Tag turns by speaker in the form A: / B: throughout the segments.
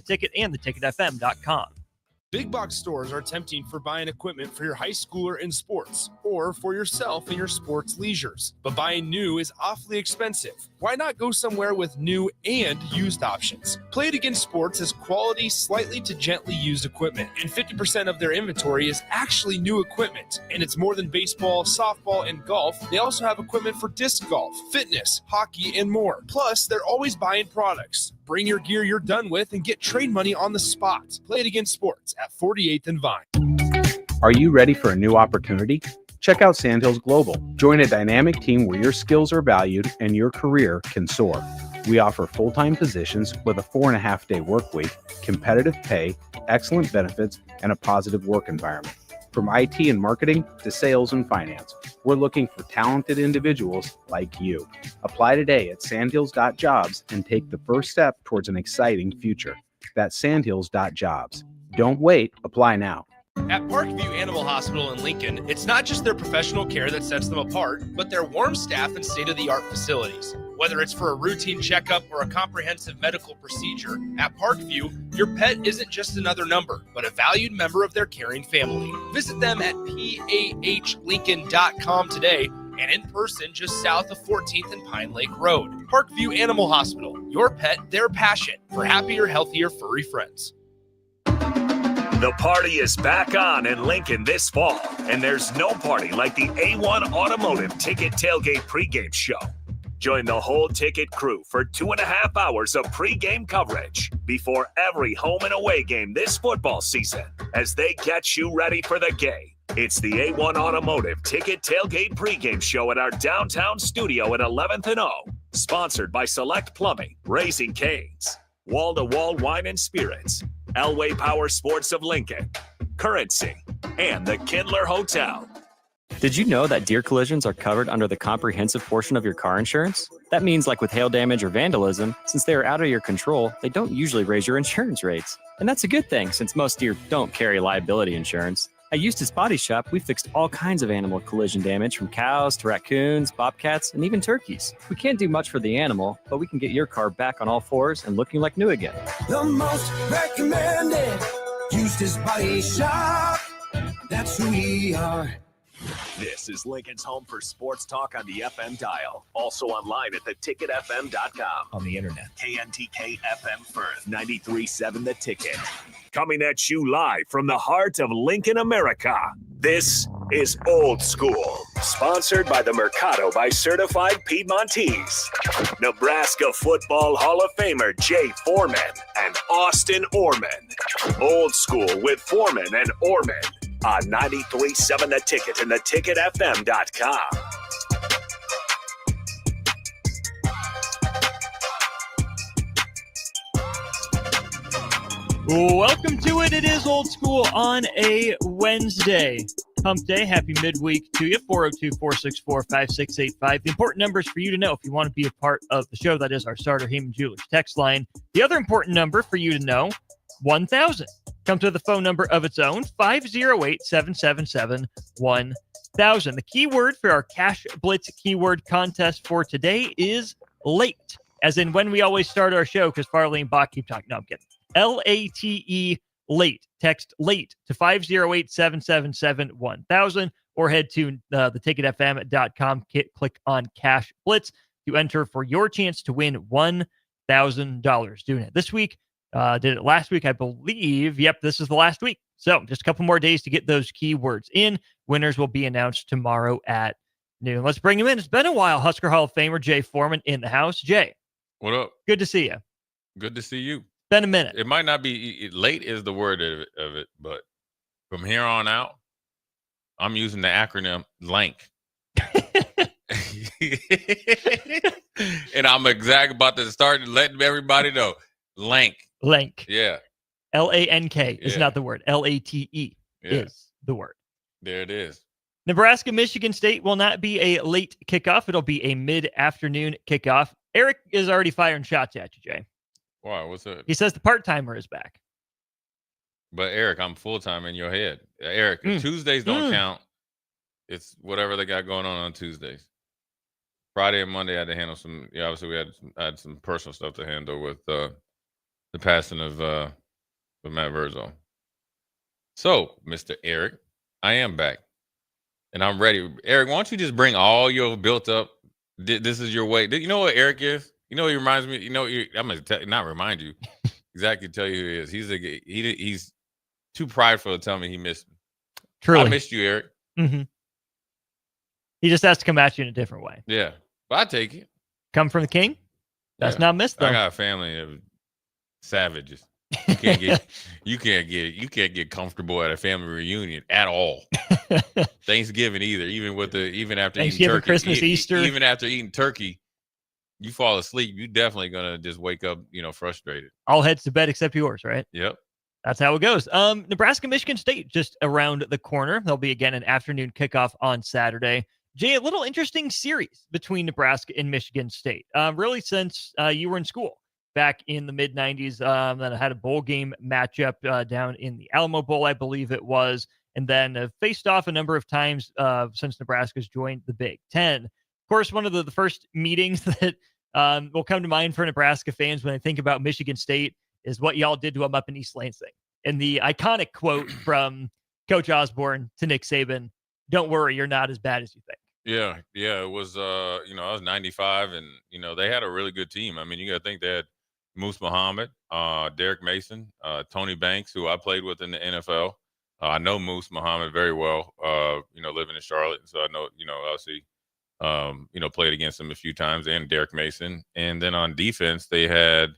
A: Ticket and theticketfm.com.
B: Big box stores are tempting for buying equipment for your high schooler in sports or for yourself in your sports leisures. But buying new is awfully expensive. Why not go somewhere with new and used options? Play It Again Sports has quality, slightly to gently used equipment, and 50% of their inventory is actually new equipment. And it's more than baseball, softball, and golf. They also have equipment for disc golf, fitness, hockey, and more. Plus, they're always buying products. Bring your gear you're done with and get trade money on the spot. Play It Again Sports at 48th and Vine.
C: Are you ready for a new opportunity? Check out Sandhills Global. Join a dynamic team where your skills are valued and your career can soar. We offer full-time positions with a 4.5-day work week, competitive pay, excellent benefits, and a positive work environment. From IT and marketing to sales and finance, we're looking for talented individuals like you. Apply today at sandhills.jobs and take the first step towards an exciting future. That's sandhills.jobs. Don't wait, apply now.
B: At Parkview Animal Hospital in Lincoln, it's not just their professional care that sets them apart, but their warm staff and state-of-the-art facilities. Whether it's for a routine checkup or a comprehensive medical procedure, at Parkview, your pet isn't just another number, but a valued member of their caring family. Visit them at pahlincoln.com today and in person just south of 14th and Pine Lake Road. Parkview Animal Hospital, your pet, their passion for happier, healthier, furry friends.
D: The party is back on in Lincoln this fall, and there's no party like the A1 Automotive Ticket Tailgate pregame show. Join the whole ticket crew for 2.5 hours of pregame coverage before every home and away game this football season as they get you ready for the game. It's the A1 Automotive Ticket Tailgate pregame show at our downtown studio at 11th and O, sponsored by Select Plumbing, Raising Cane's, Wall-to-Wall Wine and Spirits, Elway Power Sports of Lincoln, Currency, and the Kindler Hotel.
E: Did you know that deer collisions are covered under the comprehensive portion of your car insurance? That means, like with hail damage or vandalism, since they are out of your control, they don't usually raise your insurance rates. And that's a good thing, since most deer don't carry liability insurance. At Eustace Body Shop, we fixed all kinds of animal collision damage, from cows to raccoons, bobcats, and even turkeys. We can't do much for the animal, but we can get your car back on all fours and looking like new again.
F: The most recommended Eustace Body Shop. That's who we are.
D: This is Lincoln's home for sports talk on the FM dial. Also online at theticketfm.com.
G: On the internet.
D: KNTK FM Firth, 93.7 The Ticket. Coming at you live from the heart of Lincoln, America. This is Old School, sponsored by the Mercado by Certified Piedmontese. Nebraska Football Hall of Famer Jay Foreman and Austin Orman. Old School with Foreman and Orman on 93.7 The Ticket and theticketfm.com.
A: Welcome to it. It is Old School on a Wednesday. Hump Day. Happy midweek to you. 402-464-5685. The important numbers for you to know if you want to be a part of the show. That is our Starter Heyman Jewelers text line. The other important number for you to know, 1000. Comes with a phone number of its own, 508-777-1000. The keyword for our Cash Blitz keyword contest for today is late, as in when we always start our show, because Farley and Bach keep talking. No, I'm kidding. LATE, late. Text late to 508-777-1000 or head to theticketfm.com. Click on Cash Blitz to enter for your chance to win $1,000. Doing it this week. Did it last week, I believe. Yep, this is the last week. So just a couple more days to get those keywords in. Winners will be announced tomorrow at noon. Let's bring him in. It's been a while. Husker Hall of Famer Jay Foreman in the house. Jay.
H: What up?
A: Good to see you.
H: Good to see you.
A: Been a minute.
H: It might not be late is the word of it, but from here on out, I'm using the acronym LANK. And I'm exactly about to start letting everybody know. LANK.
A: LANK.
H: Yeah.
A: LANK is not the word. LATE is the word.
H: There it is.
A: Nebraska, Michigan State will not be a late kickoff. It'll be a mid-afternoon kickoff. Eric is already firing shots at you, Jay.
H: Why? What's up?
A: He says the part-timer is back.
H: But Eric, I'm full-time in your head. Eric, Tuesdays don't count. It's whatever they got going on Tuesdays. Friday and Monday I had to handle some. Yeah, obviously I had some personal stuff to handle with the the passing of Matt Verzo. So, Mr. Eric, I am back, and I'm ready. Eric, why don't you just bring all your built up? This is your way. You know what Eric is? You know, he reminds me. You know, I'm gonna not remind you exactly. Tell you who he is. He's too prideful to tell me he missed me.
A: Truly,
H: I missed you, Eric.
A: Mm-hmm. He just has to come at you in a different way.
H: Yeah, but I take it.
A: Come from the king. That's not missed though.
H: I got a family of savages. You can't get comfortable at a family reunion at all. Thanksgiving either. Even after eating turkey,
A: Christmas, Easter.
H: Even after eating turkey, you fall asleep. You're definitely gonna just wake up, frustrated.
A: All heads to bed except yours, right?
H: Yep.
A: That's how it goes. Nebraska, Michigan State just around the corner. There'll be again an afternoon kickoff on Saturday. Jay, a little interesting series between Nebraska and Michigan State. Really since you were in school back in the mid 90s, then I had a bowl game matchup down in the Alamo Bowl, I believe it was, and then faced off a number of times since Nebraska's joined the Big Ten. Of course, one of the first meetings that will come to mind for Nebraska fans when they think about Michigan State is what y'all did to them up in East Lansing. And the iconic quote from Coach Osborne to Nick Saban, "Don't worry, you're not as bad as you think."
H: Yeah. It was, I was 95, and, they had a really good team. I mean, you got to think they had Moose Muhammad, Derek Mason, Tony Banks, who I played with in the NFL. I know Moose Muhammad very well, living in Charlotte. So I know, obviously, played against him a few times, and Derek Mason. And then on defense, they had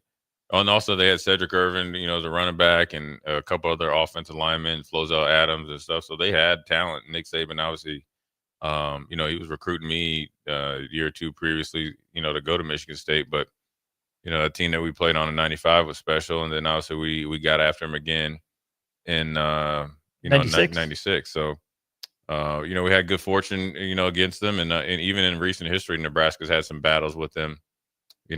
H: Cedric Irvin, as a running back, and a couple other offensive linemen, Flozell Adams and stuff. So they had talent. Nick Saban, obviously, he was recruiting me a year or two previously, to go to Michigan State. But, a team that we played on in 95 was special. And then obviously we got after him again in, 96. So, we had good fortune, against them. And even in recent history, Nebraska's had some battles with them,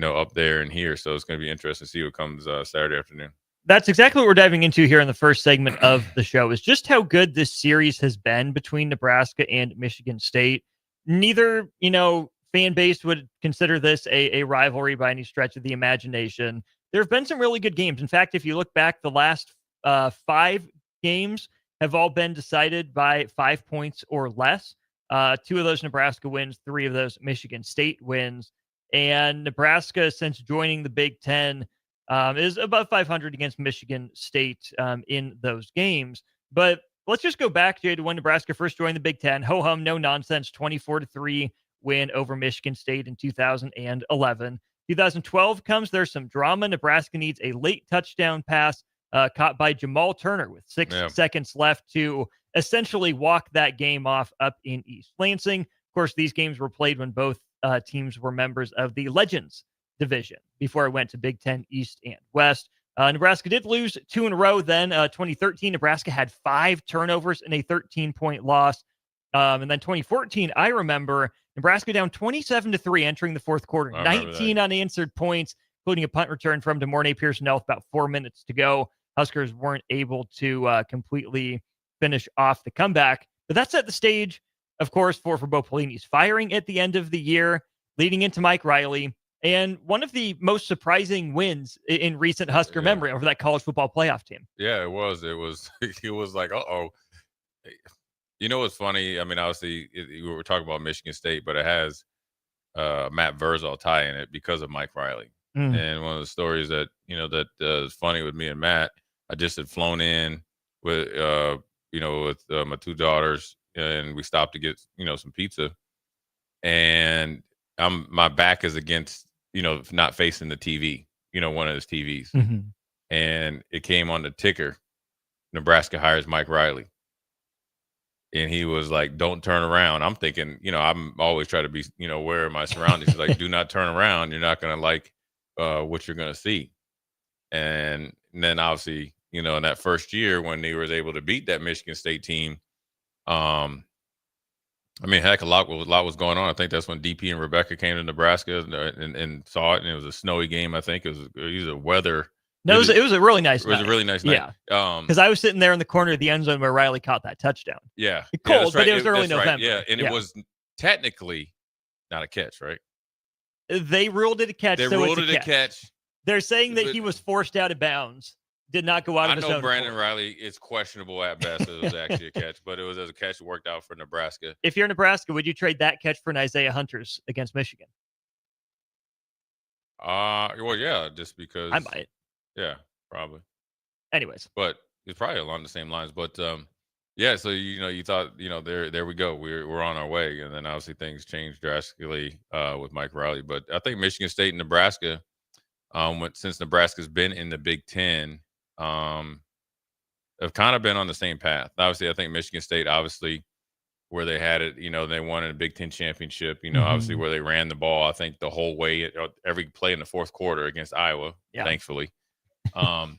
H: up there and here. So it's going to be interesting to see what comes Saturday afternoon.
A: That's exactly what we're diving into here in the first segment of the show, is just how good this series has been between Nebraska and Michigan State. Neither, fan base would consider this a rivalry by any stretch of the imagination. There have been some really good games. In fact, if you look back, the last 5 games have all been decided by 5 points or less. 2 of those Nebraska wins, 3 of those Michigan State wins. And Nebraska, since joining the Big Ten, is above 500 against Michigan State in those games. But let's just go back, Jay, to when Nebraska first joined the Big Ten. Ho-hum, no nonsense, 24-3 win over Michigan State in 2011. 2012 comes. There's some drama. Nebraska needs a late touchdown pass caught by Jamal Turner with 6 seconds left to essentially walk that game off up in East Lansing. Of course, these games were played when both teams were members of the Legends division before it went to Big Ten East and West. Nebraska did lose 2 in a row then. 2013, Nebraska had 5 turnovers in a 13-point loss. And then 2014, I remember Nebraska down 27-3 entering the fourth quarter, 19 unanswered points, including a punt return from DeMornay Pearson-El with about 4 minutes to go. Huskers weren't able to completely finish off the comeback. But that set the stage, of course, for Bo Pelini's firing at the end of the year, leading into Mike Riley, and one of the most surprising wins in recent Husker memory over that college football playoff team.
H: Yeah, it was. It was like, uh-oh. What's funny? I mean, obviously, we were talking about Michigan State, but it has Matt Verzo tie in it because of Mike Riley. And one of the stories that, that is funny with me and Matt, I just had flown in with, with my 2 daughters, and we stopped to get, some pizza. And my back is against, not facing the TV, one of those TVs. And it came on the ticker, Nebraska hires Mike Riley. And he was like, don't turn around. I'm thinking, I'm always trying to be, aware of my surroundings. Like, do not turn around. You're not going to like what you're going to see. And then obviously, in that first year when they was able to beat that Michigan State team, heck, a lot was going on. I think that's when DP and Rebecca came to Nebraska and saw it, and it was a snowy game. I think it was a weather.
A: No, it was a really nice night.
H: It was a really nice night.
A: Yeah. Because I was sitting there in the corner of the end zone where Riley caught that touchdown.
H: Yeah.
A: Cold, but it was early November.
H: Right. Yeah, and it was technically not a catch, right?
A: They ruled it a catch.
H: They ruled it a catch.
A: They're saying that
H: But-
A: he was forced out of bounds, did not go out
H: I
A: of his
H: know
A: own
H: Brandon
A: accord.
H: Riley is questionable at best. It was actually a catch, but it was as a catch that worked out for Nebraska.
A: If you're Nebraska, would you trade that catch for an Isaiah Hunter's against Michigan?
H: Well, yeah, just because
A: I might.
H: Yeah, probably.
A: Anyways,
H: But it's probably along the same lines. But yeah, so you thought there we go, we're on our way, and then obviously things changed drastically with Mike Riley. But I think Michigan State and Nebraska, since Nebraska's been in the Big Ten, have kind of been on the same path. Obviously, I think Michigan State, obviously, where they had it, they won in a Big Ten championship. Obviously where they ran the ball, I think the whole way, every play in the fourth quarter against Iowa, thankfully. And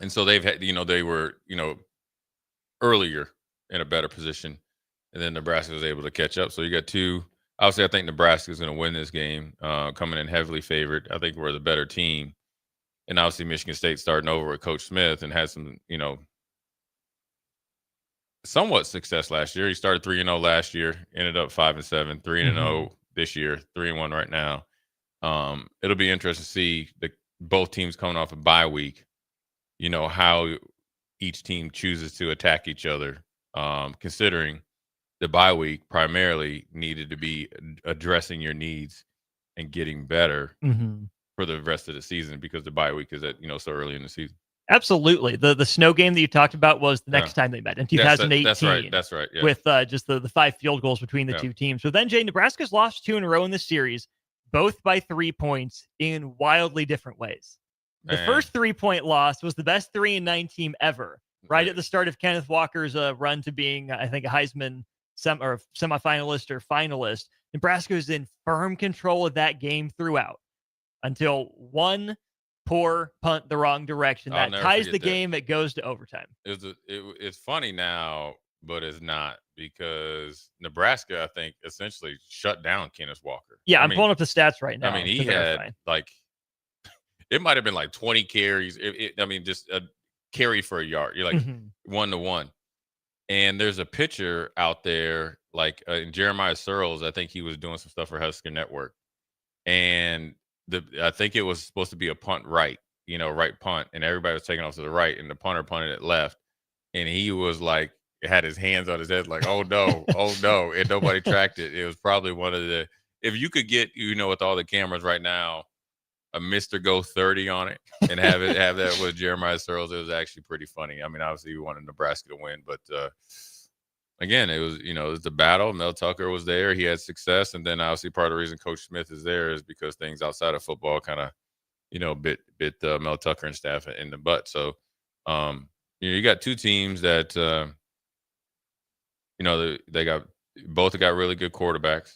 H: so they've had, they were, earlier in a better position, and then Nebraska was able to catch up. So you got two. Obviously, I think Nebraska is going to win this game, coming in heavily favored. I think we're the better team. And obviously, Michigan State starting over with Coach Smith and had some, somewhat success last year. He started 3-0 last year, ended up 5-7, 3-0 this year, 3-1 right now. It'll be interesting to see both teams coming off a bye week, how each team chooses to attack each other, considering the bye week primarily needed to be addressing your needs and getting better for the rest of the season, because the bye week is at so early in the season.
A: Absolutely. The snow game that you talked about was the next time they met in 2018.
H: That's right. Yeah.
A: With just the 5 field goals between the two teams. So then, Jay, Nebraska's lost 2 in a row in this series, both by 3 points in wildly different ways. The first 3-point loss was the best 3-9 team ever, right at the start of Kenneth Walker's run to being, I think, a Heisman semifinalist or finalist. Nebraska was in firm control of that game throughout until one poor punt the wrong direction. That ties the game. It goes to overtime.
H: It's funny now, but it's not, because Nebraska, I think, essentially shut down Kenneth Walker.
A: Yeah, I'm pulling up the stats right now.
H: I mean, he had it might have been like 20 carries. Just a carry for a yard. You're like 1-to-1. And there's a picture out there, in Jeremiah Searles. I think he was doing some stuff for Husker Network. And I think it was supposed to be a punt right punt. And everybody was taking off to the right, and the punter punted it left. And he was had his hands on his head, oh no, oh no. And nobody tracked it. It was probably one of the, if you could get, with all the cameras right now, a Mr. Go 30 on it and have that with Jeremiah Searles, it was actually pretty funny. I mean, obviously we wanted Nebraska to win, but again, it was, it was the battle. Mel Tucker was there. He had success. And then obviously part of the reason Coach Smith is there is because things outside of football kind of, bit Mel Tucker and staff in the butt. So, you got two teams that, they both got really good quarterbacks.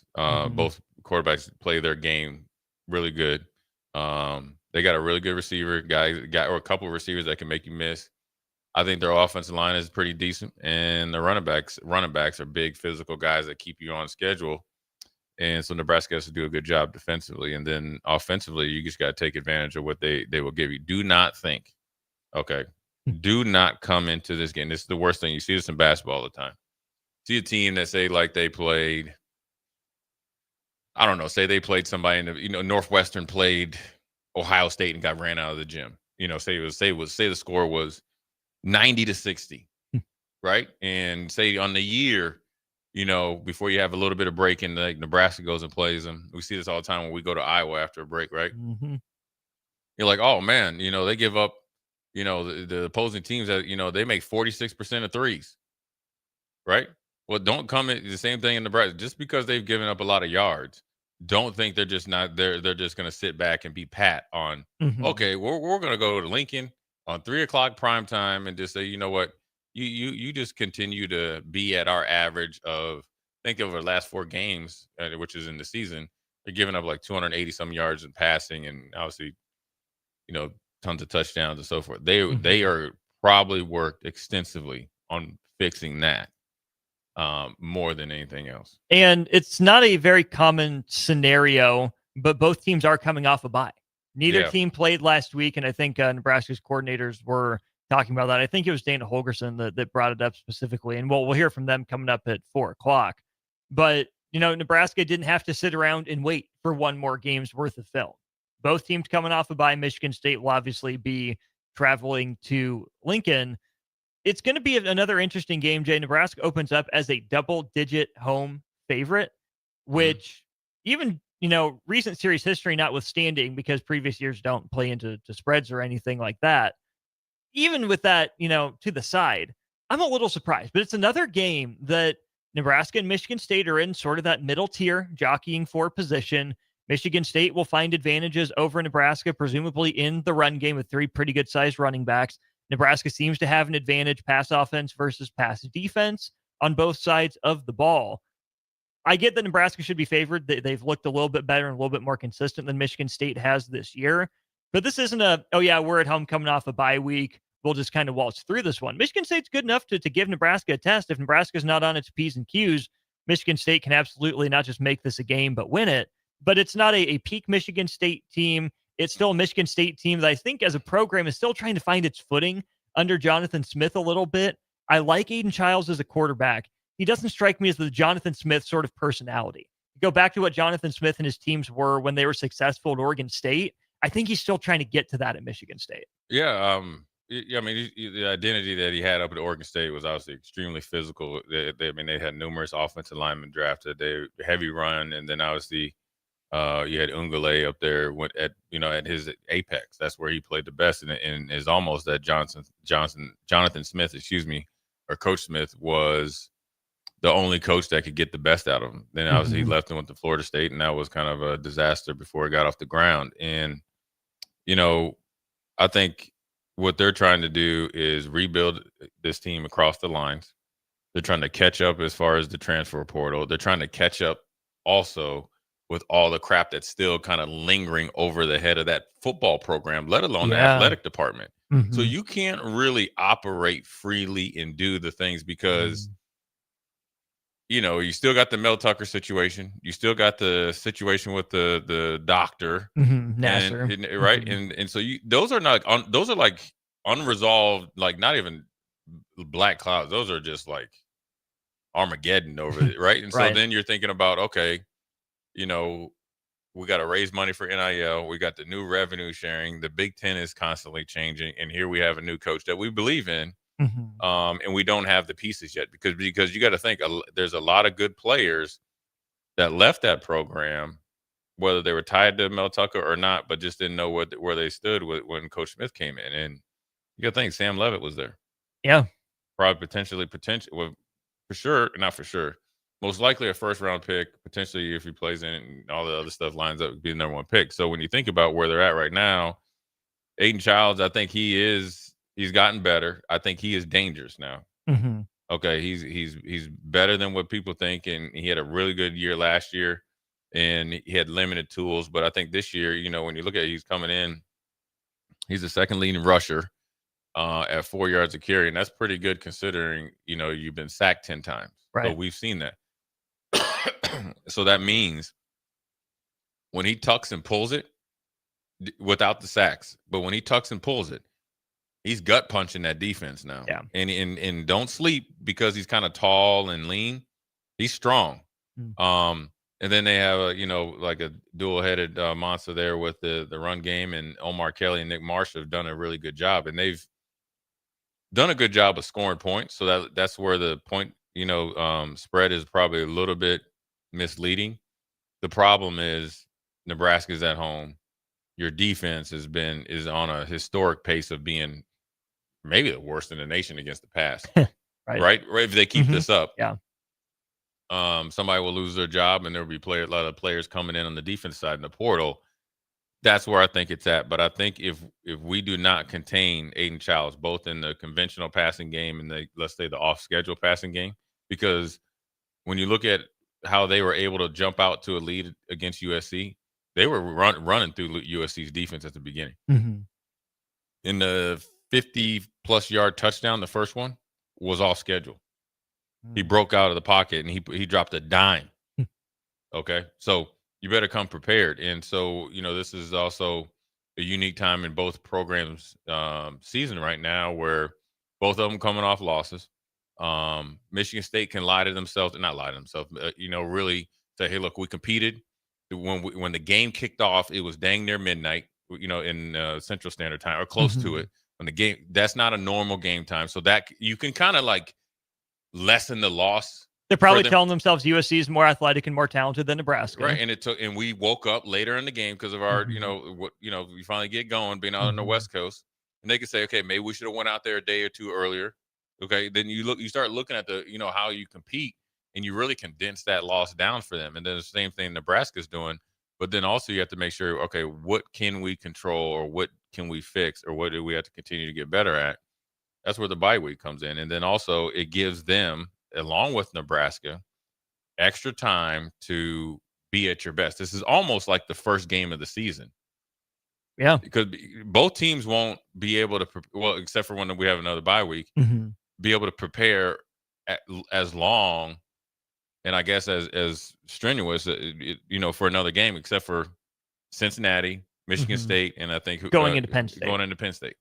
H: Both quarterbacks play their game really good. They got a really good receiver or a couple of receivers that can make you miss. I think their offensive line is pretty decent, and the running backs are big physical guys that keep you on schedule. And so Nebraska has to do a good job defensively, and then offensively, you just got to take advantage of what they will give you. Do not think, do not come into this game. This is the worst thing. You see this in basketball all the time. See a team that say they played, I don't know, say they played somebody in the, Northwestern played Ohio State and got ran out of the gym. Say the score was 90-60, right? And say on the year, before you have a little bit of break in, Nebraska goes and plays them. We see this all the time when we go to Iowa after a break, right? You're like, oh man, they give up, the opposing teams that, they make 46% of threes, right? Well, don't come at the same thing in Nebraska. Just because they've given up a lot of yards, don't think they're just not there. They're just going to sit back and be pat on, okay, we're going to go to Lincoln on 3:00 prime time and just say, you know what, you just continue to be at our average of, think over the last 4 games, which is in the season, they're giving up 280 some yards in passing, and obviously, tons of touchdowns and so forth. They are probably worked extensively on fixing that. More than anything else. And
A: it's not a very common scenario, but both teams are coming off a bye. Neither team played last week, and I think Nebraska's coordinators were talking about that. I think it was Dana Holgerson that brought it up specifically, and we'll hear from them coming up at 4:00. But, Nebraska didn't have to sit around and wait for one more game's worth of film. both teams coming off a bye. Michigan State will obviously be traveling to Lincoln. It's going to be another interesting game, Jay. Nebraska opens up as a double-digit home favorite, which even, recent series history notwithstanding, because previous years don't play into spreads or anything like that. Even with that, to the side, I'm a little surprised. But it's another game that Nebraska and Michigan State are in sort of that middle tier, jockeying for position. Michigan State will find advantages over Nebraska, presumably in the run game with 3 pretty good-sized running backs. Nebraska seems to have an advantage pass offense versus pass defense on both sides of the ball. I get that Nebraska should be favored. They've looked a little bit better and a little bit more consistent than Michigan State has this year. But this isn't we're at home coming off a bye week. We'll just kind of waltz through this one. Michigan State's good enough to give Nebraska a test. If Nebraska's not on its P's and Q's, Michigan State can absolutely not just make this a game, but win it. But it's not a peak Michigan State team. It's still a Michigan State team that I think as a program is still trying to find its footing under Jonathan Smith a little bit. I like Aiden Childs as a quarterback. He doesn't strike me as the Jonathan Smith sort of personality. Go back to what Jonathan Smith and his teams were when they were successful at Oregon State. I think he's still trying to get to that at Michigan State.
H: Yeah. I mean, the identity that he had up at Oregon State was obviously extremely physical. They had numerous offensive linemen drafted. They heavy run, and then obviously you had Ungale up there at his apex. That's where he played the best, and is almost that Jonathan Smith, or Coach Smith was the only coach that could get the best out of him. Then obviously he left and went to Florida State, and that was kind of a disaster before it got off the ground. And I think what they're trying to do is rebuild this team across the lines. They're trying to catch up as far as the transfer portal. They're trying to catch up also with all the crap that's still kind of lingering over the head of that football program, let alone the athletic department. So you can't really operate freely and do the things because, you still got the Mel Tucker situation. You still got the situation with the doctor,
A: Nasser,
H: right? And so those are like unresolved, like not even black clouds. Those are just like Armageddon over it, right? And so then you're thinking about, okay, we got to raise money for NIL. We got the new revenue sharing. The Big Ten is constantly changing, and here we have a new coach that we believe in. And we don't have the pieces yet because you got to think there's a lot of good players that left that program, whether they were tied to Mel Tucker or not, but just didn't know where they stood when Coach Smith came in. And you got to think Sam Leavitt was there.
A: Yeah.
H: Probably well, for sure, not for sure. Most likely a first-round pick, potentially if he plays in and all the other stuff lines up, be the number 1 pick. So when you think about where they're at right now, Aiden Childs, I think he's gotten better. I think he is dangerous now. Okay, he's better than what people think, and he had a really good year last year, and he had limited tools. But I think this year, when you look at it, he's coming in, he's the second leading rusher at 4 yards a carry, and that's pretty good considering, you've been sacked 10 times.
A: Right.
H: So we've seen that. So that means when he tucks and pulls it, without the sacks, but when he tucks and pulls it, he's gut punching that defense now.
A: Yeah.
H: And don't sleep because he's kind of tall and lean. He's strong. And then they have like a dual-headed monster there with the run game, and Omar Kelly and Nick Marsh have done a really good job, and they've done a good job of scoring points. So that's where the point spread is probably a little bit misleading. The problem is Nebraska's at home. Your defense is on a historic pace of being maybe the worst in the nation against the pass. right? If they keep this up.
A: Yeah.
H: Somebody will lose their job, and there'll be a lot of players coming in on the defense side in the portal. That's where I think it's at. But I think if we do not contain Aiden Childs, both in the conventional passing game and let's say the off-schedule passing game, because when you look at how they were able to jump out to a lead against USC, they were running through USC's defense at the beginning. In the 50-plus yard touchdown, the first one was off schedule. He broke out of the pocket, and he dropped a dime. Okay, so you better come prepared. And so, this is also a unique time in both programs' season right now where both of them coming off losses. Michigan State can not lie to themselves, really say, hey, look, we competed. when the game kicked off, it was dang near midnight, in Central Standard Time or close to it. When the game, that's not a normal game time, so that you can kind of like lessen the loss.
A: They're probably telling themselves USC is more athletic and more talented than Nebraska,
H: right? And we woke up later in the game because of our, we finally get going, being out on the West Coast, and they could say, okay, maybe we should have went out there a day or two earlier. Okay, then you start looking at the, how you compete, and you really condense that loss down for them. And then the same thing Nebraska's doing, but then also you have to make sure, okay, what can we control, or what can we fix, or what do we have to continue to get better at? That's where the bye week comes in, and then also it gives them, along with Nebraska, extra time to be at your best. This is almost like the first game of the season.
A: Yeah.
H: Because both teams won't be able to, except for when we have another bye week, be able to prepare as long and I guess as strenuous, for another game, except for Cincinnati, Michigan State, and I think
A: going into Penn State.
H: Going into Penn State.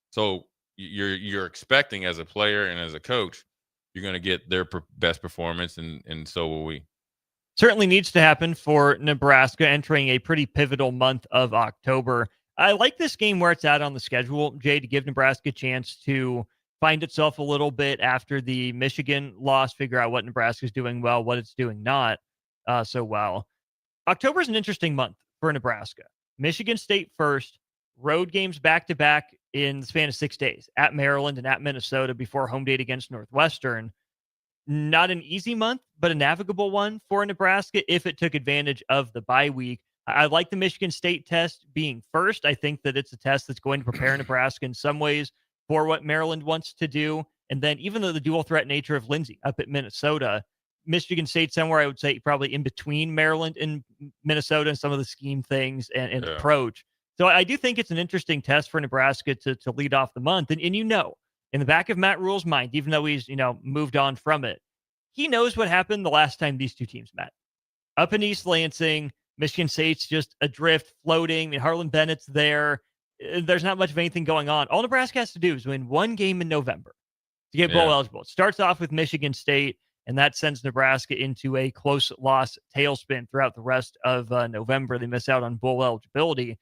H: So you're expecting, as a player and as a coach, you're going to get their best performance, and so will we.
A: Certainly needs to happen for Nebraska entering a pretty pivotal month of October. I like this game where it's at on the schedule, Jay, to give Nebraska a chance to find itself a little bit after the Michigan loss, figure out what Nebraska's doing well, what it's doing not so well. October is an interesting month for Nebraska. Michigan State first, road games back-to-back in the span of 6 days, at Maryland and at Minnesota before home date against Northwestern. Not an easy month, but a navigable one for Nebraska if it took advantage of the bye week. I like the Michigan State test being first. I think that it's a test that's going to prepare Nebraska in some ways for what Maryland wants to do. And then even though the dual threat nature of Lindsey up at Minnesota, Michigan State somewhere I would say probably in between Maryland and Minnesota and some of the scheme things and approach. So I do think it's an interesting test for Nebraska to lead off the month. And in the back of Matt Rule's mind, even though he's, moved on from it, he knows what happened the last time these two teams met. Up in East Lansing, Michigan State's just adrift, floating. I mean, Harlan Bennett's there. There's not much of anything going on. All Nebraska has to do is win one game in November to get bowl eligible. It starts off with Michigan State, and that sends Nebraska into a close loss tailspin throughout the rest of November. They miss out on bowl eligibility.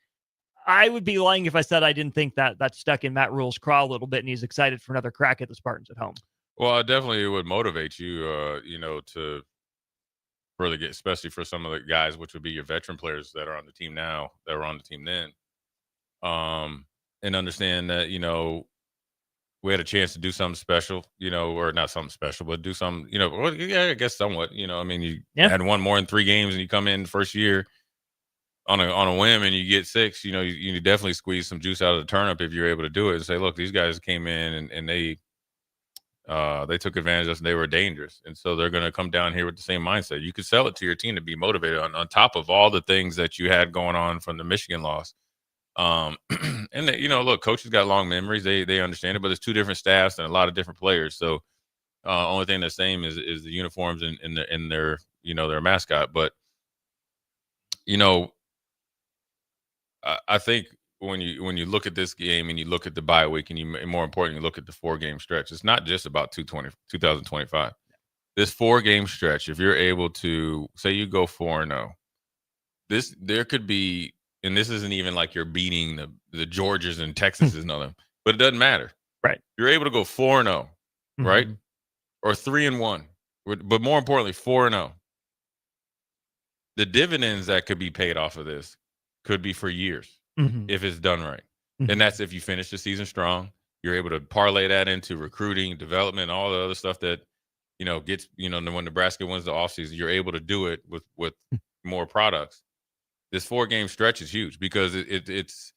A: I would be lying if I said I didn't think that stuck in Matt Rule's craw a little bit, and he's excited for another crack at the Spartans at home.
H: Well, it definitely would motivate you, to further get, especially for some of the guys, which would be your veteran players that are on the team now, that were on the team then, and understand that, we had a chance to do something special, or not something special, but do something, I guess somewhat, you had won more than 3 games and you come in the first year on a whim and you get 6, you definitely squeeze some juice out of the turnip if you're able to do it and say, look, these guys came in and they took advantage of us and they were dangerous. And so they're going to come down here with the same mindset. You could sell it to your team to be motivated on top of all the things that you had going on from the Michigan loss. And look, coaches got long memories. They understand it, but there's 2 different staffs and a lot of different players. So only thing that's same is the uniforms and their, their mascot. But, I think when you look at this game and you look at the bye week and more importantly, look at the 4-game stretch, it's not just about 2025. This 4-game stretch, if you're able to say you go 4-0, there could be, and this isn't even like you're beating the Georgias and Texases and all them, but it doesn't matter.
A: Right.
H: You're able to go 4-0, right? Or 3-1, but more importantly, 4-0. The dividends that could be paid off of this could be for years if it's done right. And that's if you finish the season strong. You're able to parlay that into recruiting, development, all the other stuff that, gets, when Nebraska wins the offseason, you're able to do it with more products. This 4-game stretch is huge because it's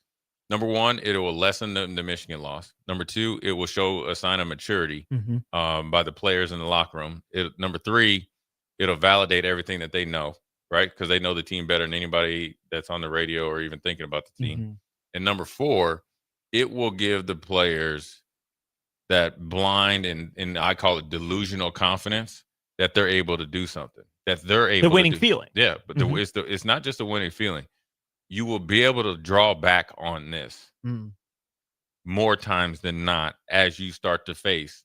H: number one, it will lessen the Michigan loss. Number 2, it will show a sign of maturity by the players in the locker room. Number 3, it'll validate everything that they know. Right? Because they know the team better than anybody that's on the radio or even thinking about the team. And number 4, it will give the players that blind and I call it delusional confidence that they're able to do something, that they're able
A: the winning
H: to
A: feeling.
H: Yeah, but it's not just a winning feeling. You will be able to draw back on this more times than not as you start to face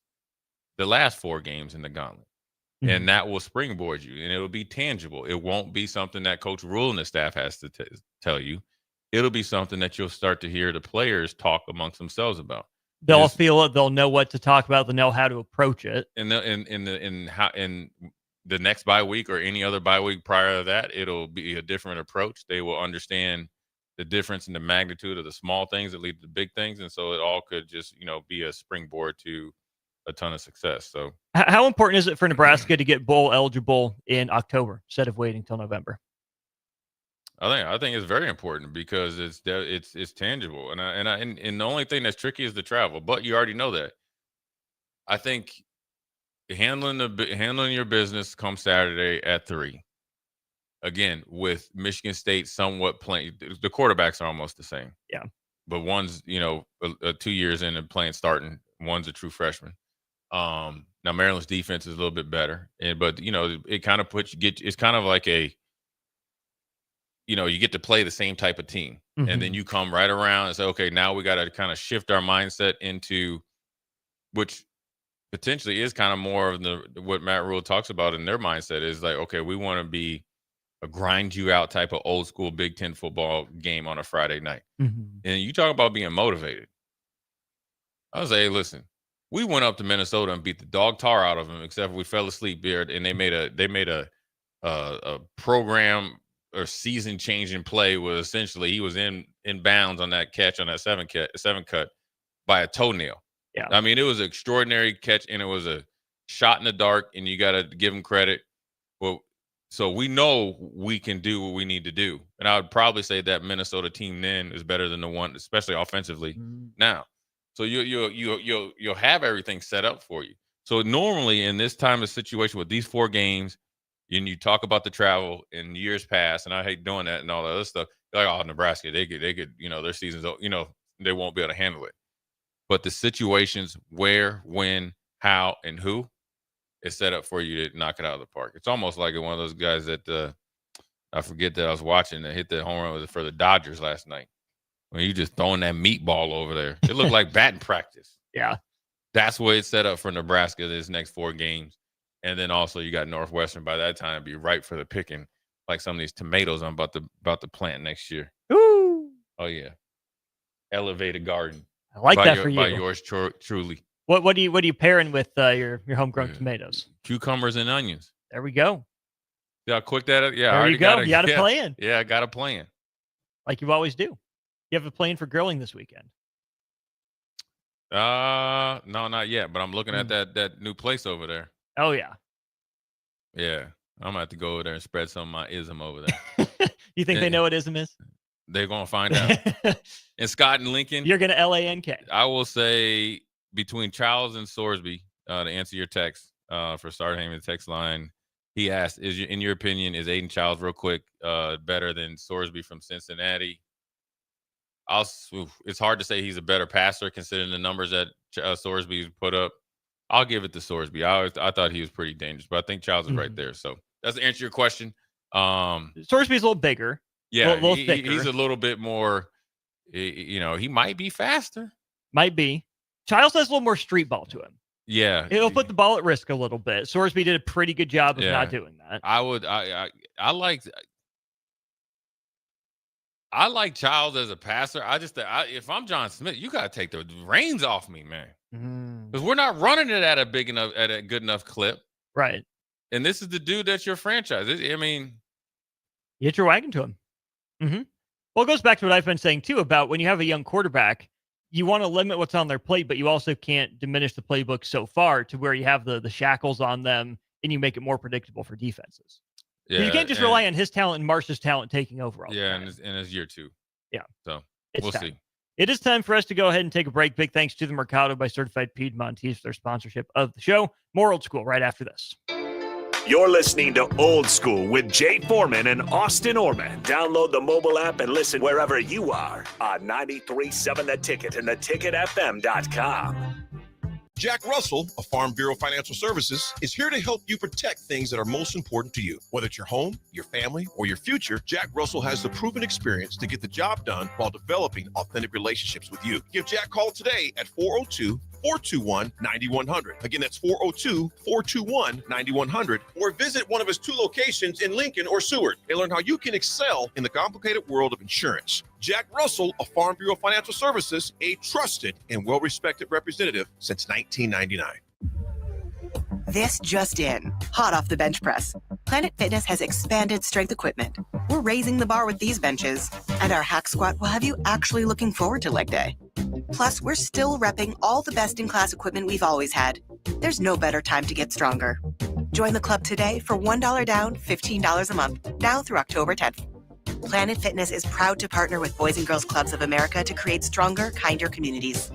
H: the last 4 games in the gauntlet. and that will springboard you, and it'll be tangible. It won't be something that Coach Rule and the staff has to tell you. It'll be something that you'll start to hear the players talk amongst themselves about.
A: They'll feel it. They'll know what to talk about. They'll know how to approach it.
H: In the next bye week or any other bye week prior to that, it'll be a different approach. They will understand the difference in the magnitude of the small things that lead to big things, and so it all could just be a springboard to a ton of success. So,
A: how important is it for Nebraska to get bowl eligible in October instead of waiting till November?
H: I think it's very important because it's tangible, and the only thing that's tricky is the travel. But you already know that. I think handling your business come Saturday at 3. Again, with Michigan State somewhat playing, the quarterbacks are almost the same.
A: Yeah,
H: but one's 2 years in and playing starting. One's a true freshman. Now Maryland's defense is a little bit better, but it kind of it's kind of like you get to play the same type of team, and then you come right around and say, okay, now we got to kind of shift our mindset into, which potentially is kind of more of what Matt Rule talks about in their mindset is like, okay, we want to be a grind you out type of old school Big Ten football game on a Friday night. And you talk about being motivated. I was like, hey, listen, we went up to Minnesota and beat the dog tar out of them, except we fell asleep there, and they made a program or season changing play where essentially he was in bounds on that catch on that seven cut by a toenail.
A: Yeah.
H: I mean, it was an extraordinary catch, and it was a shot in the dark, and you got to give him credit. Well, so we know we can do what we need to do. And I would probably say that Minnesota team then is better than the one, especially offensively now. So you'll have everything set up for you. So normally in this time of situation with these 4 games, and you talk about the travel in years past, and I hate doing that and all that other stuff. Like, oh, Nebraska, they could, their season's, they won't be able to handle it. But the situations where, when, how, and who is set up for you to knock it out of the park. It's almost like one of those guys that I forget that I was watching that hit the home run for the Dodgers last night. When you just throwing that meatball over there. It looked like batting practice.
A: Yeah.
H: That's what it's set up for Nebraska this next 4 games. And then also you got Northwestern by that time be ripe for the picking, like some of these tomatoes I'm about to plant next year.
A: Ooh.
H: Oh yeah. Elevated garden.
A: I like that for you.
H: By yours truly.
A: What are you pairing with your homegrown tomatoes?
H: Cucumbers and onions.
A: There we go.
H: See how quick that is? Yeah,
A: there you go. You got a plan.
H: Yeah, I got a plan.
A: Like you always do. You have a plan for grilling this weekend?
H: No, not yet. But I'm looking at that new place over there.
A: Oh yeah.
H: Yeah, I'm gonna have to go over there and spread some of my ism over there.
A: You think they know what ism is?
H: They're gonna find out. And Scott and Lincoln,
A: you're gonna LANK.
H: I will say between Charles and Sorsby, to answer your text for Start Heyman text line, he asked, in your opinion, is Aiden Childs real quick better than Sorsby from Cincinnati? It's hard to say he's a better passer considering the numbers that Sorsby put up. I'll give it to Sorsby. I thought he was pretty dangerous, but I think Childs is right there. So that's the answer to your question.
A: Sorsby's a little bigger.
H: Yeah,
A: a little thicker.
H: He's a little bit more, he might be faster.
A: Might be. Childs has a little more street ball to him.
H: Yeah.
A: He'll put the ball at risk a little bit. Sorsby did a pretty good job of not doing that.
H: I like Childs as a passer. If I'm John Smith, you got to take the reins off me, man. Because we're not running it at a good enough clip.
A: Right.
H: And this is the dude that's your franchise. I mean,
A: you hit your wagon to him. Well, it goes back to what I've been saying too about when you have a young quarterback, you want to limit what's on their plate, but you also can't diminish the playbook so far to where you have the shackles on them and you make it more predictable for defenses. Yeah, you can't just rely on his talent and Marsh's talent taking over all.
H: Yeah, and it's year 2.
A: Yeah.
H: So
A: we'll
H: see.
A: It is time for us to go ahead and take a break. Big thanks to the Mercado by Certified Piedmontese for their sponsorship of the show. More Old School right after this.
D: You're listening to Old School with Jay Foreman and Austin Orman. Download the mobile app and listen wherever you are on 93.7 The Ticket and theticketfm.com.
G: Jack Russell of Farm Bureau Financial Services is here to help you protect things that are most important to you. Whether it's your home, your family, or your future, Jack Russell has the proven experience to get the job done while developing authentic relationships with you. Give Jack a call today at 402-421-9100. Again, that's 402-421-9100. Or visit one of his 2 locations in Lincoln or Seward and learn how you can excel in the complicated world of insurance. Jack Russell of Farm Bureau Financial Services, a trusted and well-respected representative since 1999.
I: This just in, hot off the bench press. Planet Fitness has expanded strength equipment. We're raising the bar with these benches, and our hack squat will have you actually looking forward to leg day. Plus, we're still repping all the best-in-class equipment we've always had. There's no better time to get stronger. Join the club today for $1 down, $15 a month, now through October 10th. Planet Fitness is proud to partner with Boys and Girls Clubs of America to create stronger, kinder communities.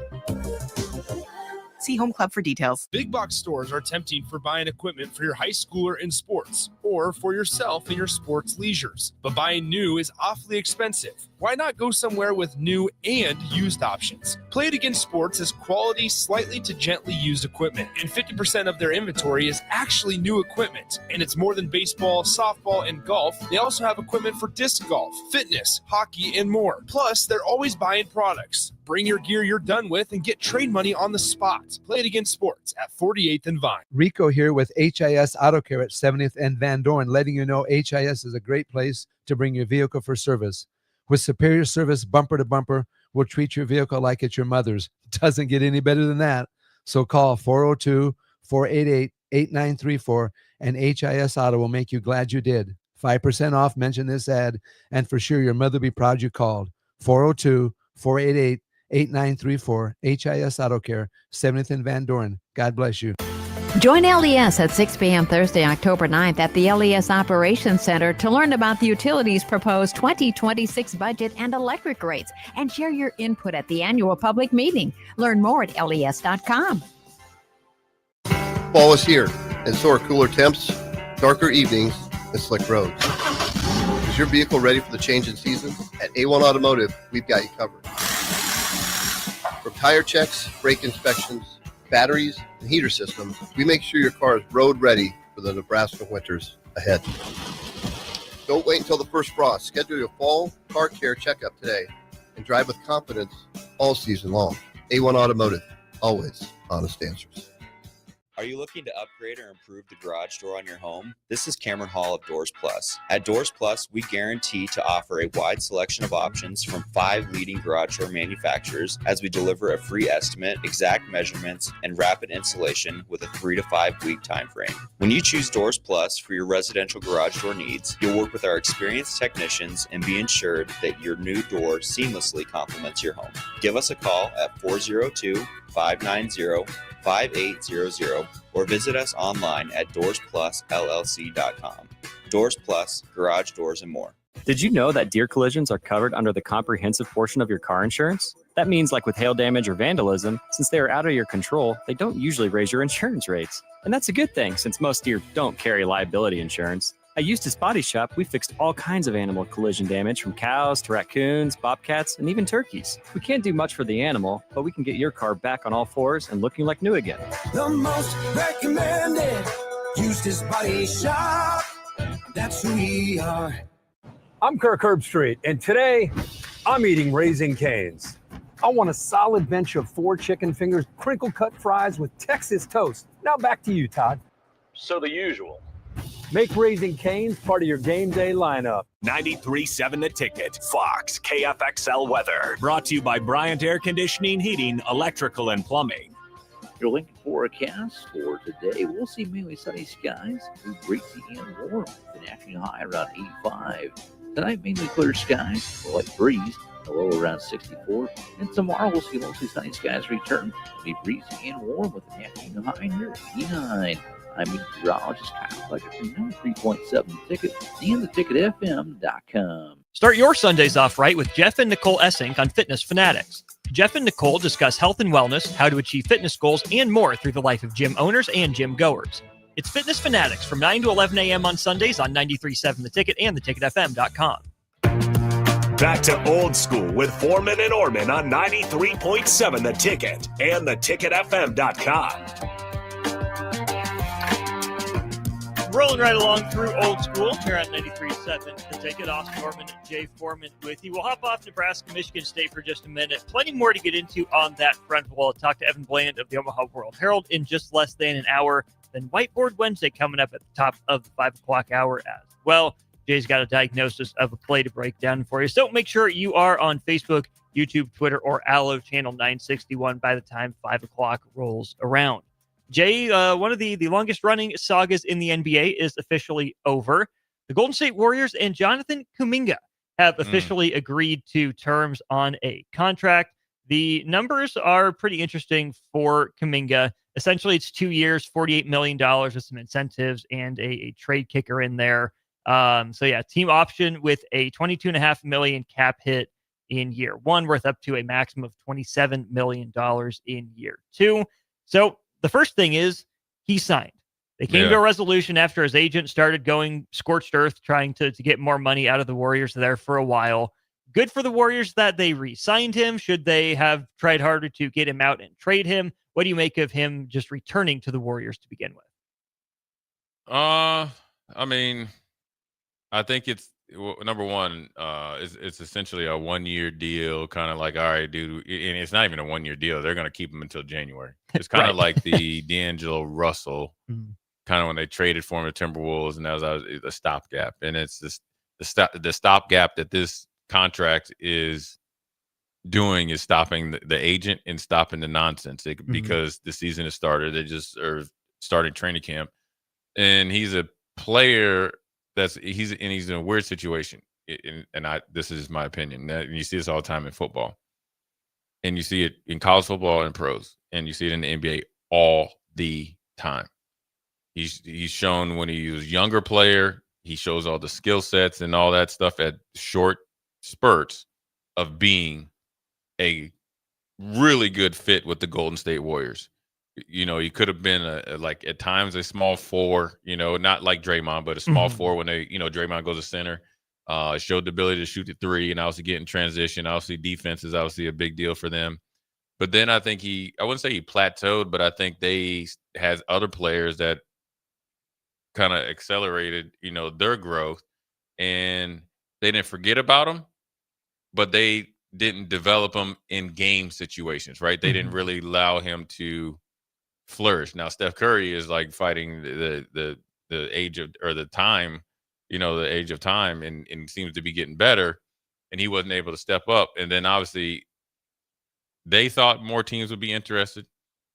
I: See Home Club for details.
B: Big box stores are tempting for buying equipment for your high schooler in sports or for yourself in your sports leisures. But buying new is awfully expensive. Why not go somewhere with new and used options? Play It Again Sports has quality, slightly to gently used equipment, and 50% of their inventory is actually new equipment. And it's more than baseball, softball, and golf. They also have equipment for disc golf, fitness, hockey, and more. Plus, they're always buying products. Bring your gear you're done with and get trade money on the spot. Play It Again Sports at 48th and Vine.
J: Rico here with HIS Auto Care at 70th and Van Dorn, letting you know HIS is a great place to bring your vehicle for service. With superior service, bumper to bumper, we'll treat your vehicle like it's your mother's. Doesn't get any better than that. So call 402-488-8934 and HIS Auto will make you glad you did. 5% off, mention this ad, and for sure your mother will be proud you called. 402-488-8934, HIS Auto Care, 70th and Van Dorn. God bless you.
K: Join LES at 6 p.m. Thursday, October 9th at the LES Operations Center to learn about the utilities' proposed 2026 budget and electric rates and share your input at the annual public meeting. Learn more at les.com.
L: Fall is here, and so are cooler temps, darker evenings, and slick roads. Is your vehicle ready for the change in seasons? At A1 Automotive, we've got you covered. From tire checks, brake inspections, batteries, and heater systems, we make sure your car is road ready for the Nebraska winters ahead. Don't wait until the first frost. Schedule your fall car care checkup today and drive with confidence all season long. A1 Automotive, always honest answers.
M: Are you looking to upgrade or improve the garage door on your home? This is Cameron Hall of Doors Plus. At Doors Plus, we guarantee to offer a wide selection of options from 5 leading garage door manufacturers as we deliver a free estimate, exact measurements, and rapid installation with a 3 to 5 week time frame. When you choose Doors Plus for your residential garage door needs, you'll work with our experienced technicians and be ensured that your new door seamlessly complements your home. Give us a call at 402-590-5800 or visit us online at DoorsPlusLLC.com. Doors Plus, garage doors, and more.
E: Did you know that deer collisions are covered under the comprehensive portion of your car insurance? That means, like with hail damage or vandalism, since they are out of your control, they don't usually raise your insurance rates. And that's a good thing, since most deer don't carry liability insurance. At Eustace Body Shop, we fixed all kinds of animal collision damage, from cows to raccoons, bobcats, and even turkeys. We can't do much for the animal, but we can get your car back on all fours and looking like new again.
F: The most recommended Eustace Body Shop. That's who we are.
N: I'm Kirk Herbstreit, and today I'm eating Raising Cane's. I want a solid bench of 4 chicken fingers, crinkle cut fries with Texas toast. Now back to you, Todd.
O: So the usual.
N: Make Raising Cane's part of your game day lineup.
D: 93.7 The Ticket, Fox, KFXL weather. Brought to you by Bryant Air Conditioning, Heating, Electrical, and Plumbing.
P: Your Lincoln forecast for today, we'll see mainly sunny skies, breezy and warm, with an afternoon high around 85. Tonight, mainly clear skies, a light breeze, a low around 64. And tomorrow, we'll see mostly sunny skies return, be breezy and warm with an afternoon high near 89. I'm meteorologist Kyle Fletcher from 93.7 The Ticket and theticketfm.com.
A: Start your Sundays off right with Jeff and Nicole Essink on Fitness Fanatics. Jeff and Nicole discuss health and wellness, how to achieve fitness goals, and more through the life of gym owners and gym goers. It's Fitness Fanatics from 9 to 11 a.m. on Sundays on 93.7 The Ticket and theticketfm.com.
D: Back to old school with Foreman and Orman on 93.7 The Ticket and theticketfm.com.
A: Rolling right along through old school here on 93.7 The Ticket. Austin Norman, Jay Foreman with you. We'll hop off Nebraska, Michigan State for just a minute. Plenty more to get into on that front. We'll talk to Evan Bland of the Omaha World Herald in just less than an hour. Then Whiteboard Wednesday coming up at the top of the 5 o'clock hour as well. Jay's got a diagnosis of a play to break down for you. So make sure you are on Facebook, YouTube, Twitter, or Allo Channel 961 by the time 5 o'clock rolls around. Jay, one of the longest-running sagas in the NBA is officially over. The Golden State Warriors and Jonathan Kuminga have officially agreed to terms on a contract. The numbers are pretty interesting for Kuminga. Essentially, it's 2 years, $48 million with some incentives and a trade kicker in there. Team option with a $22.5 million cap hit in year one, worth up to a maximum of $27 million in year two. So the first thing is he signed. They came to a resolution after his agent started going scorched earth, trying to get more money out of the Warriors there for a while. Good for the Warriors that they re-signed him. Should they have tried harder to get him out and trade him? What do you make of him just returning to the Warriors to begin with?
H: I think it's number one. It's essentially a 1-year deal, kind of like, all right, dude, and it's not even a 1-year deal. They're going to keep him until January. It's kind of like the D'Angelo Russell, kind of when they traded for him to Timberwolves, and that was a stopgap. And it's this the stopgap that this contract is doing is stopping the agent and stopping the nonsense because the season has started. They just are starting training camp, and he's a player. He's in a weird situation, this is my opinion. And you see this all the time in football, and you see it in college football and pros, and you see it in the NBA all the time. He's shown when he was a younger player, he shows all the skill sets and all that stuff at short spurts of being a really good fit with the Golden State Warriors. You know, he could have been at times a small four, not like Draymond, but a small four when Draymond goes to center. Showed the ability to shoot the three and obviously get in transition. Obviously, defense is obviously a big deal for them. But then I think I wouldn't say he plateaued, but I think they has other players that kind of accelerated, their growth, and they didn't forget about him, but they didn't develop him in game situations, right? They didn't really allow him to flourish. Now Steph Curry is like fighting the age of, or the time, the age of time, and seems to be getting better, and he wasn't able to step up. And then obviously they thought more teams would be interested.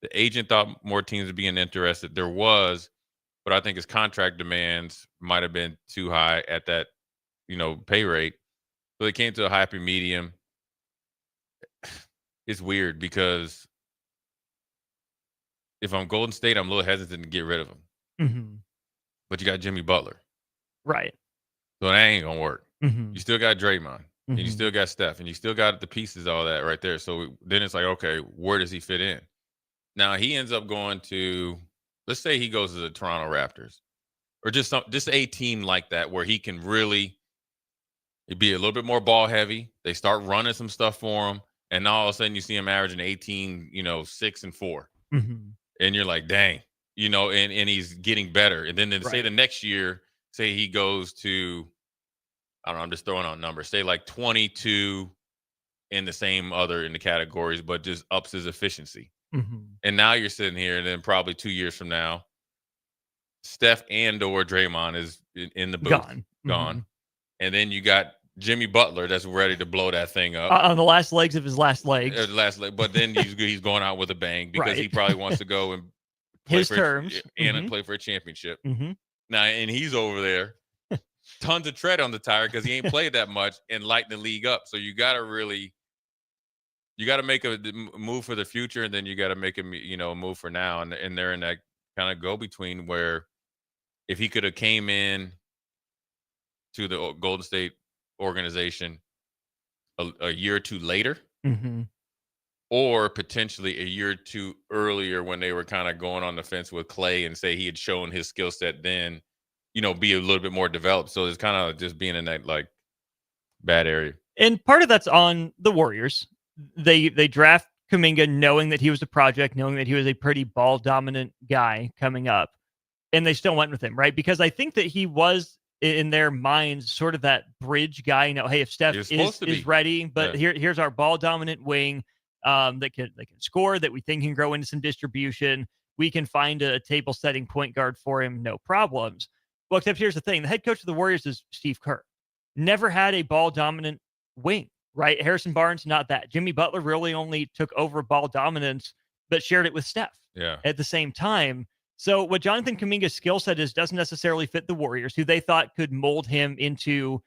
H: The agent thought more teams would be interested. There was, but I think his contract demands might have been too high at that, pay rate. So they came to a happy medium. It's weird because if I'm Golden State, I'm a little hesitant to get rid of him. But you got Jimmy Butler.
A: Right.
H: So that ain't going to work. You still got Draymond. And you still got Steph. And you still got the pieces, all that right there. So then it's like, okay, where does he fit in? Now, he ends up going to, let's say he goes to the Toronto Raptors. Or just a team like that where he can really be a little bit more ball heavy. They start running some stuff for him. And now all of a sudden you see him averaging 18, 6 and 4. And you're like, dang, and he's getting better. And then say the next year, say he goes to, I don't know, I'm just throwing out numbers, say like 22 in the categories, but just ups his efficiency. And now you're sitting here, and then probably 2 years from now, Steph or Draymond is in the booth. Gone. And then you got Jimmy Butler that's ready to blow that thing up.
A: On the last legs of his last legs.
H: But then he's going out with a bang because he probably wants to go and play play for a championship. Now, and he's over there, tons of tread on the tire because he ain't played that much and lighting the league up. So you got to make a move for the future, and then you got to make a move for now. And they're in that kind of go between where if he could have came in to the Golden State organization a year or two later, or potentially a year or two earlier when they were kind of going on the fence with Clay, and say he had shown his skill set then, be a little bit more developed. So it's kind of just being in that like bad area.
A: And part of that's on the Warriors. They draft Kuminga knowing that he was a project, knowing that he was a pretty ball dominant guy coming up. and they still went with him, right? Because I think that he was in their minds sort of that bridge guy. Hey, if Steph is ready, but here's our ball dominant wing that can score, that we think can grow into some distribution. We can find a table setting point guard for him, no problems. Well, except here's the thing: the head coach of the Warriors is Steve Kerr. Never had a ball dominant wing, right? Harrison Barnes, not that. Jimmy Butler really only took over ball dominance, but shared it with Steph at the same time. So what Jonathan Kuminga's skill set is doesn't necessarily fit the Warriors, who they thought could mold him into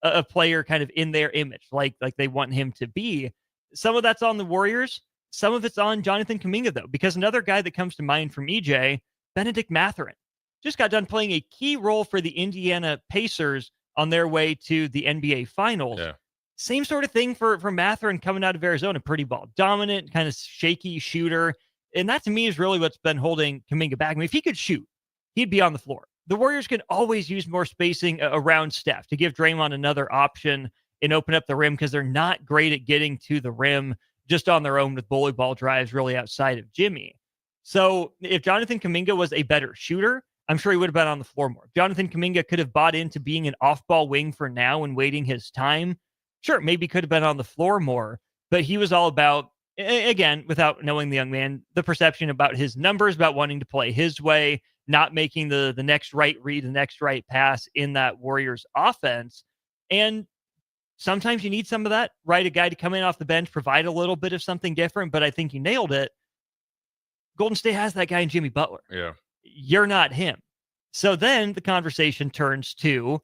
A: a player kind of in their image, like they want him to be. Some of that's on the Warriors. Some of it's on Jonathan Kuminga, though, because another guy that comes to mind from EJ, Benedict Mathurin, just got done playing a key role for the Indiana Pacers on their way to the NBA Finals.
H: Yeah.
A: Same sort of thing for Mathurin coming out of Arizona. Pretty ball dominant, kind of shaky shooter. And that, to me, is really what's been holding Kuminga back. I mean, if he could shoot, he'd be on the floor. The Warriors can always use more spacing around Steph to give Draymond another option and open up the rim, because they're not great at getting to the rim just on their own with bully ball drives really outside of Jimmy. So if Jonathan Kuminga was a better shooter, I'm sure he would have been on the floor more. Jonathan Kuminga could have bought into being an off-ball wing for now and waiting his time. Sure, maybe could have been on the floor more, but he was all about, again, without knowing the young man, the perception about his numbers, about wanting to play his way, not making the next right read, the next right pass in that Warriors offense. And sometimes you need some of that, right? A guy to come in off the bench, provide a little bit of something different, but I think you nailed it. Golden State has that guy in Jimmy Butler.
H: Yeah.
A: You're not him. So then the conversation turns to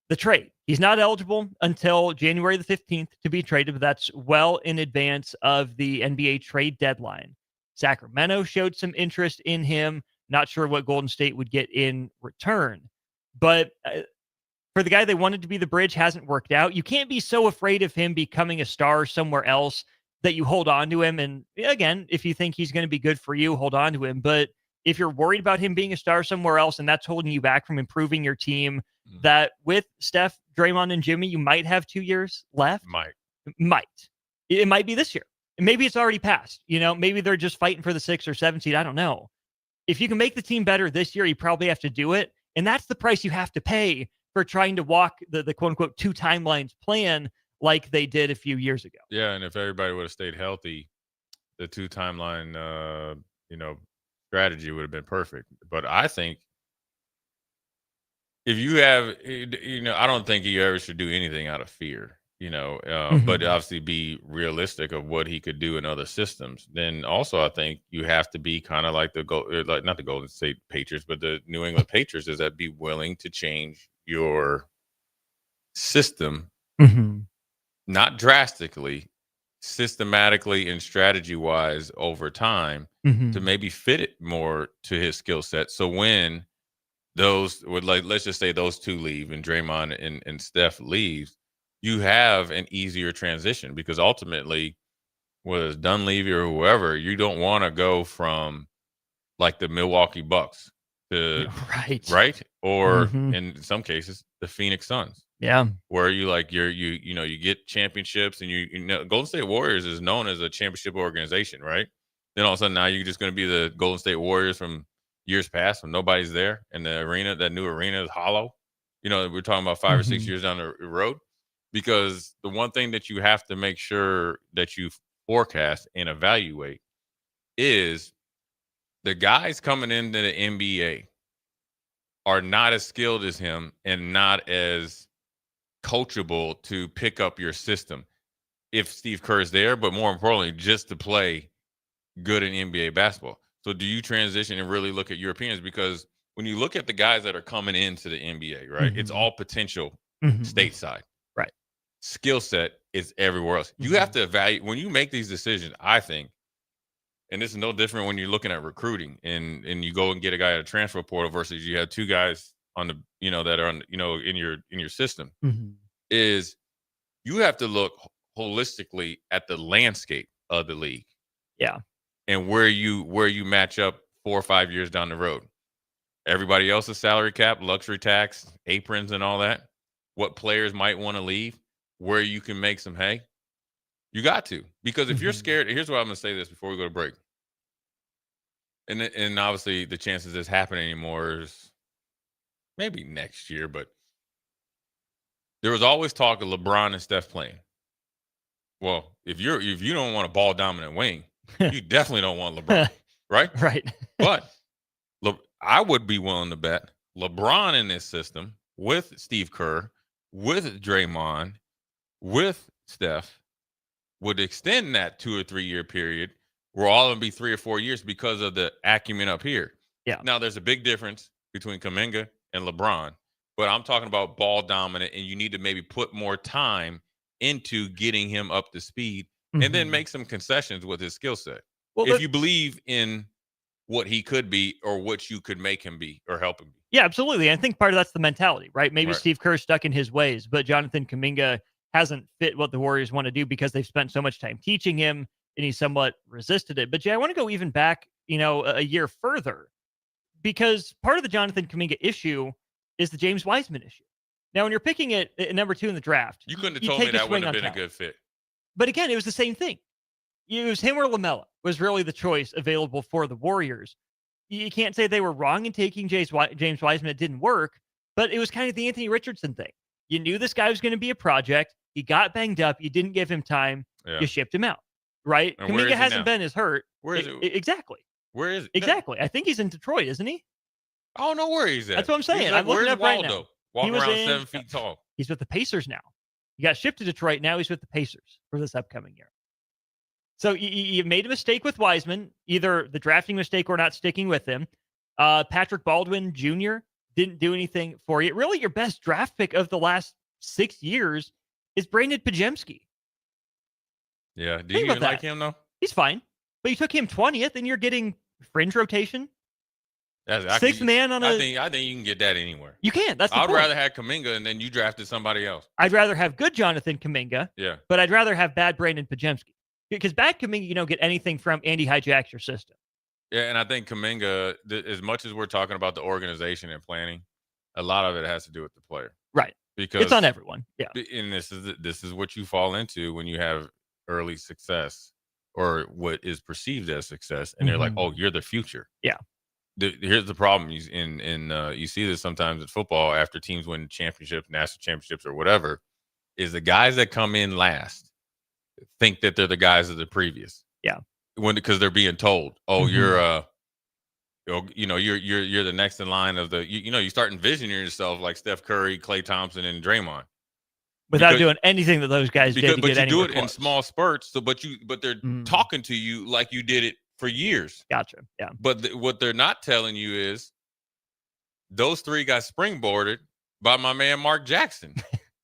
A: the trade. He's not eligible until January the 15th to be traded, but that's well in advance of the NBA trade deadline. Sacramento showed some interest in him. Not sure what Golden State would get in return. But for the guy they wanted to be the bridge, hasn't worked out. You can't be so afraid of him becoming a star somewhere else that you hold on to him. And again, if you think he's going to be good for you, hold on to him. But if you're worried about him being a star somewhere else and that's holding you back from improving your team, that with Steph, Draymond, and Jimmy, you might have 2 years left. Might. It might be this year. Maybe it's already passed. Maybe they're just fighting for the 6 or 7 seed. I don't know. If you can make the team better this year, you probably have to do it. And that's the price you have to pay for trying to walk the quote unquote 2 timelines plan like they did a few years ago.
H: Yeah. And if everybody would have stayed healthy, the 2 timeline, strategy would have been perfect. But I think if you have, I don't think you ever should do anything out of fear, but obviously be realistic of what he could do in other systems. Then also, I think you have to be kind of like not the Golden State Patriots, but the New England Patriots, is that be willing to change your system, not drastically, systematically and strategy wise over time to maybe fit it more to his skill set. So when those would let's just say those 2 leave and Draymond and Steph leaves, you have an easier transition, because ultimately, whether it's Dunleavy or whoever, you don't want to go from like the Milwaukee Bucks to right, or in some cases the Phoenix Suns.
A: Yeah,
H: where you get championships, and Golden State Warriors is known as a championship organization, right? Then all of a sudden now you're just going to be the Golden State Warriors from years past when nobody's there, and the arena, that new arena, is hollow. We're talking about 5 or 6 years down the road, because the one thing that you have to make sure that you forecast and evaluate is the guys coming into the NBA are not as skilled as him and not as coachable to pick up your system if Steve Kerr is there, but more importantly, just to play good in NBA basketball. So do you transition and really look at Europeans? Because when you look at the guys that are coming into the NBA, right, it's all potential stateside.
A: Right.
H: Skill set is everywhere else. You have to evaluate when you make these decisions, I think, and this is no different when you're looking at recruiting and you go and get a guy at a transfer portal versus you have 2 guys on the, that are on, in your system, is you have to look holistically at the landscape of the league.
A: Yeah.
H: And where you match up 4 or 5 years down the road. Everybody else's salary cap, luxury tax, aprons, and all that. What players might want to leave, where you can make some hay. You got to, because if you're scared, here's what I'm going to say this before we go to break. And obviously the chances this happening anymore is maybe next year, but there was always talk of LeBron and Steph playing. Well, if you don't want a ball dominant wing, you definitely don't want LeBron, right?
A: Right.
H: But I would be willing to bet LeBron in this system with Steve Kerr, with Draymond, with Steph would extend that 2 or 3 year period where all of them be 3 or 4 years because of the acumen up here.
A: Yeah.
H: Now there's a big difference between Kuminga and LeBron, but I'm talking about ball dominant, and you need to maybe put more time into getting him up to speed and then make some concessions with his skill set. Well, if you believe in what he could be or what you could make him be or help him be.
A: Yeah, absolutely. I think part of that's the mentality, right? Maybe Steve Kerr's stuck in his ways, but Jonathan Kuminga hasn't fit what the Warriors want to do because they've spent so much time teaching him and he's somewhat resisted it. But Jay, I want to go even back, a year further, because part of the Jonathan Kuminga issue is the James Wiseman issue. Now, when you're picking it at number 2 in the draft,
H: you couldn't have told me that wouldn't have been a good fit.
A: But again, it was the same thing. It was him or LaMelo was really the choice available for the Warriors. You can't say they were wrong in taking James Wiseman. It didn't work, but it was kind of the Anthony Richardson thing. You knew this guy was going to be a project. He got banged up. You didn't give him time. Yeah. You shipped him out, right?
H: And
A: Kuminga hasn't been as hurt.
H: Where is it?
A: Exactly.
H: Where is it?
A: Exactly. I think he's in Detroit, isn't he?
H: I don't know where he's at.
A: That's what I'm saying. I'm looking up right now.
H: Walking around 7 feet tall.
A: He's with the Pacers now. He got shipped to Detroit. Now he's with the Pacers for this upcoming year. So you made a mistake with Wiseman, either the drafting mistake or not sticking with him. Patrick Baldwin Jr. didn't do anything for you. Really, your best draft pick of the last 6 years is Brandon Pajemski.
H: Yeah. Do you even like him, though?
A: He's fine. But you took him 20th, and you're getting fringe rotation. Sixth man on
H: I think you can get that anywhere.
A: You can. That's the
H: I'd
A: point.
H: rather have Kuminga and then you drafted somebody else.
A: I'd rather have good Jonathan Kuminga.
H: Yeah.
A: But I'd rather have bad Brandon Pajemski. Because bad Kuminga, you don't get anything from Andy hijacks your system.
H: Yeah, and I think Kuminga, as much as we're talking about the organization and planning, a lot of it has to do with the player.
A: Right.
H: Because
A: it's on everyone. Yeah.
H: And this is what you fall into when you have early success or what is perceived as success. And they're like, oh, you're the future.
A: Yeah.
H: Here's the problem. You see this sometimes in football after teams win championships, national championships, or whatever, is the guys that come in last think that they're the guys of the previous.
A: Yeah.
H: Because they're being told, oh, you're the next in line of the, you start envisioning yourself like Steph Curry, Klay Thompson, and Draymond.
A: Without doing anything that those guys did to
H: but
A: get
H: you do it
A: close.
H: in small spurts. So, but they're talking to you like you did it for years.
A: Gotcha. Yeah.
H: But what they're not telling you is those 3 got springboarded by my man Mark Jackson,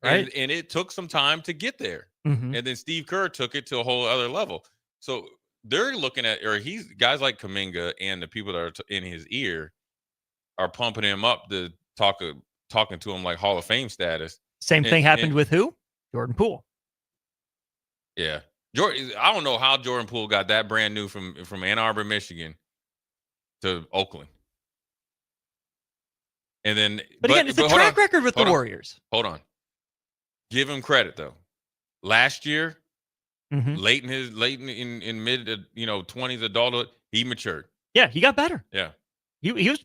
A: right?
H: And it took some time to get there. And then Steve Kerr took it to a whole other level. So they're looking at, guys like Kuminga and the people that are in his ear are pumping him up to talking to him like Hall of Fame status.
A: Same thing happened with who? Jordan Poole.
H: Yeah. I don't know how Jordan Poole got that brand new from Ann Arbor, Michigan to Oakland. And then,
A: but again, it's a track record with the Warriors.
H: Hold on. Give him credit though. Last year, late in mid 20s adulthood, he matured.
A: Yeah, he got better.
H: Yeah.
A: He was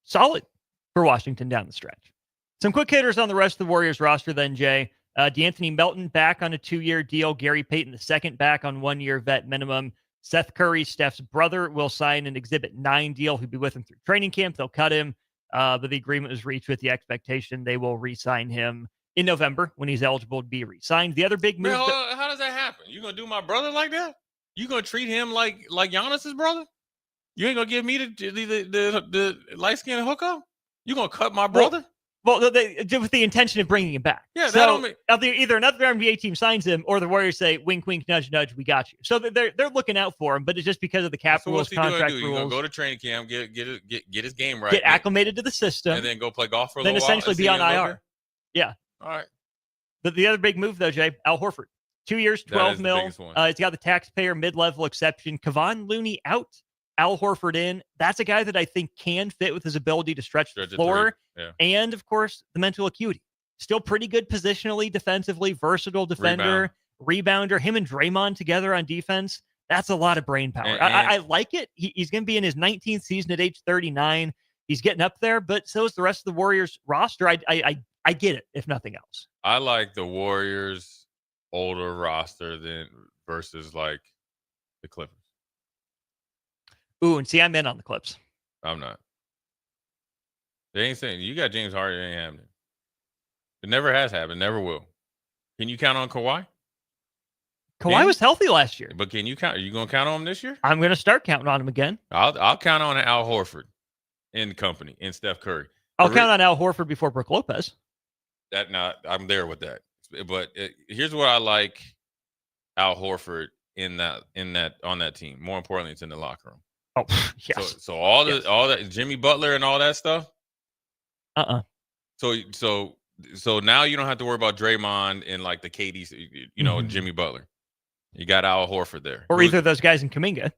A: solid for Washington down the stretch. Some quick hitters on the rest of the Warriors roster then, Jay. DeAnthony Melton back on a 2-year deal. Gary Payton II back on 1-year vet minimum. Seth Curry, Steph's brother, will sign an Exhibit 9 deal. He'll be with him through training camp. They'll cut him. But the agreement was reached with the expectation they will re-sign him in November when he's eligible to be re-signed. The other big move.
H: How does that happen? You gonna do my brother like that? You gonna treat him like Giannis's brother? You ain't gonna give me the light skin hookup? You gonna cut my brother?
A: Well, they with the intention of bringing him back.
H: Yeah,
A: so either another NBA team signs him, or the Warriors say, "Wink, wink, nudge, nudge, we got you." So they're looking out for him, but it's just because of the cap rules, contract rules.
H: You're gonna go to training camp, get his game right,
A: get acclimated to the system,
H: and then go play golf for a little while.
A: Then essentially be on IR. Yeah.
H: All right.
A: But the other big move, though, Jay, Al Horford, 2 years, $12 million. He's got the taxpayer mid-level exception. Kevon Looney out, Al Horford in. That's a guy that I think can fit with his ability to stretch the floor.
H: Yeah.
A: And, of course, the mental acuity. Still pretty good positionally, defensively, versatile defender, rebounder. Him and Draymond together on defense. That's a lot of brain power. I like it. He's going to be in his 19th season at age 39. He's getting up there, but so is the rest of the Warriors roster. I get it, if nothing else.
H: I like the Warriors' older roster versus like the Clippers.
A: Ooh, and see, I'm in on the Clips.
H: I'm not. They ain't saying you got James Harden. It ain't happening. It never has happened. Never will. Can you count on Kawhi?
A: Kawhi was healthy last year.
H: But can you count? Are you going to count on him this year?
A: I'm going to start counting on him again.
H: I'll count on Al Horford in company and Steph Curry.
A: I'll count on Al Horford before Brook Lopez.
H: I'm there with that. But here's what I like Al Horford on that team. More importantly, it's in the locker room.
A: Oh, yes.
H: So all that Jimmy Butler and all that stuff. So now you don't have to worry about Draymond and like the KD, and Jimmy Butler. You got Al Horford there.
A: Or either of those guys in Kuminga.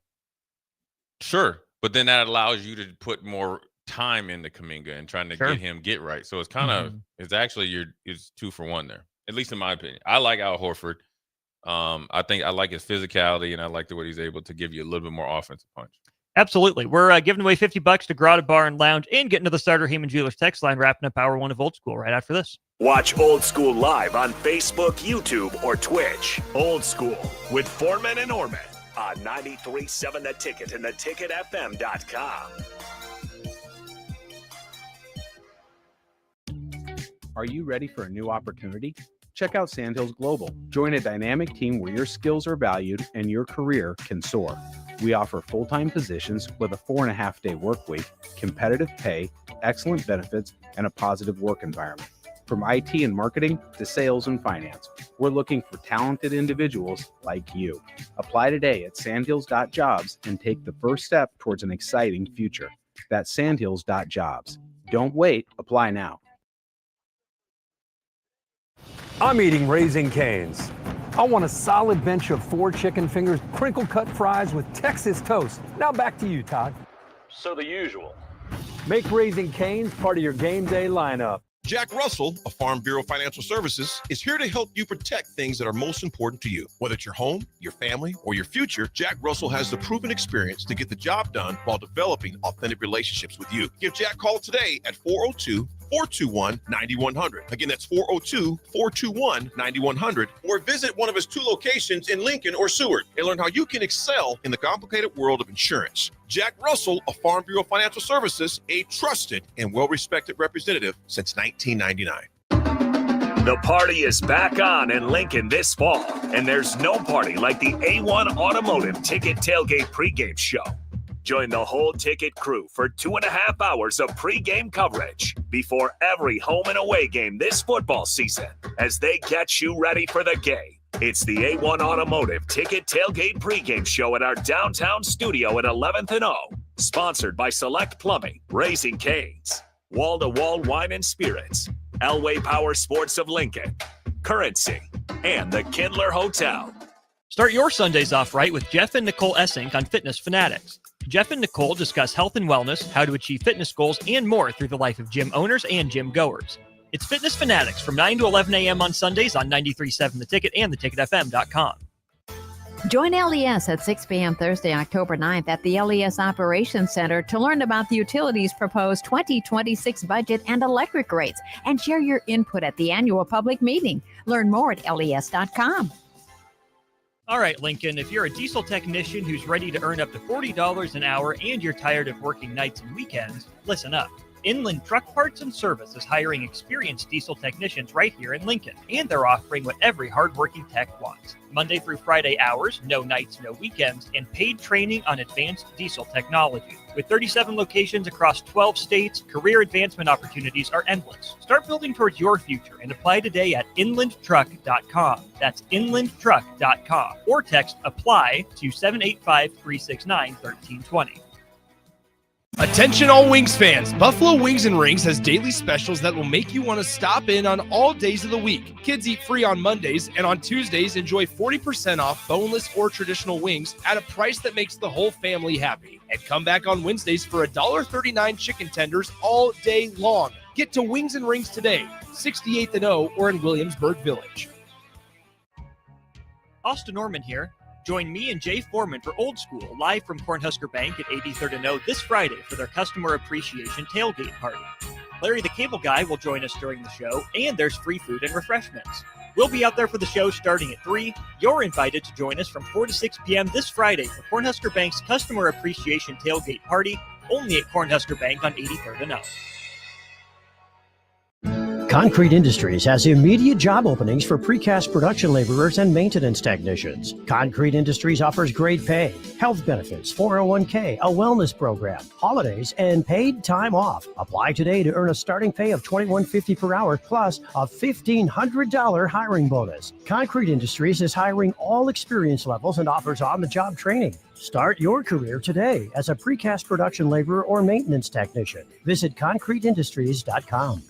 H: Sure. But then that allows you to put more time into Kuminga and trying to get him get right. So it's kind of it's 2 for 1 there, at least in my opinion. I like Al Horford. I think I like his physicality, and I like the way he's able to give you a little bit more offensive punch.
A: Absolutely. We're giving away $50 to Grotto Bar and Lounge and getting to the Starter Heyman Jewelers text line, wrapping up hour 1 of Old School right after this.
D: Watch Old School live on Facebook, YouTube, or Twitch. Old School with Foreman and Orman on 93.7 The Ticket and theticketfm.com.
C: Are you ready for a new opportunity? Check out Sandhills Global. Join a dynamic team where your skills are valued and your career can soar. We offer full-time positions with a 4.5-day work week, competitive pay, excellent benefits, and a positive work environment. From IT and marketing to sales and finance, we're looking for talented individuals like you. Apply today at sandhills.jobs and take the first step towards an exciting future. That's sandhills.jobs. Don't wait. Apply now.
N: I'm eating Raising Cane's. I want a solid bench of 4 chicken fingers, crinkle cut fries with Texas toast. Now back to you, Todd.
D: So the usual.
N: Make Raising Cane's part of your game day lineup.
G: Jack Russell of Farm Bureau Financial Services is here to help you protect things that are most important to you. Whether it's your home, your family, or your future, Jack Russell has the proven experience to get the job done while developing authentic relationships with you. Give Jack a call today at 402-421-9100. Again, that's 402-421-9100. Or visit one of his 2 locations in Lincoln or Seward and learn how you can excel in the complicated world of insurance. Jack Russell of Farm Bureau Financial Services, a trusted and well-respected representative since 1999.
D: The party is back on in Lincoln this fall, and there's no party like the A1 Automotive Ticket Tailgate pregame show. Join the whole ticket crew for 2.5 hours of pregame coverage before every home and away game this football season as they get you ready for the game. It's the A1 Automotive Ticket Tailgate pregame show at our downtown studio at 11th and O. Sponsored by Select Plumbing, Raising Cane's, Wall-to-Wall Wine and Spirits, Elway Power Sports of Lincoln, Currency, and the Kindler Hotel.
A: Start your Sundays off right with Jeff and Nicole Essink on Fitness Fanatics. Jeff and Nicole discuss health and wellness, how to achieve fitness goals, and more through the life of gym owners and gym goers. It's Fitness Fanatics from 9 to 11 a.m. on Sundays on 93.7 The Ticket and theticketfm.com.
K: Join LES at 6 p.m. Thursday, October 9th at the LES Operations Center to learn about the utilities' proposed 2026 budget and electric rates and share your input at the annual public meeting. Learn more at les.com.
A: All right, Lincoln, if you're a diesel technician who's ready to earn up to $40 an hour and you're tired of working nights and weekends, listen up. Inland Truck Parts and Service is hiring experienced diesel technicians right here in Lincoln, and they're offering what every hardworking tech wants. Monday through Friday hours, no nights, no weekends, and paid training on advanced diesel technology. With 37 locations across 12 states, career advancement opportunities are endless. Start building towards your future and apply today at inlandtruck.com. That's inlandtruck.com. Or text APPLY to 785-369-1320.
B: Attention all Wings fans, Buffalo Wings and Rings has daily specials that will make you want to stop in on all days of the week. Kids eat free on Mondays, and on Tuesdays enjoy 40% off boneless or traditional wings at a price that makes the whole family happy. And come back on Wednesdays for $1.39 chicken tenders all day long. Get to Wings and Rings today, 68th and O or in Williamsburg Village.
A: Austin Norman here. Join me and Jay Foreman for Old School, live from Cornhusker Bank at 83rd and O this Friday for their Customer Appreciation Tailgate Party. Larry the Cable Guy will join us during the show, and there's free food and refreshments. We'll be out there for the show starting at 3. You're invited to join us from 4 to 6 p.m. this Friday for Cornhusker Bank's Customer Appreciation Tailgate Party, only at Cornhusker Bank on 83rd and O.
O: Concrete Industries has immediate job openings for precast production laborers and maintenance technicians. Concrete Industries offers great pay, health benefits, 401k, a wellness program, holidays, and paid time off. Apply today to earn a starting pay of $21.50 per hour plus a $1,500 hiring bonus. Concrete Industries is hiring all experience levels and offers on-the-job training. Start your career today as a precast production laborer or maintenance technician. Visit concreteindustries.com.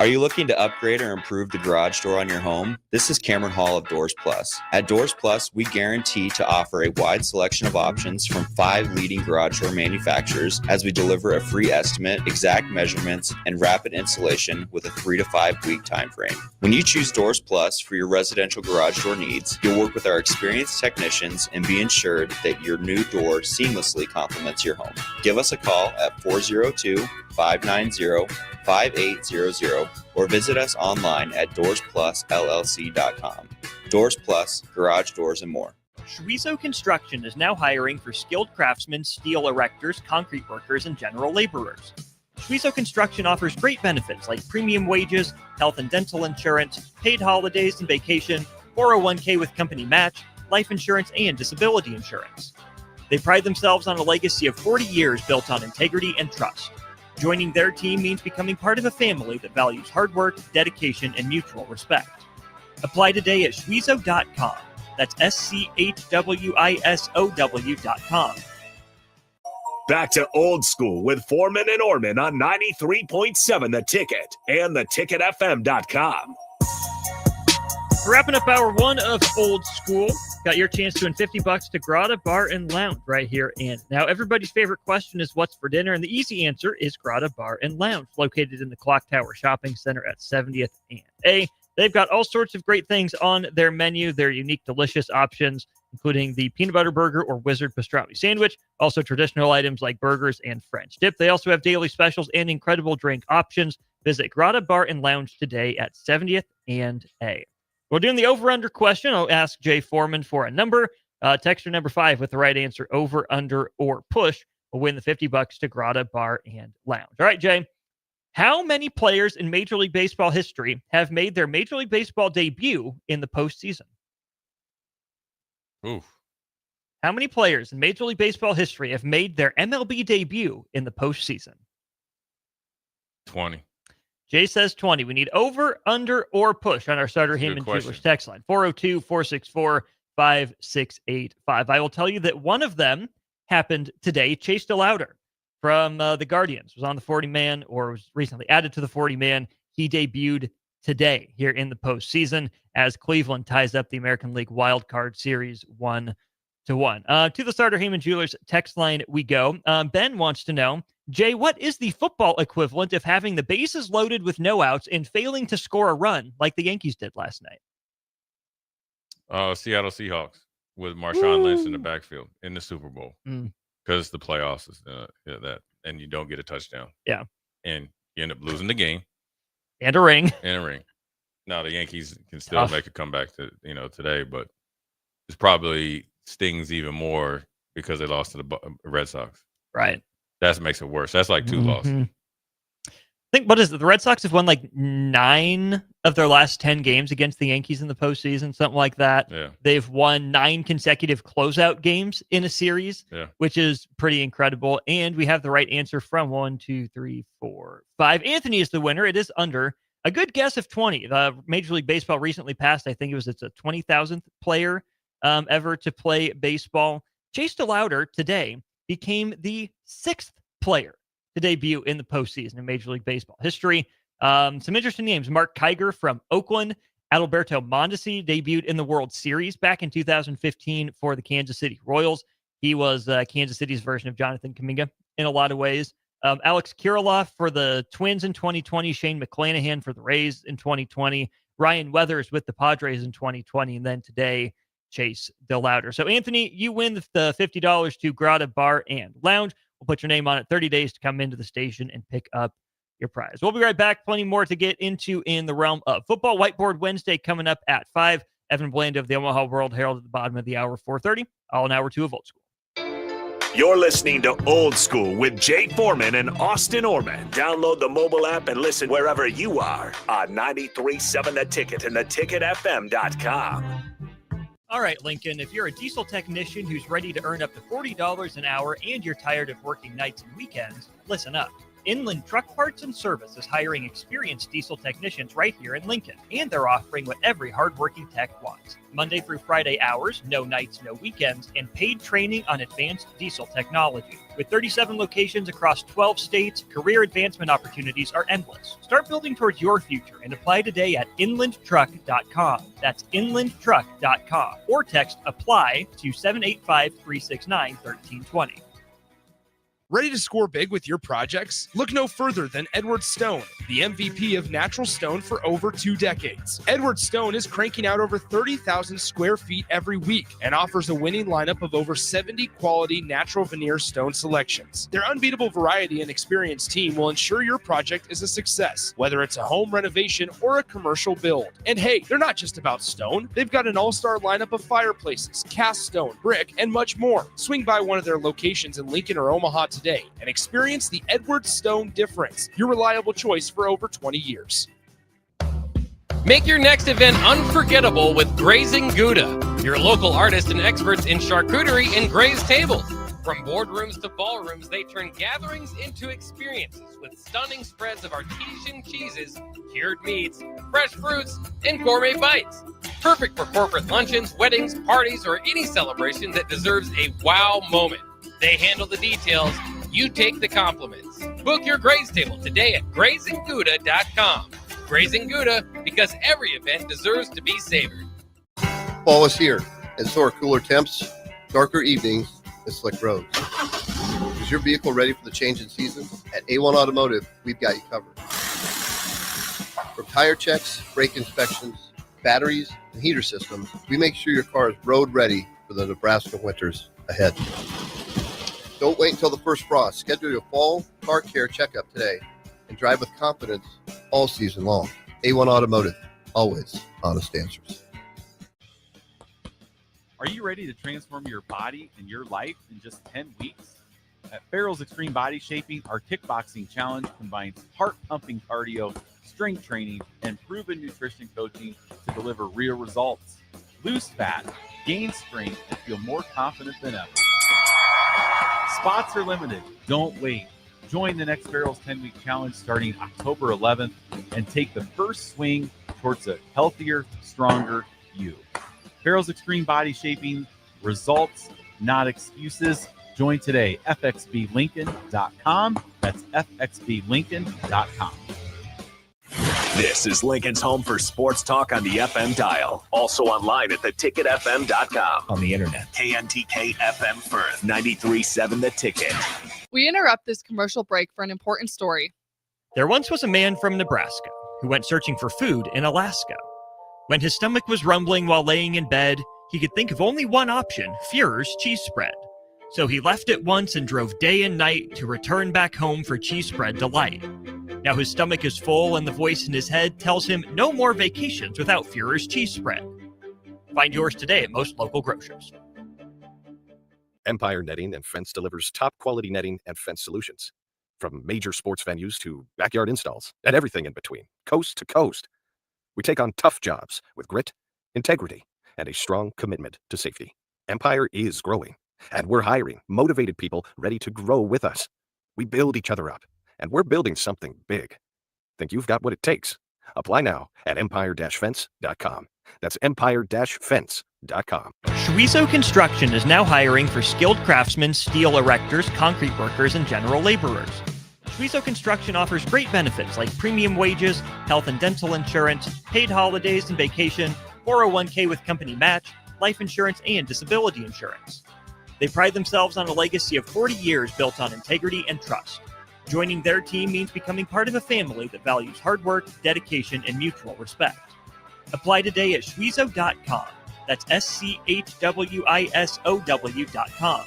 M: Are you looking to upgrade or improve the garage door on your home? This is Cameron Hall of Doors Plus. At Doors Plus, we guarantee to offer a wide selection of options from 5 leading garage door manufacturers as we deliver a free estimate, exact measurements, and rapid installation with a 3 to 5 week time frame. When you choose Doors Plus for your residential garage door needs, you'll work with our experienced technicians and be ensured that your new door seamlessly complements your home. Give us a call at 402-590-5800 or visit us online at DoorsPlusLLC.com. Doors Plus, garage doors, and more.
A: Schweizo Construction is now hiring for skilled craftsmen, steel erectors, concrete workers, and general laborers. Schweizo Construction offers great benefits like premium wages, health and dental insurance, paid holidays and vacation, 401k with company match, life insurance, and disability insurance. They pride themselves on a legacy of 40 years built on integrity and trust. Joining their team means becoming part of a family that values hard work, dedication, and mutual respect. Apply today at Schweizo.com. That's SCHWISOW.com.
D: Back to Old School with Foreman and Orman on 93.7 The Ticket and theticketfm.com.
A: Wrapping up hour 1 of Old School. Got your chance to win $50 to Grotto Bar and Lounge right here and now. Everybody's favorite question is what's for dinner, and the easy answer is Grotto Bar and Lounge, located in the Clock Tower Shopping Center at 70th and A. They've got all sorts of great things on their menu. Their unique, delicious options, including the peanut butter burger or wizard pastrami sandwich, also traditional items like burgers and French dip. They also have daily specials and incredible drink options. Visit Grotto Bar and Lounge today at 70th and A. We're doing the over-under question. I'll ask Jay Foreman for a number. Texter number 5 with the right answer, over, under, or push, will win the $50 to Grotto Bar and Lounge. All right, Jay. How many players in Major League Baseball history have made their Major League Baseball debut in the postseason?
H: Oof.
A: How many players in Major League Baseball history have made their MLB debut in the postseason?
H: 20.
A: Jay says 20. We need over, under, or push on our Starter Heyman Jewelers text line. 402-464-5685. I will tell you that one of them happened today. Chase DeLauder from the Guardians was on the 40-man, or was recently added to the 40-man. He debuted today here in the postseason as Cleveland ties up the American League Wild Card Series 1-1. To the Starter Heyman Jewelers text line we go. Ben wants to know, Jay, what is the football equivalent of having the bases loaded with no outs and failing to score a run like the Yankees did last night?
H: Seattle Seahawks with Marshawn Lynch in the backfield in the Super Bowl, because the playoffs is that, and you don't get a touchdown.
A: Yeah,
H: and you end up losing the game
A: and a ring.
H: Now the Yankees can still make a comeback today, but it's probably stings even more because they lost to the Red Sox.
A: Right.
H: That makes it worse. That's like 2 losses.
A: I think, what is it? The Red Sox have won like 9 of their last 10 games against the Yankees in the postseason, something like that.
H: Yeah.
A: They've won 9 consecutive closeout games in a series, which is pretty incredible. And we have the right answer from 1, 2, 3, 4, 5. Anthony is the winner. It is under. A good guess of 20. The Major League Baseball recently passed, I think it's a 20,000th player ever to play baseball. Chase DeLauder today became the 6th player to debut in the postseason in Major League Baseball history. Some interesting names. Mark Kiger from Oakland. Adalberto Mondesi debuted in the World Series back in 2015 for the Kansas City Royals. He was Kansas City's version of Jonathan Kuminga in a lot of ways. Alex Kirilloff for the Twins in 2020. Shane McClanahan for the Rays in 2020. Ryan Weathers with the Padres in 2020. And then today, Chase DeLauder. So, Anthony, you win the $50 to Grotto Bar and Lounge. We'll put your name on it, 30 days to come into the station and pick up your prize. We'll be right back. Plenty more to get into in the realm of football. Whiteboard Wednesday coming up at 5. Evan Bland of the Omaha World Herald at the bottom of the hour, 4:30. All in hour 2 of Old School.
D: You're listening to Old School with Jay Foreman and Austin Orman. Download the mobile app and listen wherever you are on 93.7 The Ticket and theticketfm.com.
A: All right, Lincoln, if you're a diesel technician who's ready to earn up to $40 an hour and you're tired of working nights and weekends, listen up. Inland Truck Parts and Service is hiring experienced diesel technicians right here in Lincoln, and they're offering what every hardworking tech wants. Monday through Friday hours, no nights, no weekends, and paid training on advanced diesel technology. With 37 locations across 12 states, career advancement opportunities are endless. Start building towards your future and apply today at inlandtruck.com. That's inlandtruck.com. Or text APPLY to 785-369-1320.
B: Ready to score big with your projects? Look no further than Edward Stone, the MVP of natural stone for over 2 decades. Edward Stone is cranking out over 30,000 square feet every week and offers a winning lineup of over 70 quality natural veneer stone selections. Their unbeatable variety and experienced team will ensure your project is a success, whether it's a home renovation or a commercial build. And hey, they're not just about stone. They've got an all-star lineup of fireplaces, cast stone, brick, and much more. Swing by one of their locations in Lincoln or Omaha today and experience the Edward Stone difference, your reliable choice for over 20 years.
Q: Make your next event unforgettable with Grazing Gouda, your local artists and experts in charcuterie and grazed tables. From boardrooms to ballrooms, they turn gatherings into experiences with stunning spreads of artesian cheeses, cured meats, fresh fruits, and gourmet bites. Perfect for corporate luncheons, weddings, parties, or any celebration that deserves a wow moment. They handle the details. You take the compliments. Book your graze table today at GrazingGouda.com. Grazing Gouda, because every event deserves to be savored.
L: Fall is here, and so are cooler temps, darker evenings, and slick roads. Is your vehicle ready for the change in season? At A1 Automotive, we've got you covered. From tire checks, brake inspections, batteries, and heater systems, we make sure your car is road ready for the Nebraska winters ahead. Don't wait until the first frost. Schedule your fall car care checkup today and drive with confidence all season long. A1 Automotive, always honest answers.
R: Are you ready to transform your body and your life in just 10 weeks? At Farrell's Extreme Body Shaping, our kickboxing challenge combines heart-pumping cardio, strength training, and proven nutrition coaching to deliver real results. Lose fat, gain strength, and feel more confident than ever. Spots are limited. Don't wait. Join the next Farrell's 10-week challenge starting October 11th and take the first swing towards a healthier, stronger you. Farrell's Extreme Body Shaping, results, not excuses. Join today, fxblincoln.com. That's fxblincoln.com.
D: This is Lincoln's home for sports talk on the FM dial. Also online at theticketfm.com. On the internet. KNTK FM Firth, 93.7 The Ticket.
S: We interrupt this commercial break for an important story.
A: There once was a man from Nebraska who went searching for food in Alaska. When his stomach was rumbling while laying in bed, he could think of only one option, Führer's cheese spread. So he left it once and drove day and night to return back home for cheese spread delight. Now his stomach is full and the voice in his head tells him no more vacations without Führer's cheese spread. Find yours today at most local grocers.
T: Empire Netting and Fence delivers top-quality netting and fence solutions. From major sports venues to backyard installs and everything in between, coast to coast. We take on tough jobs with grit, integrity, and a strong commitment to safety. Empire is growing, and we're hiring motivated people ready to grow with us. We build each other up, and we're building something big. Think you've got what it takes? Apply now at empire-fence.com. That's empire-fence.com.
A: Schweizo Construction is now hiring for skilled craftsmen, steel erectors, concrete workers, and general laborers. Schweizo Construction offers great benefits like premium wages, health and dental insurance, paid holidays and vacation, 401k with company match, life insurance, and disability insurance. They pride themselves on a legacy of 40 years built on integrity and trust. Joining their team means becoming part of a family that values hard work, dedication, and mutual respect. Apply today at Schweizo.com. That's SCHWISOW.com.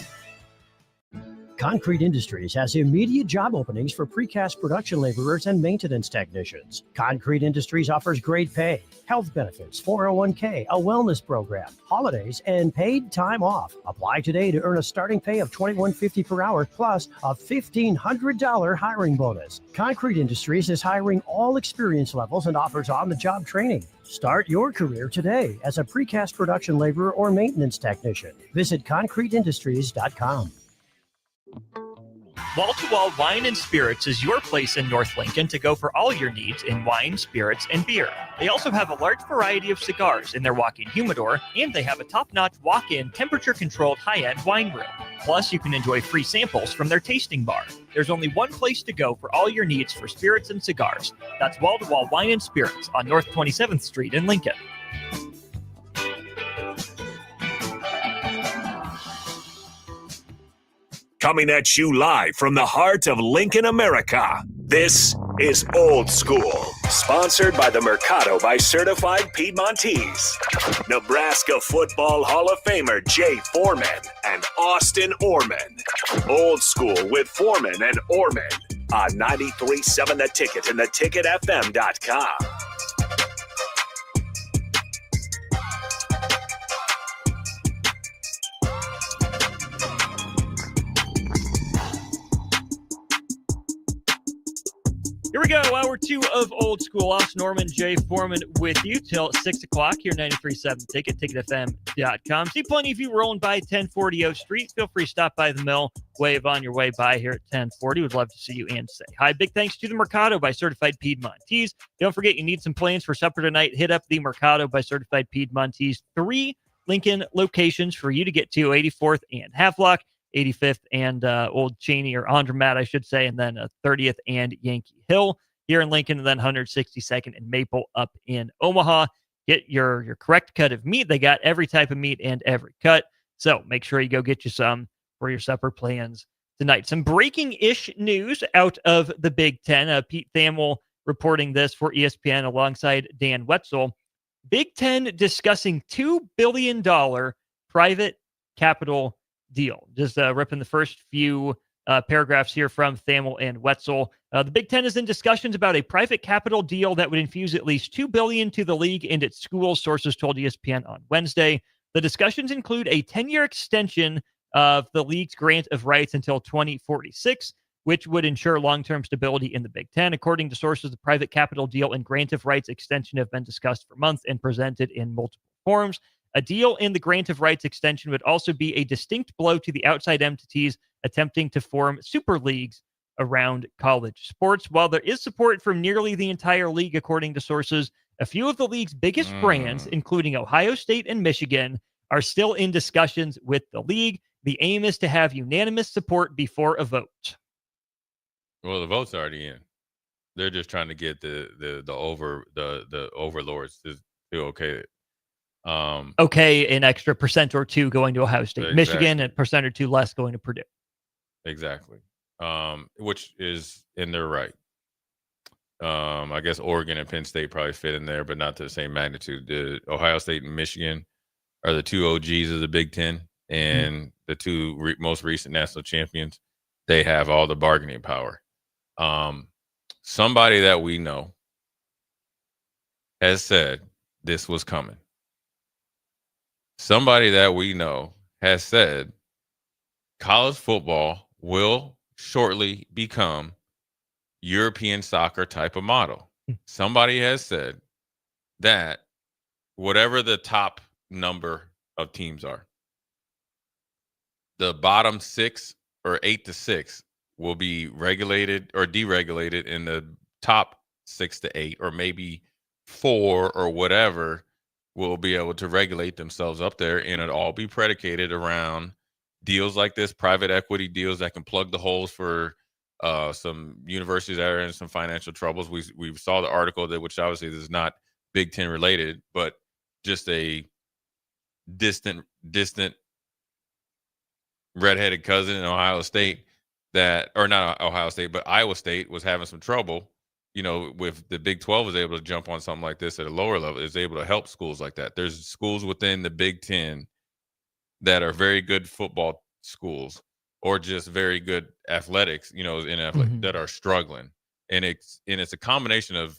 O: Concrete Industries has immediate job openings for precast production laborers and maintenance technicians. Concrete Industries offers great pay, health benefits, 401k, a wellness program, holidays, and paid time off. Apply today to earn a starting pay of $21.50 per hour plus a $1,500 hiring bonus. Concrete Industries is hiring all experience levels and offers on-the-job training. Start your career today as a precast production laborer or maintenance technician. Visit concreteindustries.com.
A: Wall to Wall Wine and Spirits is your place in North Lincoln to go for all your needs in wine, spirits, and beer. They also have a large variety of cigars in their walk-in humidor, and they have a top-notch walk-in temperature-controlled high-end wine room. Plus, you can enjoy free samples from their tasting bar. There's only one place to go for all your needs for spirits and cigars. That's Wall to Wall Wine and Spirits on North 27th Street in Lincoln.
D: Coming at you live from the heart of Lincoln, America. This is Old School, sponsored by the Mercado by Certified Piedmontese. Nebraska Football Hall of Famer Jay Foreman and Austin Orman. Old School with Foreman and Orman on 93.7 The Ticket and theticketfm.com.
A: Here we go, hour 2 of Old School. Austin Norman, Jay Foreman with you till 6 o'clock here, 93.7 Ticket, ticketfm.com. See plenty of you rolling by 1040 O Street. Feel free to stop by the mill, wave on your way by here at 1040. Would love to see you and say hi. Big thanks to the Mercado by Certified Piedmontese. Don't forget, you need some plans for supper tonight. Hit up the Mercado by Certified Piedmontese. 3 Lincoln locations for you to get to, 84th and Havelock, 85th and Old Cheney, or Andermatt, I should say, and then 30th and Yankee Hill here in Lincoln, and then 162nd and Maple up in Omaha. Get your correct cut of meat. They got every type of meat and every cut, so make sure you go get you some for your supper plans tonight. Some breaking-ish news out of the Big Ten. Pete Thamel reporting this for ESPN alongside Dan Wetzel. Big Ten discussing $2 billion private capital deal. Just ripping the first few paragraphs here from Thamel and Wetzel. The Big Ten is in discussions about a private capital deal that would infuse at least $2 billion to the league and its schools, sources told ESPN on Wednesday. The discussions include a 10-year extension of the league's grant of rights until 2046, which would ensure long-term stability in the Big Ten. According to sources, the private capital deal and grant of rights extension have been discussed for months and presented in multiple forms. A deal in the grant of rights extension would also be a distinct blow to the outside entities attempting to form super leagues around college sports. While there is support from nearly the entire league, according to sources, a few of the league's biggest brands, including Ohio State and Michigan, are still in discussions with the league. The aim is to have unanimous support before a vote.
H: Well, the vote's already in. They're just trying to get the overlords to okay it.
A: Okay, an extra % or 2 going to Ohio State.
H: Exactly.
A: Michigan, a % or 2 less going to Purdue.
H: Exactly. Which is in their right. I guess Oregon and Penn State probably fit in there, but not to the same magnitude. The Ohio State and Michigan are the 2 OGs of the Big Ten, and the 2 most recent national champions. They have all the bargaining power. Somebody that we know has said this was coming. Somebody that we know has said college football will shortly become European soccer type of model. Somebody has said that whatever the top number of teams are, the bottom 6 or 8 to 6 will be regulated or deregulated, in the top 6 to 8 or maybe 4 or whatever will be able to regulate themselves up there, and it'll all be predicated around deals like this, private equity deals that can plug the holes for some universities that are in some financial troubles. We saw the article that, which obviously is not Big Ten related, but just a distant redheaded cousin in Ohio State that, or not Ohio State, but Iowa State was having some trouble, with the Big 12 is able to jump on something like this at a lower level, is able to help schools like that. There's schools within the Big 10 that are very good football schools or just very good athletics, that are struggling. And it's a combination of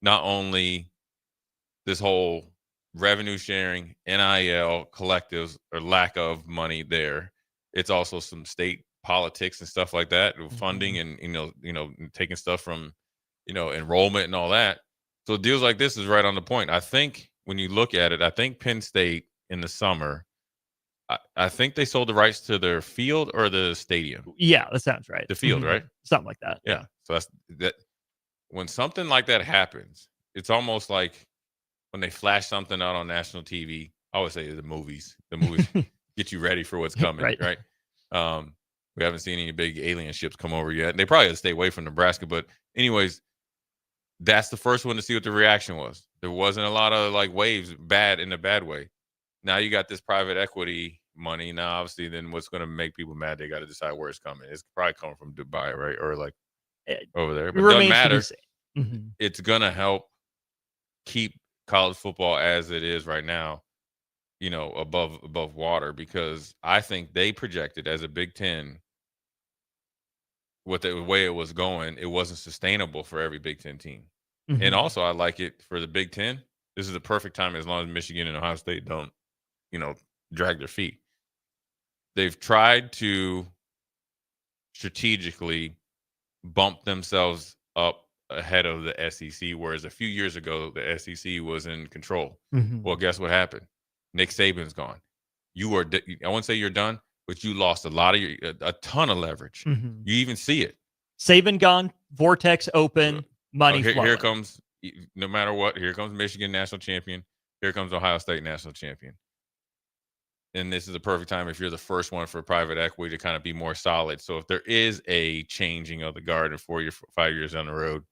H: not only this whole revenue sharing, NIL, collectives, or lack of money there. It's also some state politics and stuff like that, funding and taking stuff from enrollment and all that. So deals like this is right on the point. I think when you look at it, I think Penn State in the summer, I think they sold the rights to their field or the stadium.
A: Yeah, that sounds right.
H: The field, right?
A: Something like that.
H: Yeah. So that's that. When something like that happens, it's almost like when they flash something out on national TV. I always say the movies get you ready for what's coming, right? We haven't seen any big alien ships come over yet. They probably had to stay away from Nebraska, but anyways, that's the first one to see what the reaction was. There wasn't a lot of like waves, bad in a bad way. Now you got this private equity money. Now, obviously, then what's going to make people mad? They got to decide where it's coming. It's probably coming from Dubai, right? Or like over there. But it doesn't matter. It's going to help keep college football as it is right now, above water, because I think they projected as a Big Ten with the way it was going, it wasn't sustainable for every Big Ten team. And also, I like it for the Big Ten. This is the perfect time as long as Michigan and Ohio State don't drag their feet. They've tried to strategically bump themselves up ahead of the SEC, whereas a few years ago, the SEC was in control. Well, guess what happened? Nick Saban's gone. I won't say you're done, but you lost a ton of leverage. You even see it.
A: Saban gone, vortex open, money flowing.
H: Here comes, no matter what, here comes Michigan national champion. Here comes Ohio State national champion. And this is the perfect time if you're the first one for private equity to kind of be more solid. So if there is a changing of the guard in 4 years, 5 years down the road,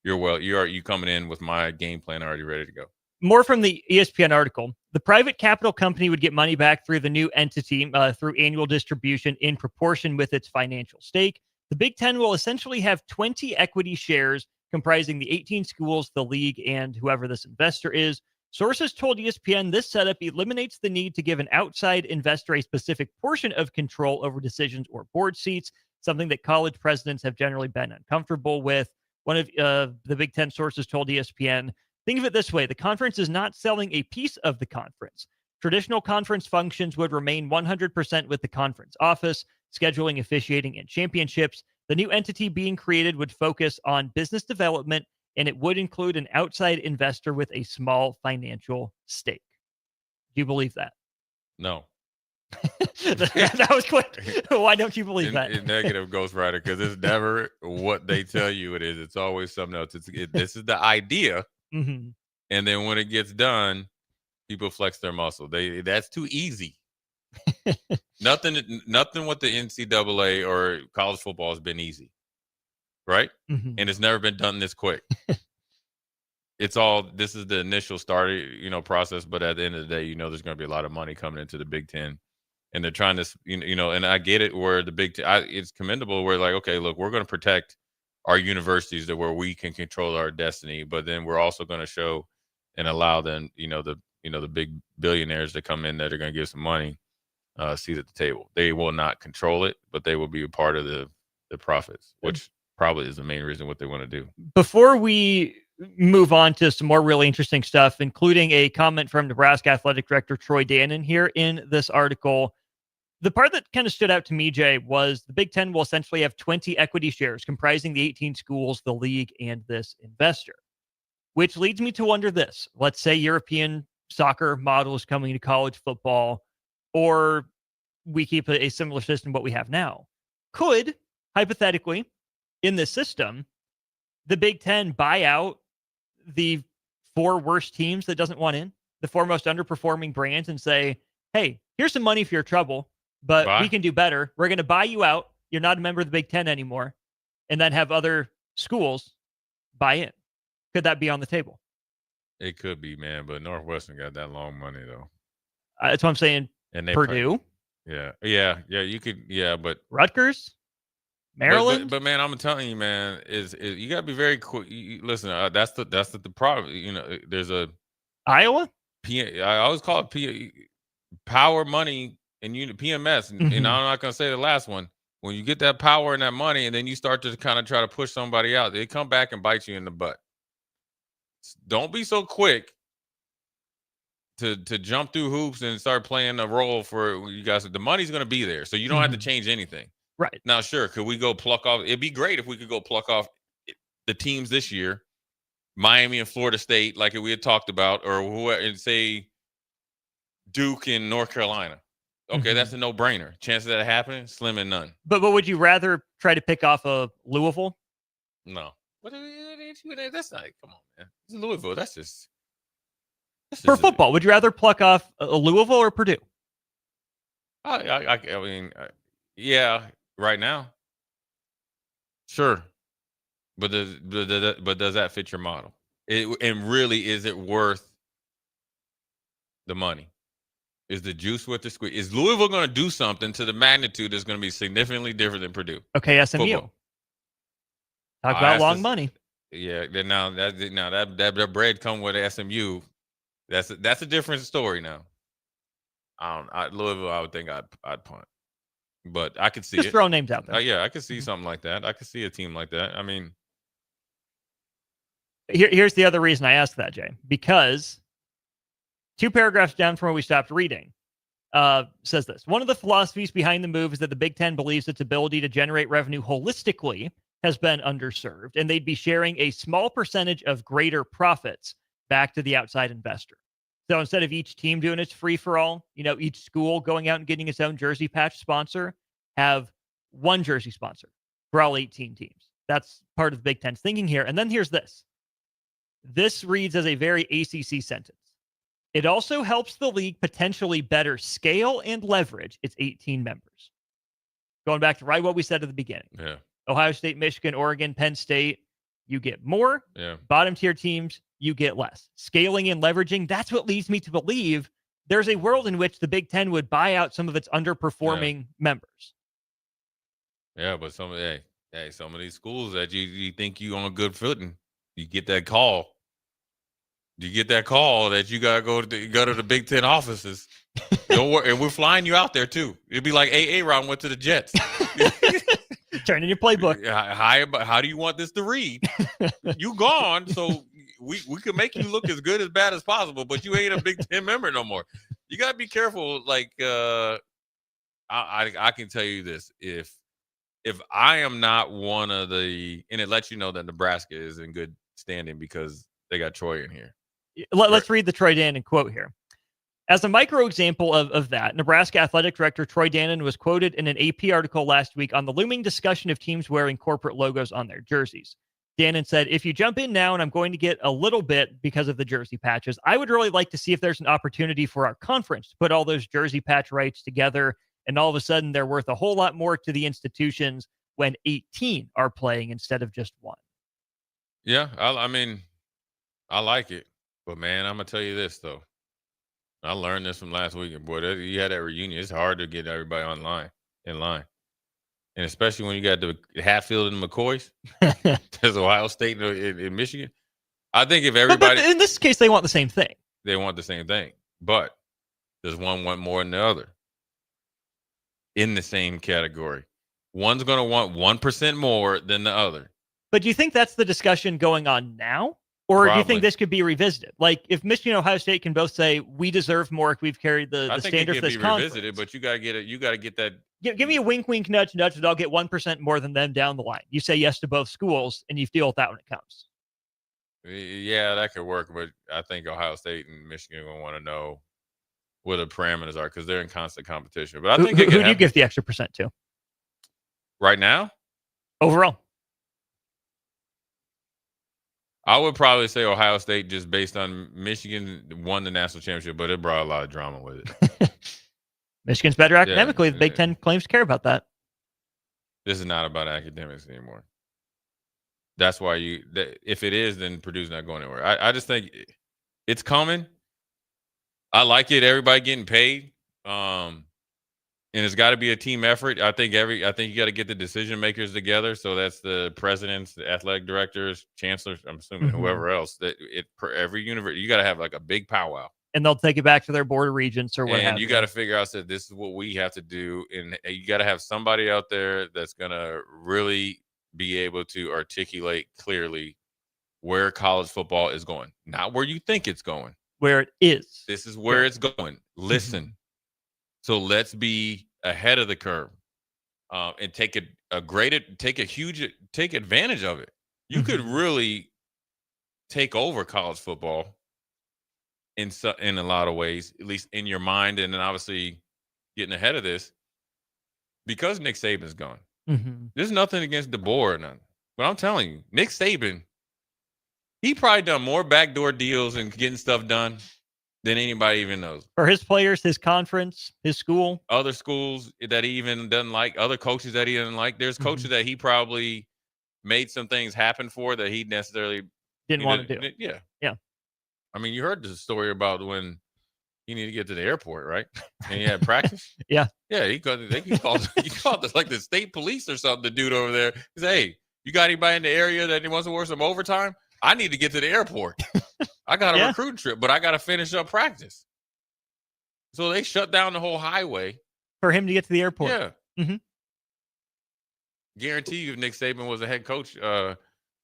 H: you coming in with my game plan already ready to go.
A: More from the ESPN article. The private capital company would get money back through the new entity through annual distribution in proportion with its financial stake. The Big Ten will essentially have 20 equity shares comprising the 18 schools, the league, and whoever this investor is. Sources told ESPN this setup eliminates the need to give an outside investor a specific portion of control over decisions or board seats, something that college presidents have generally been uncomfortable with. One of the Big Ten sources told ESPN, think of it this way, the conference is not selling a piece of the conference. Traditional conference functions would remain 100% with the conference office, scheduling, officiating, and championships. The new entity being created would focus on business development, and it would include an outside investor with a small financial stake. Do you believe that?
H: No.
A: That was quick. Why don't you believe that?
H: Negative ghostwriter, because it's never what they tell you it is. It's always something else. This is the idea. And then when it gets done, people flex their muscle. That's too easy. Nothing with the NCAA or college football has been easy. Right? And it's never been done this quick. This is the initial start, process, but at the end of the day, there's going to be a lot of money coming into the Big Ten, and they're trying to, and I get it where the Big Ten, it's commendable where like, okay, look, we're going to protect our universities where we can control our destiny, but then we're also going to show and allow them, the big billionaires that come in that are going to give some money, seat at the table. They will not control it, but they will be a part of the profits, which probably is the main reason what they want to do.
A: Before we move on to some more really interesting stuff, including a comment from Nebraska Athletic Director Troy Dannon here in this article, the part that kind of stood out to me, Jay, was the Big Ten will essentially have 20 equity shares comprising the 18 schools, the league, and this investor, which leads me to wonder this. Let's say European soccer model is coming to college football, or we keep a similar system to what we have now. Could, hypothetically, in this system, the Big Ten buy out the 4 worst teams that doesn't want in, the 4 most underperforming brands, and say, hey, here's some money for your trouble, but we can do better. We're going to buy you out. You're not a member of the Big Ten anymore. And then have other schools buy in. Could that be on the table?
H: It could be, man, but Northwestern got that long money, though.
A: That's what I'm saying.
H: And they
A: Purdue.
H: Yeah, you could, but
A: Rutgers. Maryland.
H: But man, I'm telling you, man, is you got to be very quick. Listen, that's the problem. There's a
A: Iowa.
H: I always call it power, money, and PMS. And I'm not going to say the last one. When you get that power and that money, and then you start to kind of try to push somebody out, they come back and bite you in the butt. Don't be so quick to jump through hoops and start playing a role for you guys. The money's going to be there, so you don't have to change anything.
A: Right.
H: Now, sure, could we go pluck off? It'd be great if we could go pluck off the teams this year, Miami and Florida State, like we had talked about, or whoever, and say Duke and North Carolina. Okay, that's a no-brainer. Chances of that happening, slim and none.
A: But would you rather try to pick off a Louisville?
H: No. That's not. Come on, man. It's Louisville. That's just
A: for football. Would you rather pluck off a Louisville or Purdue?
H: I mean, yeah. Right now, sure, but does that fit your model? And really, is it worth the money? Is the juice worth the squeeze? Is Louisville going to do something to the magnitude that's going to be significantly different than Purdue?
A: Okay, SMU.
H: Football.
A: Talk about long money.
H: Yeah, then now that bread come with SMU. That's a different story now. Louisville, I would think I'd punt. But I could see
A: just
H: it.
A: Throw names out there.
H: Yeah, I could see something like that. I could see a team like that. I mean,
A: here's the other reason I asked that, Jay, because 2 paragraphs down from where we stopped reading says this. One of the philosophies behind the move is that the Big Ten believes its ability to generate revenue holistically has been underserved, and they'd be sharing a small percentage of greater profits back to the outside investor. So instead of each team doing its free-for-all, each school going out and getting its own jersey patch sponsor, have one jersey sponsor for all 18 teams. That's part of the Big Ten's thinking here. And then here's this. This reads as a very ACC sentence. It also helps the league potentially better scale and leverage its 18 members. Going back to what we said at the beginning.
H: Yeah.
A: Ohio State, Michigan, Oregon, Penn State, you get more.
H: Yeah.
A: Bottom tier teams, you get less. Scaling and leveraging, that's what leads me to believe there's a world in which the Big Ten would buy out some of its underperforming members.
H: Yeah, but some of these schools that you think you on a good footing, you get that call. You get that call that you gotta go to the Big Ten offices. Don't worry, and we're flying you out there too. It'd be like Ron went to the Jets.
A: Turn in your playbook.
H: How do you want this to read? You gone, so we can make you look as good as bad as possible, but you ain't a Big Ten member no more. You gotta be careful. Like I can tell you this: if I am not one of and it lets you know that Nebraska is in good standing because they got Troy in here.
A: Let's read the Troy Dannon quote here. As a micro example of that, Nebraska Athletic Director Troy Dannon was quoted in an AP article last week on the looming discussion of teams wearing corporate logos on their jerseys. Dannon said, if you jump in now, and I'm going to get a little bit because of the jersey patches, I would really like to see if there's an opportunity for our conference to put all those jersey patch rights together, and all of a sudden they're worth a whole lot more to the institutions when 18 are playing instead of just 1.
H: Yeah, I mean, I like it. But, man, I'm going to tell you this, though. I learned this from last week. Boy, you had that reunion. It's hard to get everybody in line. And especially when you got the Hatfield and McCoys. There's Ohio State and Michigan. I think if everybody...
A: But in this case, they want the same thing.
H: They want the same thing. But does one want more than the other? In the same category. One's going to want 1% more than the other.
A: But do you think that's the discussion going on now? Or do you think this could be revisited? Like, if Michigan and Ohio State can both say, we deserve more if we've carried the standard for this conference. I think it can be revisited,
H: but you got to get that.
A: Give me a wink, wink, nudge, nudge, that I'll get 1% more than them down the line. You say yes to both schools, and you deal with that when it comes.
H: Yeah, that could work, but I think Ohio State and Michigan will want to know what the parameters are because they're in constant competition. But I think
A: who do you give the extra percent to?
H: Right now?
A: Overall.
H: I would probably say Ohio State just based on Michigan won the national championship, but it brought a lot of drama with it.
A: Michigan's better academically. The Big Ten claims to care about that.
H: This is not about academics anymore. That's why if it is, then Purdue's not going anywhere. I just think it's coming. I like it. Everybody getting paid. And And it's got to be a team effort. I think you got to get the decision makers together. So that's the presidents, the athletic directors, chancellors, I'm assuming whoever else. Every university, you got to have like a big powwow.
A: And they'll take it back to their board of regents or what have you.
H: And you got to figure out that this is what we have to do. And you got to have somebody out there that's going to really be able to articulate clearly where college football is going. Not where you think it's going.
A: Where it is.
H: This is where it's going. Listen. So let's be ahead of the curve and take advantage of it. You could really take over college football in a lot of ways, at least in your mind, and then obviously getting ahead of this because Nick Saban's gone. There's nothing against DeBoer or nothing, but I'm telling you, Nick Saban, he probably done more backdoor deals and getting stuff done than anybody even knows.
A: For his players, his conference, his school.
H: Other schools that he even doesn't like, other coaches that he doesn't like. There's coaches that he probably made some things happen for that he necessarily
A: didn't want to do.
H: Yeah.
A: Yeah.
H: I mean, you heard the story about when he needed to get to the airport, right? And he had practice.
A: Yeah.
H: Yeah, he called like the state police or something, the dude over there. He said, hey, you got anybody in the area that wants to work some overtime? I need to get to the airport. I got a recruiting trip, but I got to finish up practice. So they shut down the whole highway
A: for him to get to the airport.
H: Yeah. Guarantee you, if Nick Saban was a head coach for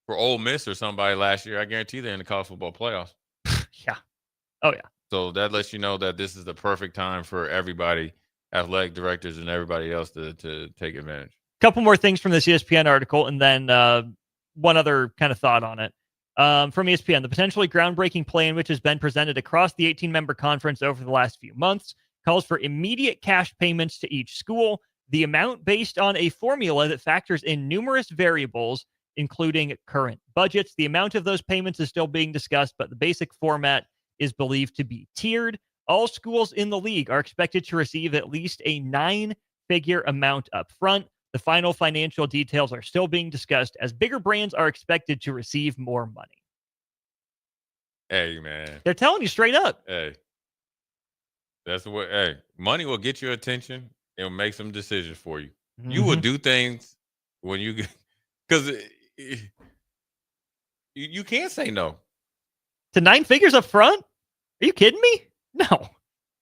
H: Ole Miss or somebody last year, I guarantee they're in the college football playoffs.
A: Yeah. Oh, yeah.
H: So that lets you know that this is the perfect time for everybody, athletic directors and everybody else to take advantage.
A: Couple more things from this ESPN article, and then one other kind of thought on it. From ESPN, the potentially groundbreaking plan, which has been presented across the 18-member conference over the last few months, calls for immediate cash payments to each school, the amount based on a formula that factors in numerous variables, including current budgets. The amount of those payments is still being discussed, but the basic format is believed to be tiered. All schools in the league are expected to receive at least a 9-figure amount up front. The final financial details are still being discussed as bigger brands are expected to receive more money.
H: Hey, man.
A: They're telling you straight up.
H: Hey. That's what, hey, money will get your attention. It'll make some decisions for you. You will do things when you get, because you can't say no.
A: To 9 figures up front? Are you kidding me? No.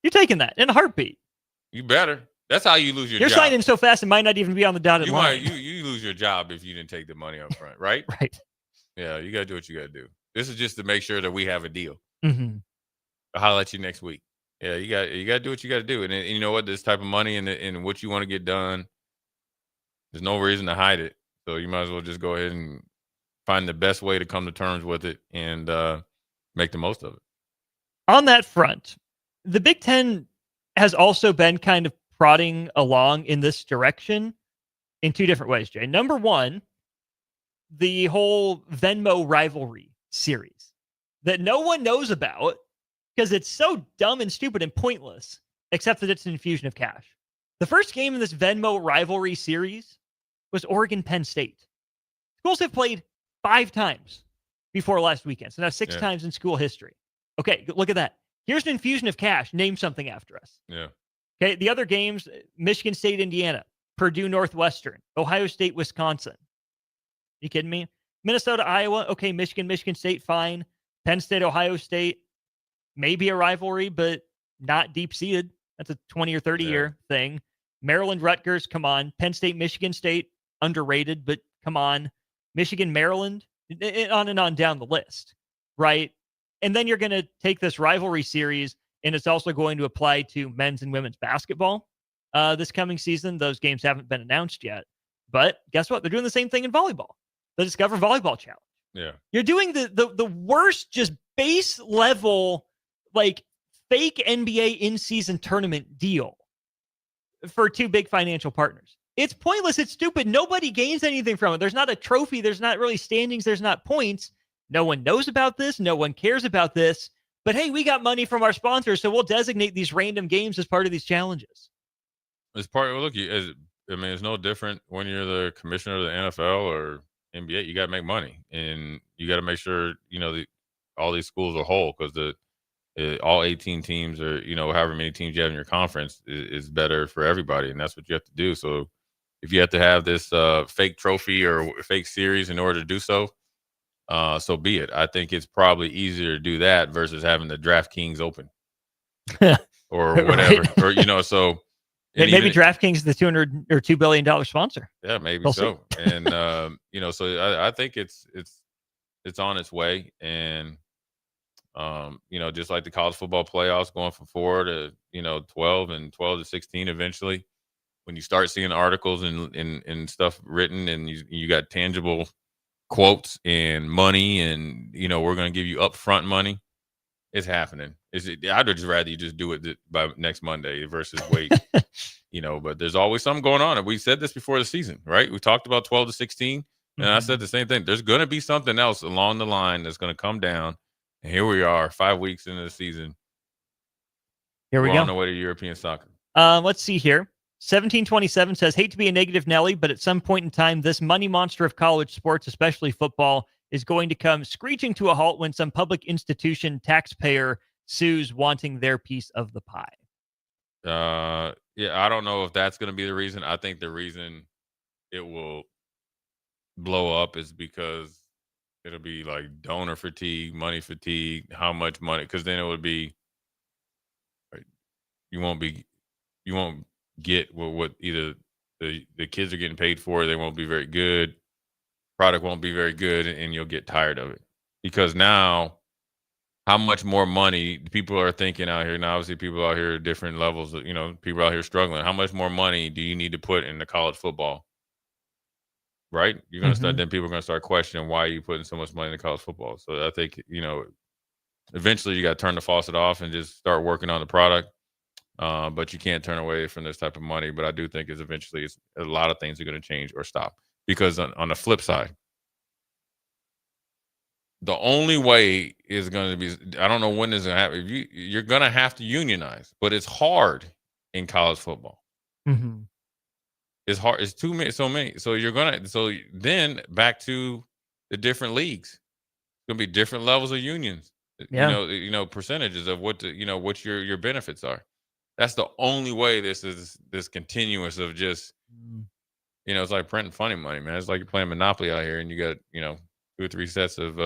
A: You're taking that in a heartbeat.
H: You better. That's how you lose your
A: You're
H: job.
A: signing so fast it might not even be on the dotted line.
H: You lose your job if you didn't take the money up front, right?
A: Right.
H: Yeah, you got to do what you got to do. This is just to make sure that we have a deal.
A: Mm-hmm.
H: I'll holler at you next week. Yeah, you got to do what you got to do. And you know what? This type of money and what you want to get done, there's no reason to hide it. So you might as well just go ahead and find the best way to come to terms with it and make the most of it.
A: On that front, the Big Ten has also been kind of prodding along in this direction in 2 different ways, Jay. Number one, the whole Venmo rivalry series that no one knows about because it's so dumb and stupid and pointless, except that it's an infusion of cash. The first game in this Venmo rivalry series was Oregon-Penn State. Schools have played 5 times before last weekend, so now 6 times in school history. Okay, look at that. Here's an infusion of cash. Name something after us.
H: Yeah.
A: Okay, the other games, Michigan State, Indiana, Purdue, Northwestern, Ohio State, Wisconsin. You kidding me? Minnesota, Iowa. Okay, Michigan State, fine. Penn State, Ohio State, maybe a rivalry, but not deep-seated. That's a 20 or 30-year thing. Maryland, Rutgers, come on. Penn State, Michigan State, underrated, but come on. Michigan, Maryland, on and on down the list, right? And then you're going to take this rivalry series, and it's also going to apply to men's and women's basketball this coming season. Those games haven't been announced yet. But guess what? They're doing the same thing in volleyball. The Discover Volleyball Challenge.
H: Yeah.
A: You're doing the worst, just base level, like fake NBA in-season tournament deal for 2 big financial partners. It's pointless. It's stupid. Nobody gains anything from it. There's not a trophy. There's not really standings. There's not points. No one knows about this. No one cares about this. But hey, we got money from our sponsors, so we'll designate these random games as part of these challenges.
H: It's part of, it's no different when you're the commissioner of the NFL or NBA. You got to make money, and you got to make sure, all these schools are whole, because All 18 teams, or however many teams you have in your conference, is better for everybody, and that's what you have to do. So if you have to have this fake trophy or fake series in order to do so, so be it. I think it's probably easier to do that versus having the DraftKings Open or whatever,
A: Right.
H: or so.
A: Maybe DraftKings is the $2 billion sponsor.
H: Yeah, maybe
A: We'll
H: so.
A: see.
H: And so I think it's on its way, and just like the college football playoffs going from 4 to 12 and 12 to 16 eventually. When you start seeing articles and stuff written, and you got tangible quotes and money, and we're going to give you upfront money, it's happening. I'd just rather you just do it by next Monday versus wait. But there's always something going on, and we said this before the season, right? We talked about 12 to 16, and I said the same thing. There's going to be something else along the line that's going to come down, and here we are 5 weeks into the season.
A: Here we
H: We're
A: go.
H: on the way to European soccer.
A: Let's see here. 1727 says, hate to be a negative Nelly, but at some point in time, this money monster of college sports, especially football, is going to come screeching to a halt when some public institution taxpayer sues wanting their piece of the pie.
H: Yeah, I don't know if that's going to be the reason. I think the reason it will blow up is because it'll be like donor fatigue, money fatigue, how much money, because then it would be, you won't get what either the kids are getting paid for. They won't be very good. Product won't be very good, and you'll get tired of it. Because now, how much more money people are thinking out here? Now, obviously, people out here at different levels, people out here struggling. How much more money do you need to put into college football? Right? You're going to start, then people are going to start questioning, why are you putting so much money into college football? So I think, eventually you got to turn the faucet off and just start working on the product. But you can't turn away from this type of money. But I do think eventually a lot of things are going to change or stop. Because on the flip side, the only way is going to be, I don't know when this is going to happen. You're going to have to unionize, but it's hard in college football.
A: Mm-hmm.
H: It's hard. It's too many, so many. So so then back to the different leagues. It's going to be different levels of unions. Yeah. Percentages of what what your benefits are. That's the only way this is continuous of just, it's like printing funny money, man. It's like you're playing Monopoly out here, and you got, 2 or 3 sets of,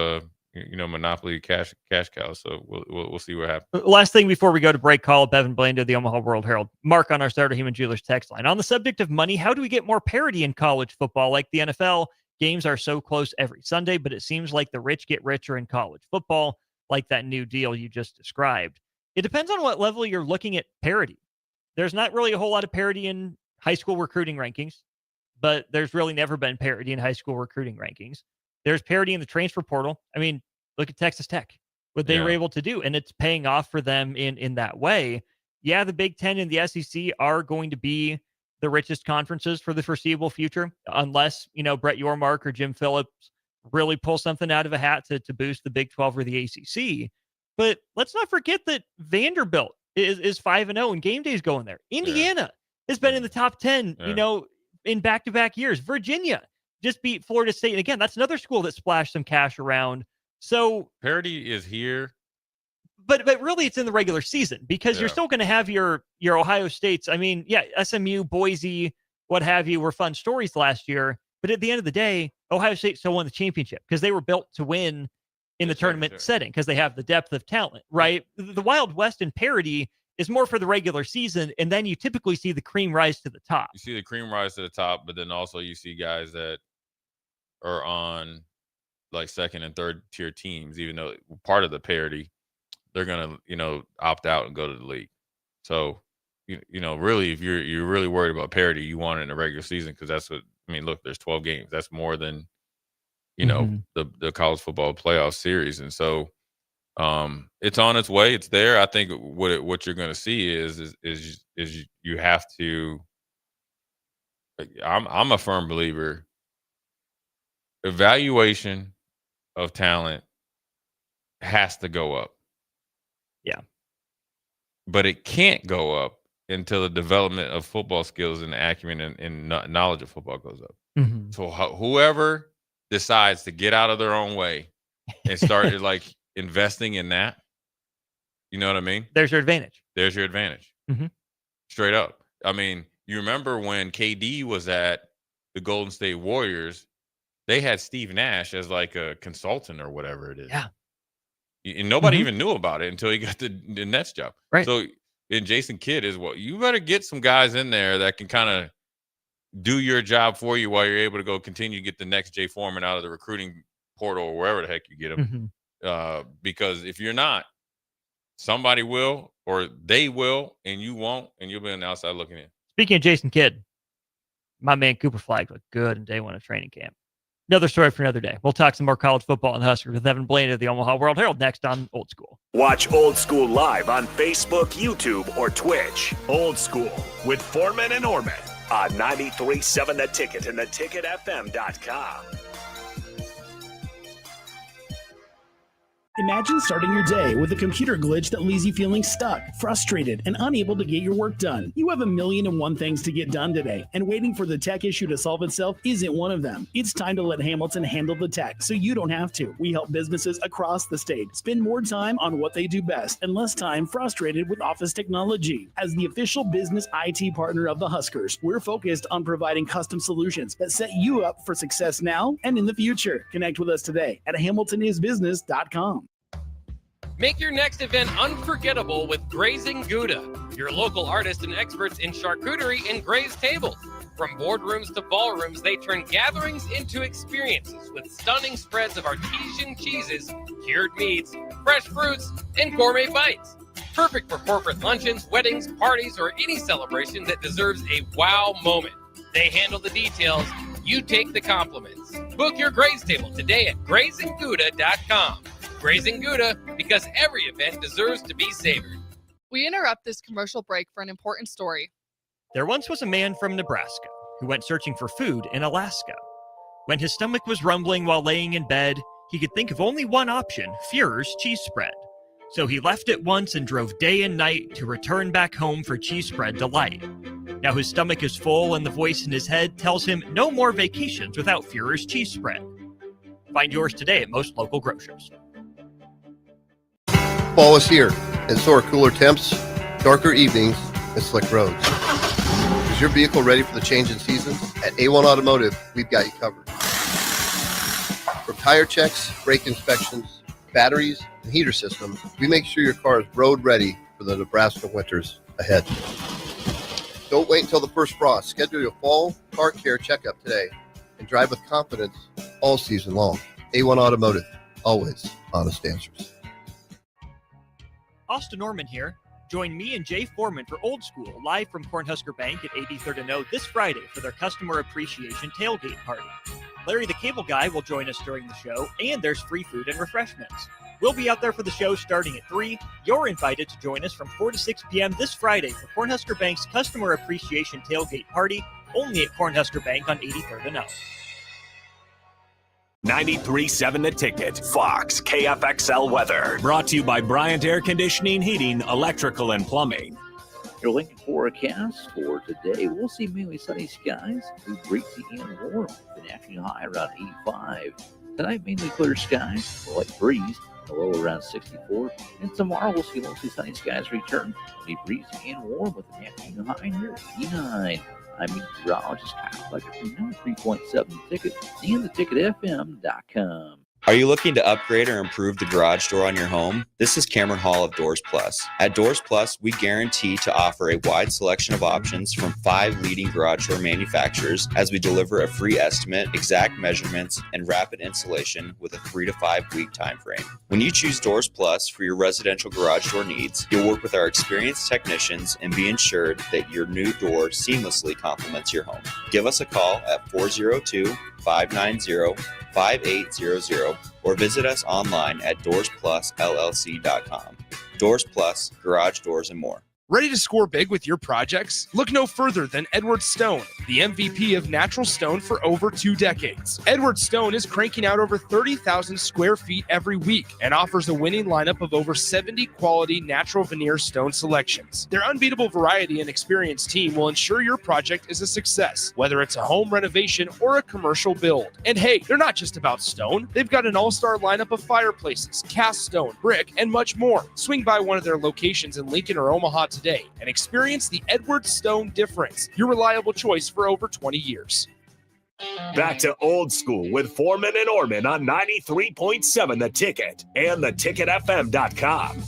H: Monopoly cash cows. So we'll see what happens.
A: Last thing before we go to break, call up Evan Blando, the Omaha World Herald. Mark on our Starter Human Jewelers text line. On the subject of money, how do we get more parity in college football? Like the NFL, games are so close every Sunday, but it seems like the rich get richer in college football, like that new deal you just described. It depends on what level you're looking at parity. There's not really a whole lot of parity in high school recruiting rankings, but there's really never been parity in high school recruiting rankings. There's parity in the transfer portal. I mean, look at Texas Tech, what they were able to do, and it's paying off for them in that way. Yeah, the Big Ten and the SEC are going to be the richest conferences for the foreseeable future, unless, Brett Yormark or Jim Phillips really pull something out of a hat to boost the Big 12 or the ACC. But let's not forget that Vanderbilt is 5-0 and game day's going there. Indiana has been in the top 10, in back-to-back years. Virginia just beat Florida State. And again, that's another school that splashed some cash around. So
H: parity is here.
A: But really it's in the regular season, because you're still going to have your Ohio States. I mean, SMU, Boise, what have you, were fun stories last year. But at the end of the day, Ohio State still won the championship because they were built to win in the tournament setting, because they have the depth of talent, right? The Wild West in parity is more for the regular season, and then you typically see the cream rise to the top.
H: You see the cream rise to the top, but then also you see guys that are on like second and third tier teams, even though part of the parity, they're going to, opt out and go to the league. So, really, if you're really worried about parity, you want it in the regular season, because that's what, look, there's 12 games. That's more than, the college football playoff series. And so it's on its way. It's there. I think what you're going to see is you have to, I'm a firm believer, evaluation of talent has to go up.
A: Yeah.
H: But it can't go up until the development of football skills and acumen and knowledge of football goes up.
A: Mm-hmm.
H: So whoever decides to get out of their own way and start like investing in that, You know what I mean?
A: There's your advantage.
H: There's your advantage.
A: Mhm.
H: Straight up. I mean, you remember when KD was at the Golden State Warriors, they had Steve Nash as like a consultant or whatever it is.
A: Yeah.
H: And nobody
A: Mhm.
H: even knew about it until he got the Nets job.
A: Right.
H: So, and Jason Kidd is you better get some guys in there that can kind of do your job for you while you're able to go continue to get the next Jay Foreman out of the recruiting portal or wherever the heck you get him. Because if you're not, somebody will, or they will, and you won't, and you'll be on the outside looking in.
A: Speaking of Jason Kidd, my man Cooper Flagg looked good in day one of training camp. Another story for another day. We'll talk some more college football and Huskers with Evan Blaine of the Omaha World Herald next on Old School.
D: Watch Old School live on Facebook, YouTube, or Twitch. Old School with Foreman and Orman on 93.7 The Ticket and theticketfm.com.
U: Imagine starting your day with a computer glitch that leaves you feeling stuck, frustrated, and unable to get your work done. You have 1,000,001 things to get done today, and waiting for the tech issue to solve itself isn't one of them. It's time to let Hamilton handle the tech so you don't have to. We help businesses across the state spend more time on what they do best and less time frustrated with office technology. As the official business IT partner of the Huskers, we're focused on providing custom solutions that set you up for success now and in the future. Connect with us today at hamiltonisbusiness.com.
Q: Make your next event unforgettable with Grazing Gouda, your local artists and experts in charcuterie and grazed tables. From boardrooms to ballrooms, they turn gatherings into experiences with stunning spreads of artesian cheeses, cured meats, fresh fruits, and gourmet bites. Perfect for corporate luncheons, weddings, parties, or any celebration that deserves a wow moment. They handle the details. You take the compliments. Book your graze table today at GrazingGouda.com. Grazing Gouda, because every event deserves to be savored.
S: We interrupt this commercial break for an important story.
A: There once was a man from Nebraska who went searching for food in Alaska. When his stomach was rumbling while laying in bed, he could think of only one option, Führer's cheese spread. So he left at once and drove day and night to return back home for cheese spread delight. Now his stomach is full and the voice in his head tells him no more vacations without Führer's cheese spread. Find yours today at most local grocers.
L: Fall is here, and so are cooler temps, darker evenings, and slick roads. Is your vehicle ready for the change in seasons? At A1 Automotive, we've got you covered. From tire checks, brake inspections, batteries, and heater systems, we make sure your car is road ready for the Nebraska winters ahead. Don't wait until the first frost. Schedule your fall car care checkup today and drive with confidence all season long. A1 Automotive, always honest answers.
A: Austin Norman here. Join me and Jay Foreman for Old School, live from Cornhusker Bank at 83rd and O this Friday for their Customer Appreciation Tailgate Party. Larry the Cable Guy will join us during the show, and there's free food and refreshments. We'll be out there for the show starting at 3. You're invited to join us from 4 to 6 p.m. this Friday for Cornhusker Bank's Customer Appreciation Tailgate Party, only at Cornhusker Bank on 83rd and O.
D: 93.7 The Ticket, Fox, KFXL weather. Brought to you by Bryant Air Conditioning, Heating, Electrical, and Plumbing.
P: Your Lincoln forecast for today, we'll see mainly sunny skies, breezy and warm, with an afternoon high around 85. Tonight, mainly clear skies, a light breeze, a low around 64. And tomorrow, we'll see mostly sunny skies return, be breezy and warm with an afternoon high near 89. I'm meteorologist Kyle Fletcher from 93.7 Ticket and theticketfm.com.
M: Are you looking to upgrade or improve the garage door on your home? This is Cameron Hall of Doors Plus. At Doors Plus, we guarantee to offer a wide selection of options from 5 leading garage door manufacturers as we deliver a free estimate, exact measurements, and rapid installation with a 3 to 5 week time frame. When you choose Doors Plus for your residential garage door needs, you'll work with our experienced technicians and be ensured that your new door seamlessly complements your home. Give us a call at 402-590-5800 or visit us online at doorsplusllc.com. Doors Plus, garage doors, and more.
B: Ready to score big with your projects? Look no further than Edward Stone, the MVP of natural stone for over 2 decades. Edward Stone is cranking out over 30,000 square feet every week and offers a winning lineup of over 70 quality natural veneer stone selections. Their unbeatable variety and experienced team will ensure your project is a success, whether it's a home renovation or a commercial build. And hey, they're not just about stone. They've got an all-star lineup of fireplaces, cast stone, brick, and much more. Swing by one of their locations in Lincoln or Omaha today and experience the Edward Stone difference, your reliable choice for over 20 years.
D: Back to old school with Foreman and Orman on 93.7 The Ticket and theticketfm.com.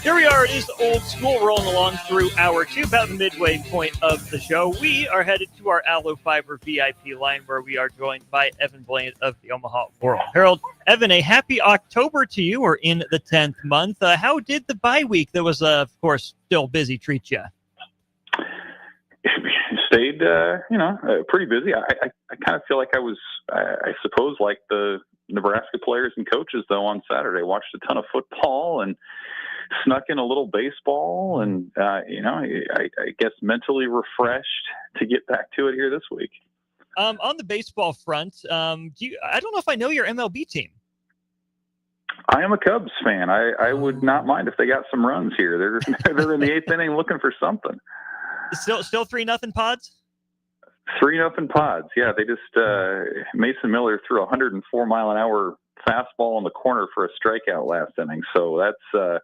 A: Here we are. It is old school, rolling along through hour 2, about the midway point of the show. We are headed to our Aloe Fiber VIP line, where we are joined by Evan Blaine of the Omaha World Herald. Evan, a happy October to you. We're in the 10th month. How did the bye week that was, of course, still busy treat you?
I: Stayed, pretty busy. I kind of feel like I suppose, like the Nebraska players and coaches, though, on Saturday. Watched a ton of football and snuck in a little baseball, and I guess mentally refreshed to get back to it here this week.
A: On the baseball front, I don't know if I know your MLB team.
I: I am a Cubs fan. I would not mind if they got some runs here. They're in the 8th inning looking for something.
A: Still 3-0 Pods?
I: 3-0 Pods. Yeah, they just Mason Miller threw a 104-mile-an-hour fastball in the corner for a strikeout last inning. So that's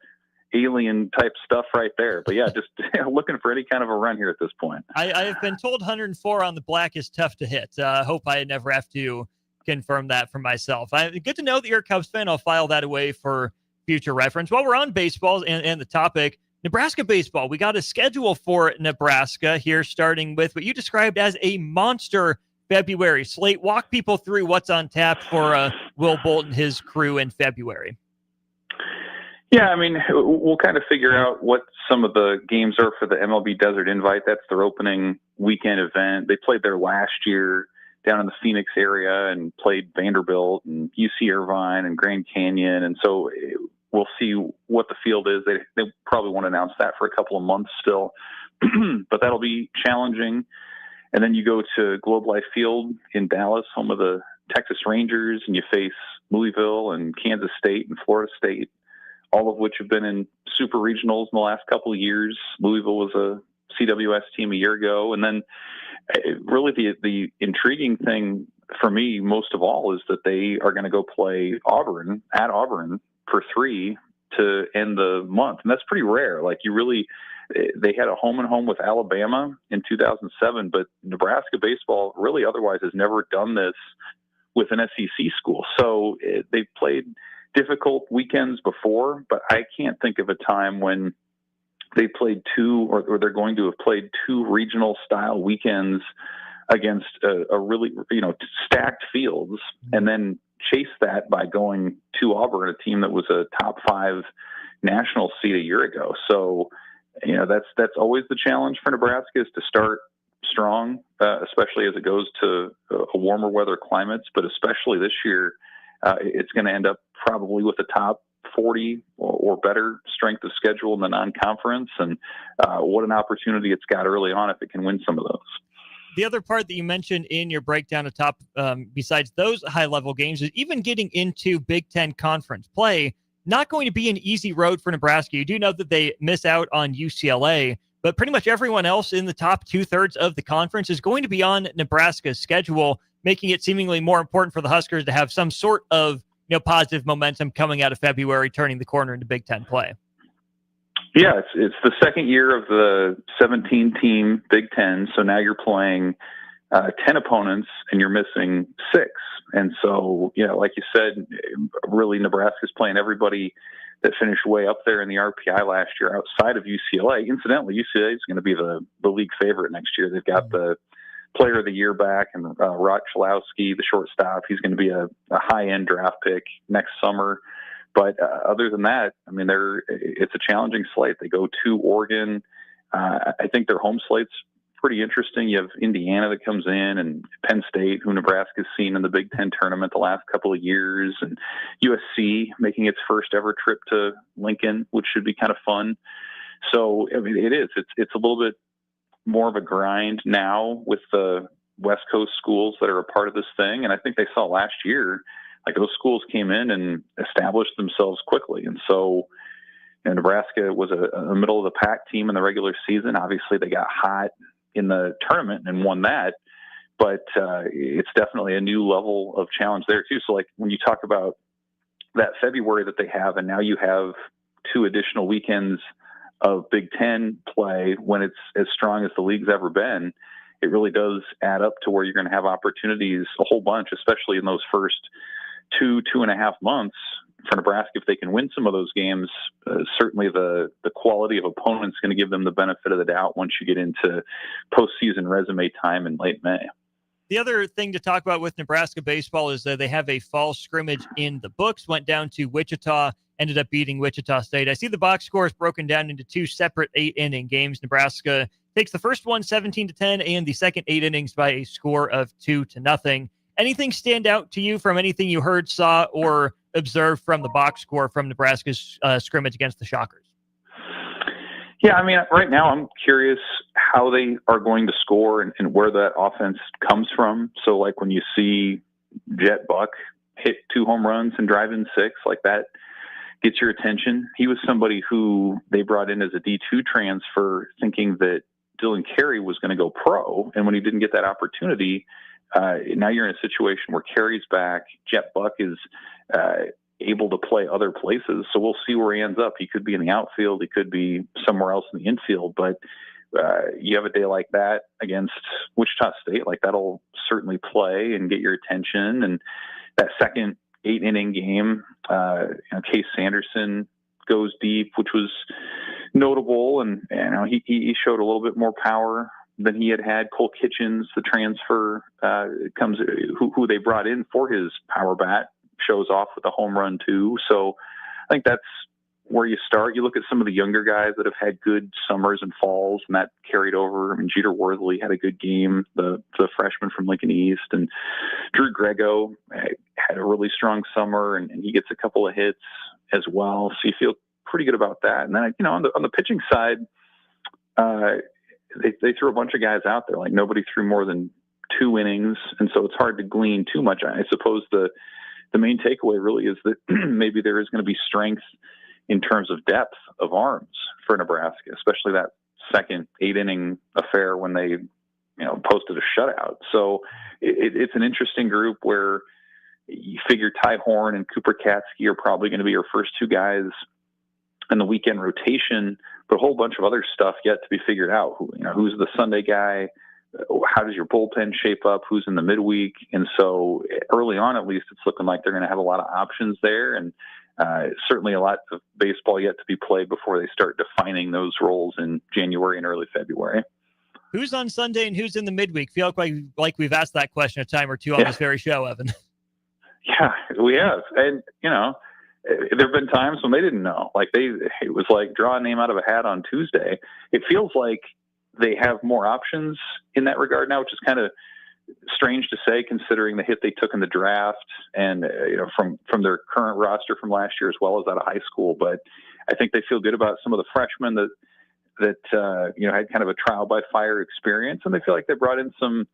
I: alien type stuff right there. But yeah, just looking for any kind of a run here at this point.
A: I have been told 104 on the black is tough to hit. Hope I never have to confirm that for myself. Good to know that you're a Cubs fan. I'll file that away for future reference. While we're on baseball and the topic, Nebraska baseball, we got a schedule for Nebraska here, starting with what you described as a monster February slate. Walk people through what's on tap for Will Bolton, his crew in February.
I: Yeah, I mean, we'll kind of figure out what some of the games are for the MLB Desert Invite. That's their opening weekend event. They played there last year down in the Phoenix area and played Vanderbilt and UC Irvine and Grand Canyon. And so we'll see what the field is. They probably won't announce that for a couple of months still, but that'll be challenging. And then you go to Globe Life Field in Dallas, home of the Texas Rangers, and you face Louisville and Kansas State and Florida State, all of which have been in super regionals in the last couple of years. Louisville was a CWS team a year ago. And then really the intriguing thing for me most of all is that they are going to go play Auburn at Auburn for 3 to end the month. And that's pretty rare. Like they had a home and home with Alabama in 2007, but Nebraska baseball really otherwise has never done this with an SEC school. So they've played difficult weekends before, but I can't think of a time when they played two or they're going to have played 2 regional style weekends against a really, stacked fields and then chase that by going to Auburn, a team that was a top 5 national seed a year ago. So, that's always the challenge for Nebraska, is to start strong, especially as it goes to a warmer weather climates, but especially this year, it's going to end up probably with a top 40 or better strength of schedule in the non-conference. And what an opportunity it's got early on if it can win some of those.
A: The other part that you mentioned in your breakdown of top, besides those high-level games, is even getting into Big Ten conference play. Not going to be an easy road for Nebraska. You do know that they miss out on UCLA, but pretty much everyone else in the top 2/3 of the conference is going to be on Nebraska's schedule, making it seemingly more important for the Huskers to have some sort of positive momentum coming out of February, turning the corner into Big Ten play.
I: Yeah, it's the second year of the 17-team Big Ten, so now you're playing 10 opponents and you're missing 6. And so, like you said, really Nebraska's playing everybody that finished way up there in the RPI last year outside of UCLA. Incidentally, UCLA is going to be the league favorite next year. They've got the player of the year back and Rod Chalowski, the shortstop. He's going to be a high-end draft pick next summer. But other than that, I mean, it's a challenging slate. They go to Oregon. I think their home slate's pretty interesting. You have Indiana that comes in, and Penn State, who Nebraska's seen in the Big Ten tournament the last couple of years, and USC making its first ever trip to Lincoln, which should be kind of fun. So, I mean, it's a little bit more of a grind now with the West Coast schools that are a part of this thing. And I think they saw last year, like those schools came in and established themselves quickly. And so, Nebraska was a middle of the pack team in the regular season. Obviously they got hot in the tournament and won that, but it's definitely a new level of challenge there too. So like when you talk about that February that they have, and now you have 2 additional weekends of Big Ten play when it's as strong as the league's ever been, it really does add up to where you're going to have opportunities a whole bunch, especially in those first 2.5 months for Nebraska. If they can win some of those games, certainly the quality of opponents going to give them the benefit of the doubt once you get into postseason resume time in late May.
A: The other thing to talk about with Nebraska baseball is that they have a fall scrimmage in the books, went down to Wichita, ended up beating Wichita State. I see the box scores broken down into 2 separate 8-inning games. Nebraska takes the first one 17-10 and the second 8 innings by a score of 2-0. Anything stand out to you from anything you heard, saw, or observed from the box score from Nebraska's scrimmage against the Shockers?
I: Yeah, I mean, right now I'm curious how they are going to score and where that offense comes from. So, like when you see Jet Buck hit 2 home runs and drive in 6, like that gets your attention. He was somebody who they brought in as a D2 transfer thinking that Dylan Carey was going to go pro. And when he didn't get that opportunity, now you're in a situation where Carey's back. Jet Buck is able to play other places. So we'll see where he ends up. He could be in the outfield. He could be somewhere else in the infield. But you have a day like that against Wichita State, like that'll certainly play and get your attention. And that second 8-inning game, Case Sanderson goes deep, which was notable. And he showed a little bit more power than he had. Cole Kitchens, the transfer, who they brought in for his power bat, shows off with a home run too. So I think that's where you start. You look at some of the younger guys that have had good summers and falls, and that carried over. I mean, Jeter Worthley had a good game, the freshman from Lincoln East, and Drew Grego had a really strong summer, and he gets a couple of hits as well. So you feel pretty good about that. And then, on the pitching side, they threw a bunch of guys out there. Like nobody threw more than 2 innings, and so it's hard to glean too much. I suppose the main takeaway really is that maybe there is going to be strength in terms of depth of arms for Nebraska, especially that second 8-inning affair when they, posted a shutout. So it's an interesting group where you figure Ty Horn and Cooper Katsky are probably going to be your first 2 guys in the weekend rotation, but a whole bunch of other stuff yet to be figured out. Who's the Sunday guy? How does your bullpen shape up? Who's in the midweek? And so early on, at least, it's looking like they're going to have a lot of options there. And certainly a lot of baseball yet to be played before they start defining those roles in January and early February.
A: Who's on Sunday and who's in the midweek? Feel like we've asked that question a time or two on this very show, Evan.
I: Yeah, we have. And, there have been times when they didn't know. It was like draw a name out of a hat on Tuesday. It feels like they have more options in that regard now, which is kind of strange to say considering the hit they took in the draft and from their current roster from last year as well as out of high school. But I think they feel good about some of the freshmen that had kind of a trial by fire experience, and they feel like they brought in some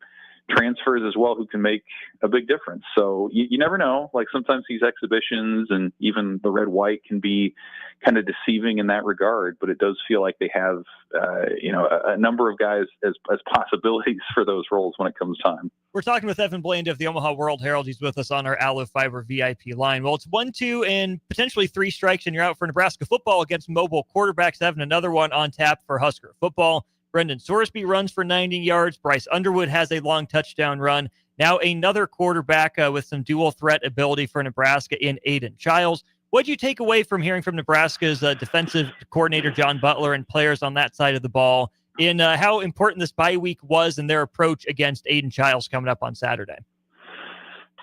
I: transfers as well who can make a big difference. So you never know. Like sometimes these exhibitions and even the red-white can be kind of deceiving in that regard, but it does feel like they have a number of guys as possibilities for those roles when it comes time.
A: We're talking with Evan Bland of the Omaha World Herald. He's with us on our Aloe Fiber VIP line. Well, it's 1-2 and potentially 3 strikes, and you're out for Nebraska football against mobile quarterbacks. Evan, another one on tap for Husker football. Brendan Sorsby runs for 90 yards. Bryce Underwood has a long touchdown run. Now another quarterback with some dual threat ability for Nebraska in Aiden Childs. What did you take away from hearing from Nebraska's defensive coordinator, John Butler, and players on that side of the ball in how important this bye week was in their approach against Aiden Childs coming up on Saturday?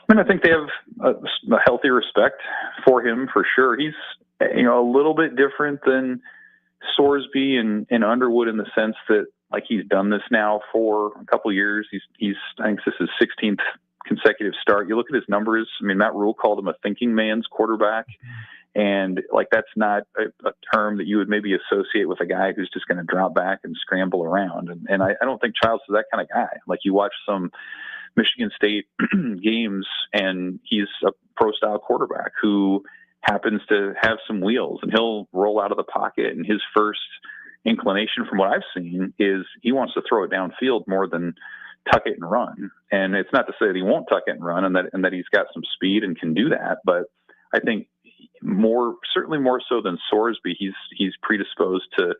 I: I think they have a healthy respect for him for sure. He's a little bit different than Sorsby and Underwood in the sense that like he's done this now for a couple of years. He's I think this is his 16th consecutive start. You look at his numbers. I mean, Matt Rule called him a thinking man's quarterback. And like, that's not a term that you would maybe associate with a guy who's just going to drop back and scramble around. And I don't think Childs is that kind of guy. Like, you watch some Michigan State games and he's a pro style quarterback who happens to have some wheels, and he'll roll out of the pocket. And his first inclination from what I've seen is he wants to throw it downfield more than tuck it and run. And it's not to say that he won't tuck it and run and that he's got some speed and can do that. But I think certainly more so than Sorsby, he's predisposed to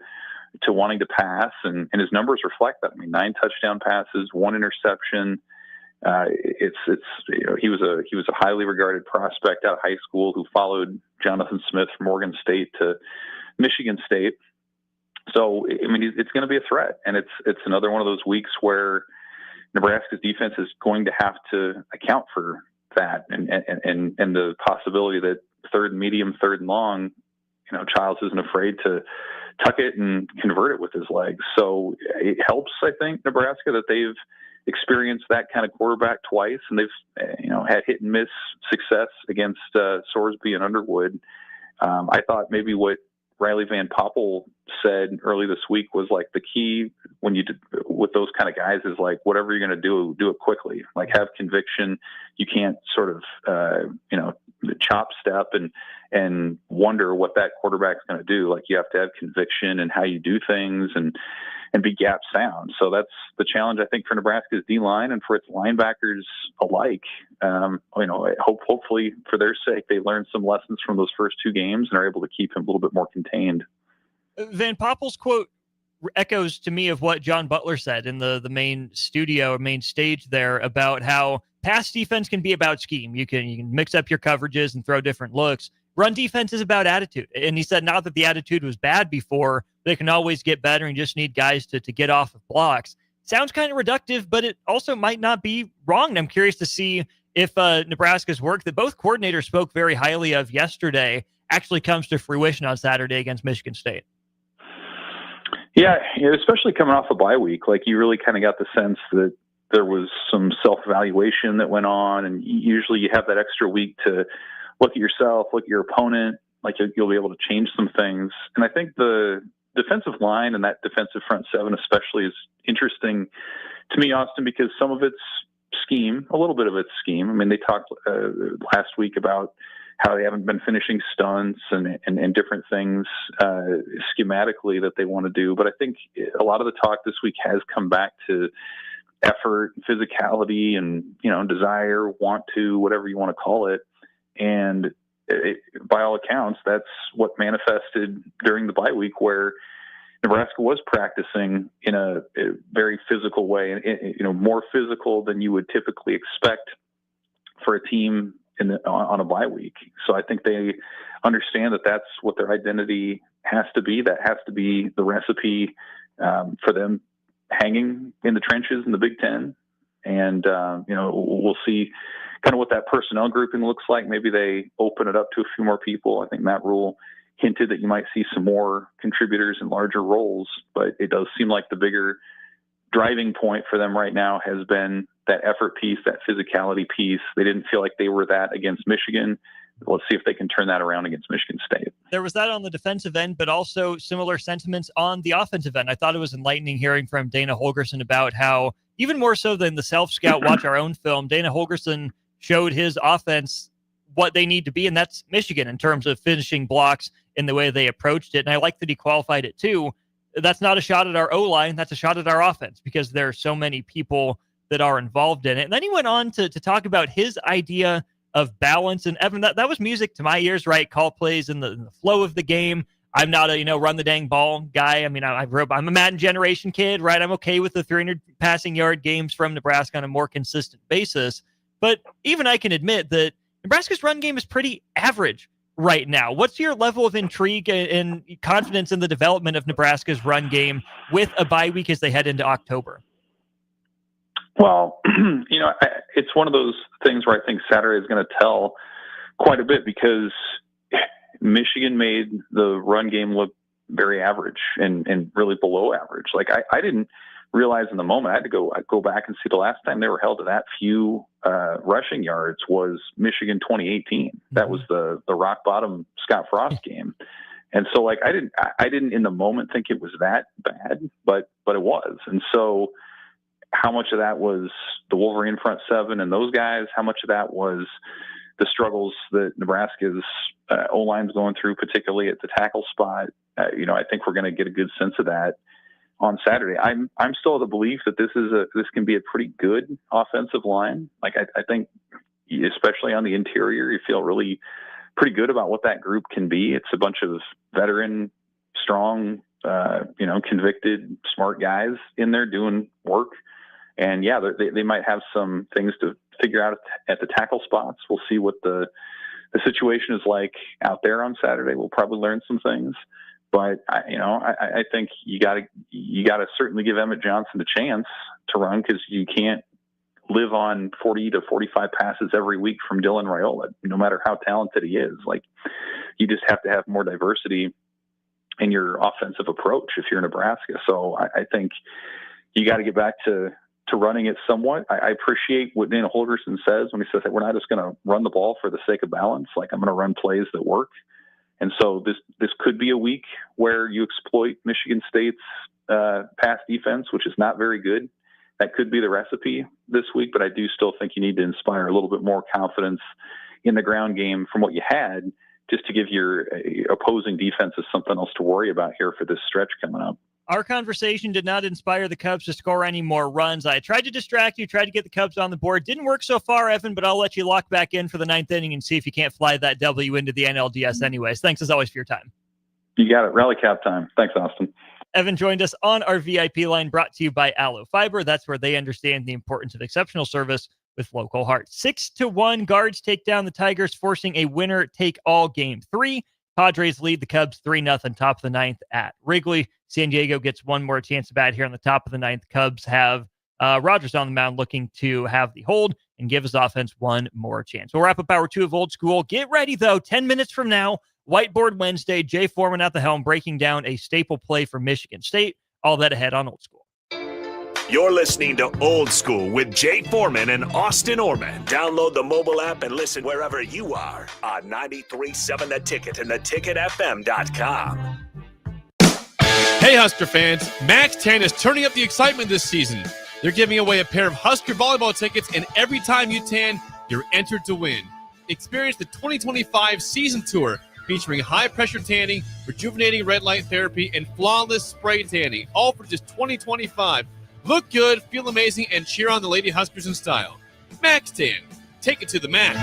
I: wanting to pass, and his numbers reflect that. I mean, 9 touchdown passes, 1 interception. He was a highly regarded prospect out of high school who followed Jonathan Smith from Oregon State to Michigan State. So, I mean, it's going to be a threat, and it's another one of those weeks where Nebraska's defense is going to have to account for that, and the possibility that third and medium, third and long, Childs isn't afraid to tuck it and convert it with his legs. So it helps, I think, Nebraska that they've experienced that kind of quarterback twice, and they've had hit and miss success against Sorsby and Underwood. I thought maybe what Riley Van Poppel said early this week was like the key when you with those kind of guys is like, whatever you're going to do it quickly, like have conviction. You can't sort of, chop step and wonder what that quarterback's going to do. Like, you have to have conviction in how you do things and be gap sound. So that's the challenge, I think, for Nebraska's D-line and for its linebackers alike. Hopefully for their sake, they learned some lessons from those first 2 games and are able to keep him a little bit more contained.
A: Van Poppel's quote echoes to me of what John Butler said in the main studio or main stage there about how pass defense can be about scheme. You can mix up your coverages and throw different looks. Run defense is about attitude. And he said not that the attitude was bad before, they can always get better and you just need guys to get off of blocks. Sounds kind of reductive, but it also might not be wrong. And I'm curious to see if Nebraska's work that both coordinators spoke very highly of yesterday actually comes to fruition on Saturday against Michigan State.
I: Yeah, especially coming off a bye week, like you really kind of got the sense that there was some self-evaluation that went on, and usually you have that extra week to look at yourself, look at your opponent, like you'll be able to change some things. And I think the defensive line and that defensive front 7 especially is interesting to me, Austin, because some of it's scheme, a little bit of it's scheme. I mean, they talked last week about how they haven't been finishing stunts and different things schematically that they want to do. But I think a lot of the talk this week has come back to effort, physicality, and, desire, want to, whatever you want to call it. And by all accounts, that's what manifested during the bye week, where Nebraska was practicing in a very physical way, and more physical than you would typically expect for a team on a bye week. So I think they understand that that's what their identity has to be. That has to be the recipe for them hanging in the trenches in the Big Ten. And, we'll see kind of what that personnel grouping looks like. Maybe they open it up to a few more people. I think Matt Rule hinted that you might see some more contributors in larger roles, but it does seem like the bigger driving point for them right now has been that effort piece, that physicality piece. They didn't feel like they were that against Michigan. Let's see if they can turn that around against Michigan State.
A: There was that on the defensive end, but also similar sentiments on the offensive end. I thought it was enlightening hearing from Dana Holgorsen about how, even more so than the self-scout watch our own film, Dana Holgorsen showed his offense what they need to be, and that's Michigan in terms of finishing blocks in the way they approached it. And I like that he qualified it too. That's not a shot at our O-line. That's a shot at our offense, because there are so many people that are involved in it. And then he went on to talk about his idea of balance. And Evan, that was music to my ears, right? Call plays in the flow of the game. I'm not a, run the dang ball guy. I mean, I'm a Madden generation kid, right? I'm okay with the 300 passing yard games from Nebraska on a more consistent basis. But even I can admit that Nebraska's run game is pretty average right now. What's your level of intrigue and confidence in the development of Nebraska's run game with a bye week as they head into October?
I: Well, it's one of those things where I think Saturday is going to tell quite a bit, because Michigan made the run game look very average and really below average. Like I didn't realize in the moment. I had to go back and see the last time they were held to that few rushing yards was Michigan 2018. That was the rock bottom Scott Frost game. And so like I didn't in the moment think it was that bad, but it was. And so how much of that was the Wolverine front seven and those guys? How much of that was the struggles that Nebraska's O-line's going through, particularly at the tackle spot? I think we're going to get a good sense of that on Saturday. I'm still of the belief that this can be a pretty good offensive line. Like I think, especially on the interior, you feel really pretty good about what that group can be. It's a bunch of veteran, strong, convicted, smart guys in there doing work. And yeah, they might have some things to figure out at the tackle spots. We'll see what the situation is like out there on Saturday. We'll probably learn some things. But I think you got to certainly give Emmett Johnson a chance to run, because you can't live on 40 to 45 passes every week from Dylan Raiola, no matter how talented he is. Like, you just have to have more diversity in your offensive approach if you're Nebraska. So I think you got to get back to running it somewhat. I appreciate what Dana Holgerson says when he says that we're not just going to run the ball for the sake of balance. Like, I'm going to run plays that work. And so this could be a week where you exploit Michigan State's pass defense, which is not very good. That could be the recipe this week, but I do still think you need to inspire a little bit more confidence in the ground game from what you had, just to give your opposing defenses something else to worry about here for this stretch coming up.
A: Our conversation did not inspire the Cubs to score any more runs. I tried to distract you, tried to get the Cubs on the board. Didn't work so far, Evan, but I'll let you lock back in for the ninth inning and see if you can't fly that W into the NLDS anyways. Thanks as always for your time.
I: You got it. Rally cap time. Thanks, Austin.
A: Evan joined us on our VIP line, brought to you by Aloe Fiber. That's where they understand the importance of exceptional service with local heart. 6-1 Guards take down the Tigers, forcing a winner-take-all game 3. Padres lead the Cubs 3-0 top of the ninth at Wrigley. San Diego gets one more chance to bat here on the top of the ninth. Cubs have Rogers on the mound looking to have the hold and give his offense one more chance. We'll wrap up hour 2 of Old School. Get ready, though. 10 minutes from now, Whiteboard Wednesday, Jay Foreman at the helm, breaking down a staple play for Michigan State. All that ahead on Old School.
D: You're listening to Old School with Jay Foreman and Austin Orman. Download the mobile app and listen wherever you are on 93.7 The Ticket and theticketfm.com.
B: Hey, Husker fans, Max 10 is turning up the excitement this season. They're giving away a pair of Husker volleyball tickets, and every time you tan, you're entered to win. Experience the 2025 season tour featuring high-pressure tanning, rejuvenating red light therapy, and flawless spray tanning, all for just $20.25. Look good, feel amazing, and cheer on the Lady Huskers in style. Max Tan. Take it to the max.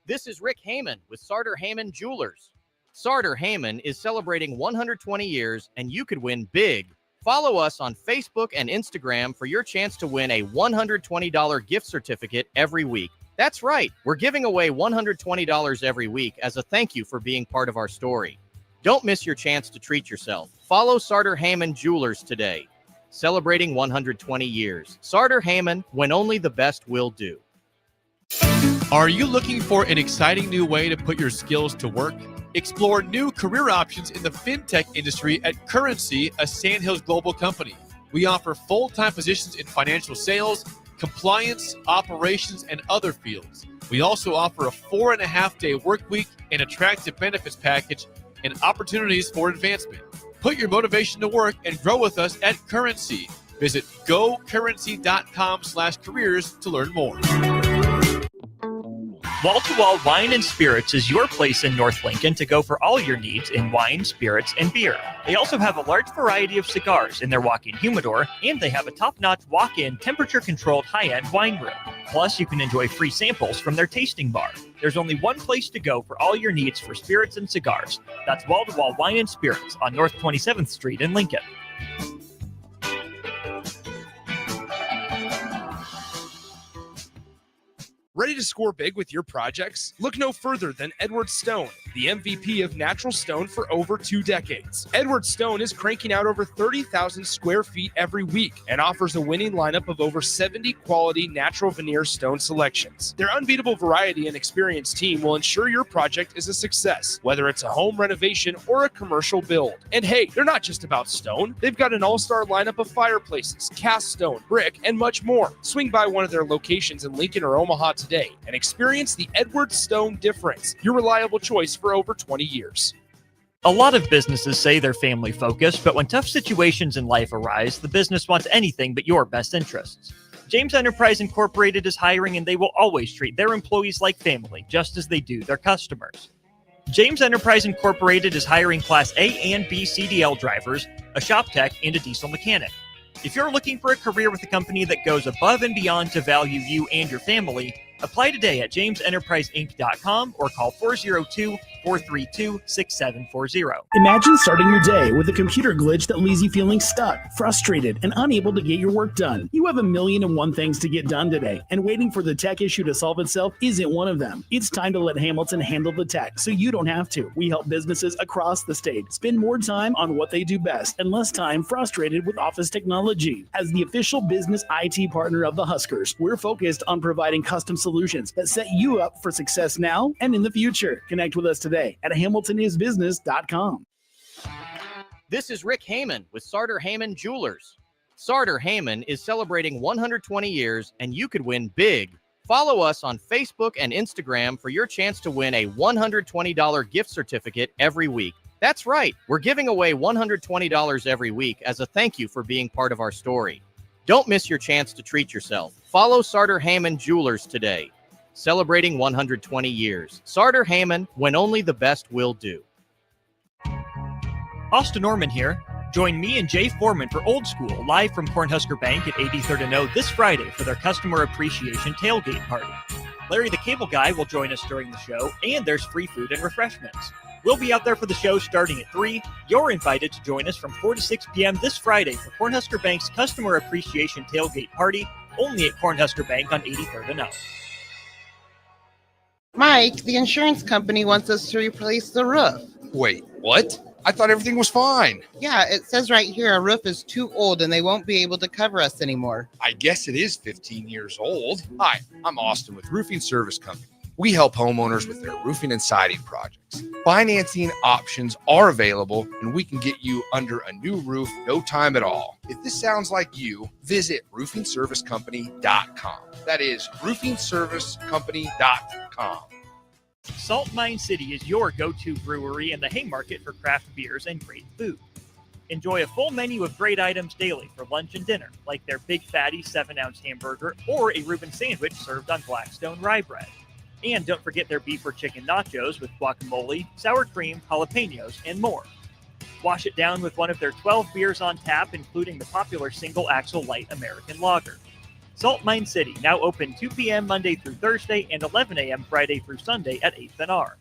J: This is Rick Heyman with Sartor Heyman Jewelers. Sartor Heyman is celebrating 120 years, and you could win big. Follow us on Facebook and Instagram for your chance to win a $120 gift certificate every week. That's right, we're giving away $120 every week as a thank you for being part of our story. Don't miss your chance to treat yourself. Follow Sartor Heyman Jewelers today. Celebrating 120 years. Sartor Heyman, when only the best will do.
B: Are you looking for an exciting new way to put your skills to work? Explore new career options in the fintech industry at Currency, a Sandhills Global company. We offer full-time positions in financial sales, compliance, operations, and other fields. We also offer a 4.5-day work week, an attractive benefits package, and opportunities for advancement. Put your motivation to work and grow with us at Currency. Visit gocurrency.com/careers to learn more.
A: Wall-to-Wall Wine and Spirits is your place in North Lincoln to go for all your needs in wine, spirits, and beer. They also have a large variety of cigars in their walk-in humidor, and they have a top-notch walk-in, temperature-controlled high-end wine room. Plus, you can enjoy free samples from their tasting bar. There's only one place to go for all your needs for spirits and cigars. That's Wall-to-Wall Wine and Spirits on North 27th Street in Lincoln.
B: Ready to score big with your projects? Look no further than Edward Stone, the MVP of natural stone for over 2 decades. Edward Stone is cranking out over 30,000 square feet every week and offers a winning lineup of over 70 quality natural veneer stone selections. Their unbeatable variety and experienced team will ensure your project is a success, whether it's a home renovation or a commercial build. And hey, they're not just about stone. They've got an all-star lineup of fireplaces, cast stone, brick, and much more. Swing by one of their locations in Lincoln or Omaha today and experience the Edward Stone difference, your reliable choice for over 20 years.
A: A lot of businesses say they're family focused, but when tough situations in life arise, the business wants anything but your best interests. James Enterprise Incorporated is hiring, and they will always treat their employees like family, just as they do their customers. James Enterprise Incorporated is hiring Class A and B CDL drivers, a shop tech, and a diesel mechanic. If you're looking for a career with a company that goes above and beyond to value you and your family, apply today at jamesenterpriseinc.com or call 402-432-6740.
U: Imagine starting your day with a computer glitch that leaves you feeling stuck, frustrated, and unable to get your work done. You have 1,000,001 things to get done today, and waiting for the tech issue to solve itself isn't one of them. It's time to let Hamilton handle the tech so you don't have to. We help businesses across the state spend more time on what they do best and less time frustrated with office technology. As the official business IT partner of the Huskers, we're focused on providing custom solutions that set you up for success now and in the future. Connect with us today at hamiltonisbusiness.com.
J: This is Rick Heyman with Sartor Heyman Jewelers. Sartor Heyman is celebrating 120 years, and you could win big. Follow us on Facebook and Instagram for your chance to win a $120 gift certificate every week. That's right, we're giving away $120 every week as a thank you for being part of our story. Don't miss your chance to treat yourself. Follow Sartor Heyman Jewelers today. Celebrating 120 years. Sartor Heyman, when only the best will do.
A: Austin Norman here. Join me and Jay Foreman for Old School, live from Cornhusker Bank at 83rd and O this Friday for their Customer Appreciation Tailgate Party. Larry the Cable Guy will join us during the show, and there's free food and refreshments. We'll be out there for the show starting at 3. You're invited to join us from 4 to 6 p.m. this Friday for Cornhusker Bank's Customer Appreciation Tailgate Party, only at Cornhusker Bank on 83rd and O.
E: Mike, the insurance company wants us to replace the roof.
V: Wait, what? I thought everything was fine.
E: Yeah, it says right here a roof is too old and they won't be able to cover us anymore.
V: I guess it is 15 years old. Hi, I'm Austin with Roofing Service Company. We help homeowners with their roofing and siding projects. Financing options are available, and we can get you under a new roof no time at all. If this sounds like you, visit roofingservicecompany.com. That is roofingservicecompany.com.
A: Salt Mine City is your go-to brewery in the Haymarket for craft beers and great food. Enjoy a full menu of great items daily for lunch and dinner, like their Big Fatty 7-ounce hamburger or a Reuben sandwich served on Blackstone rye bread. And don't forget their beef or chicken nachos with guacamole, sour cream, jalapenos, and more. Wash it down with one of their 12 beers on tap, including the popular Single Axle Light American Lager. Salt Mine City, now open 2 p.m. Monday through Thursday and 11 a.m. Friday through Sunday at 8th and R.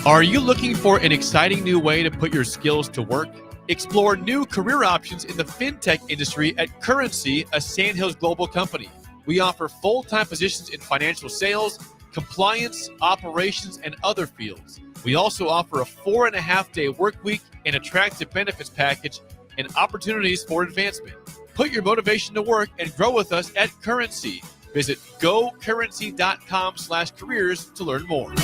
W: Are you looking for an exciting new way to put your skills to work? Explore new career options in the fintech industry at Currency, a Sandhills Global company. We offer full-time positions in financial sales, compliance, operations, and other fields. We also offer a 4.5-day work week, an attractive benefits package, and opportunities for advancement. Put your motivation to work and grow with us at Currency. Visit gocurrency.com/careers to learn more.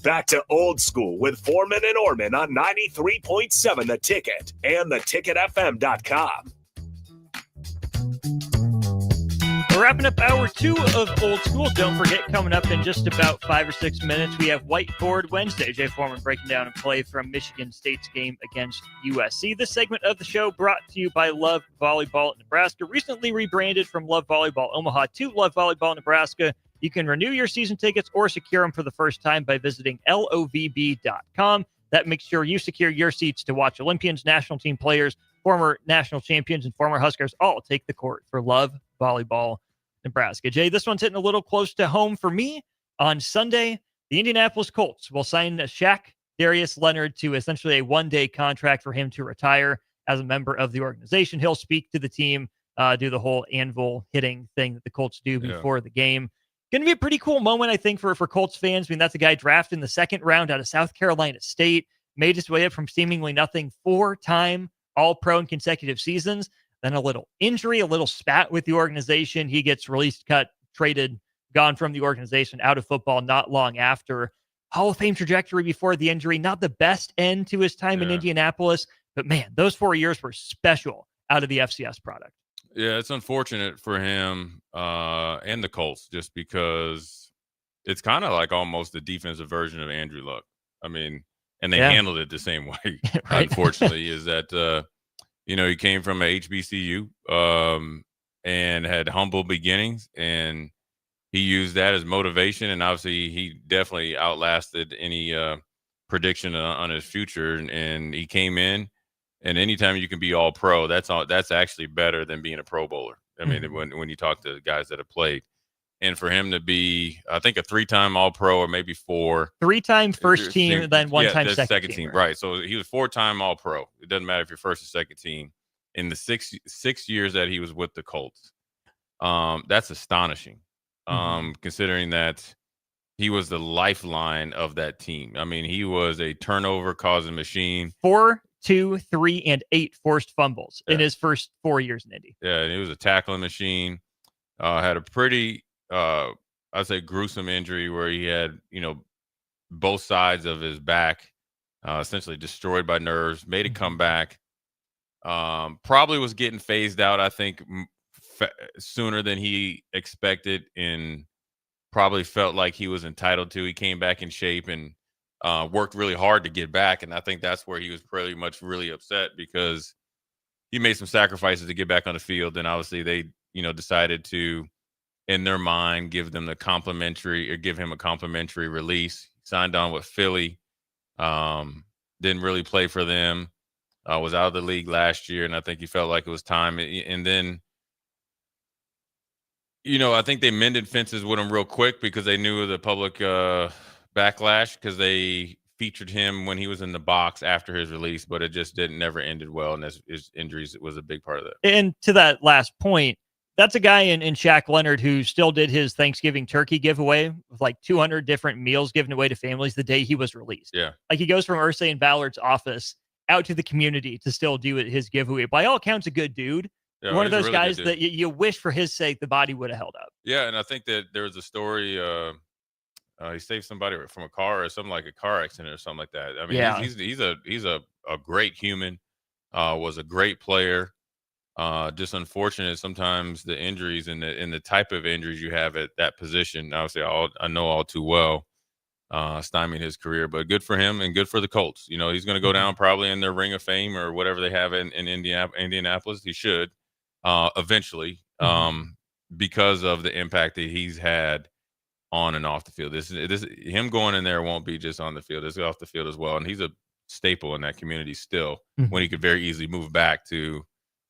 D: Back to Old School with Foreman and Orman on 93.7 The Ticket and theticketfm.com.
A: We're wrapping up hour 2 of Old School. Don't forget, coming up in just about 5 or 6 minutes, we have Whiteboard Wednesday. Jay Foreman breaking down a play from Michigan State's game against USC. This segment of the show brought to you by Love Volleyball Nebraska, recently rebranded from Love Volleyball Omaha to Love Volleyball Nebraska. You can renew your season tickets or secure them for the first time by visiting lovb.com. That makes sure you secure your seats to watch Olympians, national team players, former national champions, and former Huskers all take the court for Love Volleyball Nebraska. Jay, this one's hitting a little close to home for me. On Sunday, the Indianapolis Colts will sign Shaq Darius Leonard to essentially a one-day contract for him to retire as a member of the organization. He'll speak to the team, do the whole anvil hitting thing that the Colts do before the game. Going to be a pretty cool moment, I think, for Colts fans. I mean, that's a guy drafted in the second round out of South Carolina State, made his way up from seemingly nothing, 4-time All-Pro in consecutive seasons, then a little injury, a little spat with the organization. He gets released, cut, traded, gone from the organization, out of football not long after. Hall of Fame trajectory before the injury, not the best end to his time in Indianapolis, but man, those 4 years were special out of the FCS product.
H: Yeah, it's unfortunate for him and the Colts just because it's kind of like almost the defensive version of Andrew Luck. I mean, and they handled it the same way, unfortunately, is that, he came from a HBCU and had humble beginnings, and he used that as motivation, and obviously he definitely outlasted any prediction on his future. And he came in, and anytime you can be all pro, that's actually better than being a Pro Bowler. I mean, when you talk to guys that have played, and for him to be, I think, a 3-time All Pro or maybe 4,
A: 3-time first team, then 1-time second team.
H: Right. So he was 4-time All Pro. It doesn't matter if you're first or second team in the six years that he was with the Colts. That's astonishing. Considering that he was the lifeline of that team. I mean, he was a turnover-causing machine.
A: 4, 2, 3, and 8 forced fumbles in his first 4 years in Indy.
H: Yeah, and he was a tackling machine. Had a pretty, I'd say, gruesome injury where he had, both sides of his back essentially destroyed by nerves, made a comeback. Probably was getting phased out, I think, sooner than he expected, and probably felt like he was entitled to. He came back in shape and worked really hard to get back, and I think that's where he was pretty much really upset because he made some sacrifices to get back on the field, and obviously they decided to, in their mind, give him a complimentary release. Signed on with Philly, didn't really play for them, was out of the league last year, and I think he felt like it was time. And then I think they mended fences with him real quick because they knew of the public backlash because they featured him when he was in the box after his release, but it just never ended well, and his injuries was a big part of that.
A: And to that last point, that's a guy in Shaq Leonard who still did his Thanksgiving turkey giveaway with like 200 different meals given away to families the day he was released.
H: Yeah.
A: Like he goes from Ursay Ballard's office out to the community to still do his giveaway. By all accounts, a good dude.
H: Yeah,
A: one of those
H: really
A: guys that you wish for his sake the body would have held up.
H: Yeah, and I think that there was a story. He saved somebody from a car or something, like a car accident or something like that. I mean, he's a great human. Was a great player. Just unfortunate sometimes the injuries and the type of injuries you have at that position. Obviously, I know all too well, stymied his career. But good for him and good for the Colts. He's going to go down probably in their Ring of Fame or whatever they have in Indianapolis. He should eventually because of the impact that he's had on and off the field. This him going in there won't be just on the field. It's off the field as well. And he's a staple in that community still when he could very easily move back to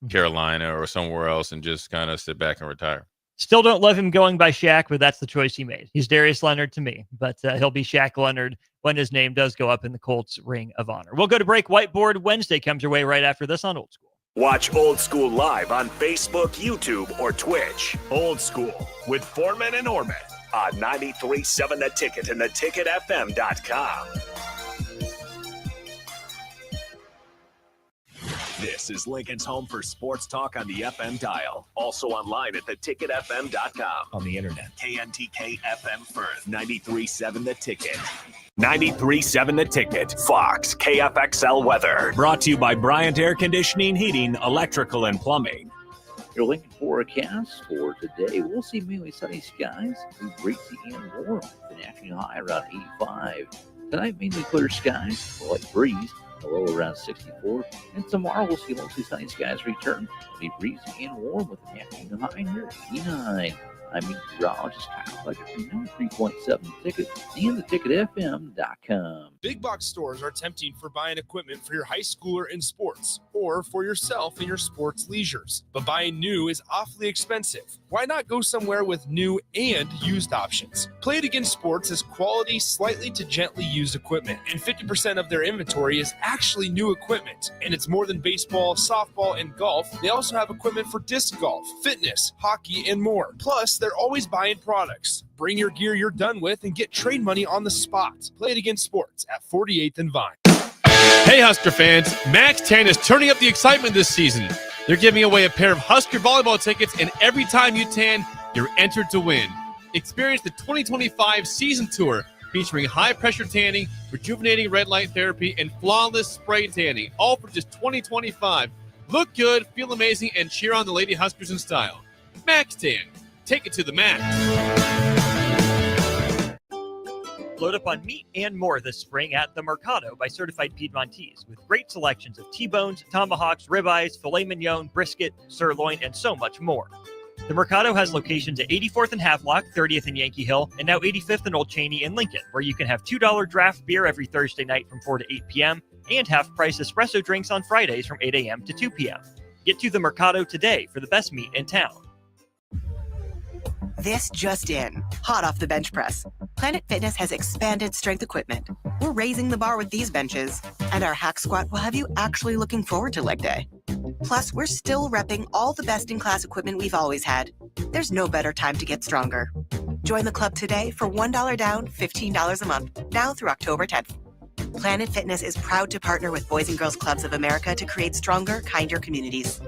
H: Carolina or somewhere else and just kind of sit back and retire.
A: Still don't love him going by Shaq, but that's the choice he made. He's Darius Leonard to me, but he'll be Shaq Leonard when his name does go up in the Colts Ring of Honor. We'll go to break. Whiteboard Wednesday comes your way right after this on Old School.
D: Watch Old School live on Facebook, YouTube, or Twitch. Old School with Foreman and Orman on 93.7 The Ticket and theticketfm.com. This is Lincoln's home for sports talk on the FM dial. Also online at theticketfm.com. On the internet. KNTK FM Firth, 93.7 The Ticket. 93.7 The Ticket. Fox, KFXL Weather. Brought to you by Bryant Air Conditioning, Heating, Electrical, and Plumbing.
P: Your Lincoln forecast for today, we'll see mainly sunny skies, breezy and warm with an afternoon high around 85. Tonight, mainly clear skies, a light breeze. A low around 64, and tomorrow we'll see mostly sunny skies return. It'll be breezy and warm with an afternoon high near 89. I'm meteorologist Kyle Fletcher from 93.7 Ticket and theticketfm.com.
B: Big box stores are tempting for buying equipment for your high schooler in sports or for yourself in your sports leisures. But buying new is awfully expensive. Why not go somewhere with new and used options? Play It Again Sports is quality, slightly to gently used equipment, and 50% of their inventory is actually new equipment. And it's more than baseball, softball, and golf. They also have equipment for disc golf, fitness, hockey, and more. Plus, they're always buying products. Bring your gear you're done with and get trade money on the spot. Play it against sports at 48th and Vine.
W: Hey, Husker fans, Max 10 is turning up the excitement this season. They're giving away a pair of Husker volleyball tickets, and every time you tan, you're entered to win. Experience the 2025 season tour featuring high-pressure tanning, rejuvenating red light therapy, and flawless spray tanning, all for just $20.25. Look good, feel amazing, and cheer on the Lady Huskers in style. Max Tan, take it to the max.
A: Load up on meat and more this spring at The Mercado by Certified Piedmontese, with great selections of T-bones, tomahawks, ribeyes, filet mignon, brisket, sirloin, and so much more. The Mercado has locations at 84th and Havelock, 30th and Yankee Hill, and now 85th and Old Cheney in Lincoln, where you can have $2 draft beer every Thursday night from 4 to 8 p.m. and half-price espresso drinks on Fridays from 8 a.m. to 2 p.m. Get to The Mercado today for the best meat in town.
C: This just in, hot off the bench press. Planet Fitness has expanded strength equipment. We're raising the bar with these benches, and our hack squat will have you actually looking forward to leg day. Plus, we're still repping all the best-in-class equipment we've always had. There's no better time to get stronger. Join the club today for $1 down, $15 a month, now through October 10th. Planet Fitness is proud to partner with Boys and Girls Clubs of America to create stronger, kinder communities.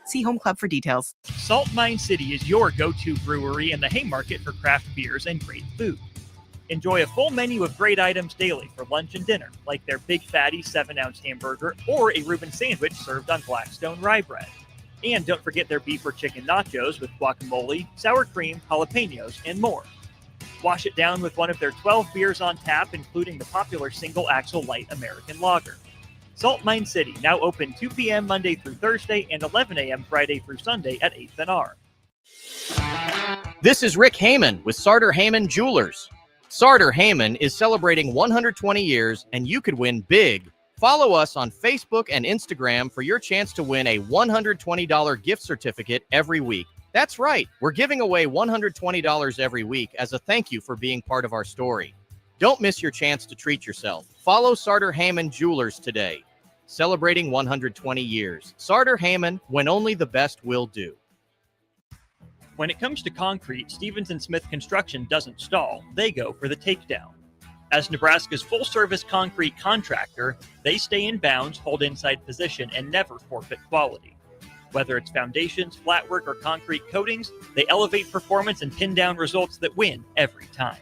C: See Home Club for details.
A: Salt Mine City is your go-to brewery in the Haymarket for craft beers and great food. Enjoy a full menu of great items daily for lunch and dinner, like their Big Fatty 7-ounce hamburger or a Reuben sandwich served on Blackstone rye bread. And don't forget their beef or chicken nachos with guacamole, sour cream, jalapenos, and more. Wash it down with one of their 12 beers on tap, including the popular Single Axle Light American Lager. Salt Mine City, now open 2 p.m. Monday through Thursday and 11 a.m. Friday through Sunday at 8th and R.
J: This is Rick Heyman with Sartor Heyman Jewelers. Sartor Heyman is celebrating 120 years, and you could win big. Follow us on Facebook and Instagram for your chance to win a $120 gift certificate every week. That's right, we're giving away $120 every week as a thank you for being part of our story. Don't miss your chance to treat yourself. Follow Sartor Heyman Jewelers today. Celebrating 120 years. Sartor Heyman, when only the best will do.
A: When it comes to concrete, Stevens & Smith Construction doesn't stall. They go for the takedown. As Nebraska's full-service concrete contractor, they stay in bounds, hold inside position, and never forfeit quality. Whether it's foundations, flatwork, or concrete coatings, they elevate performance and pin down results that win every time.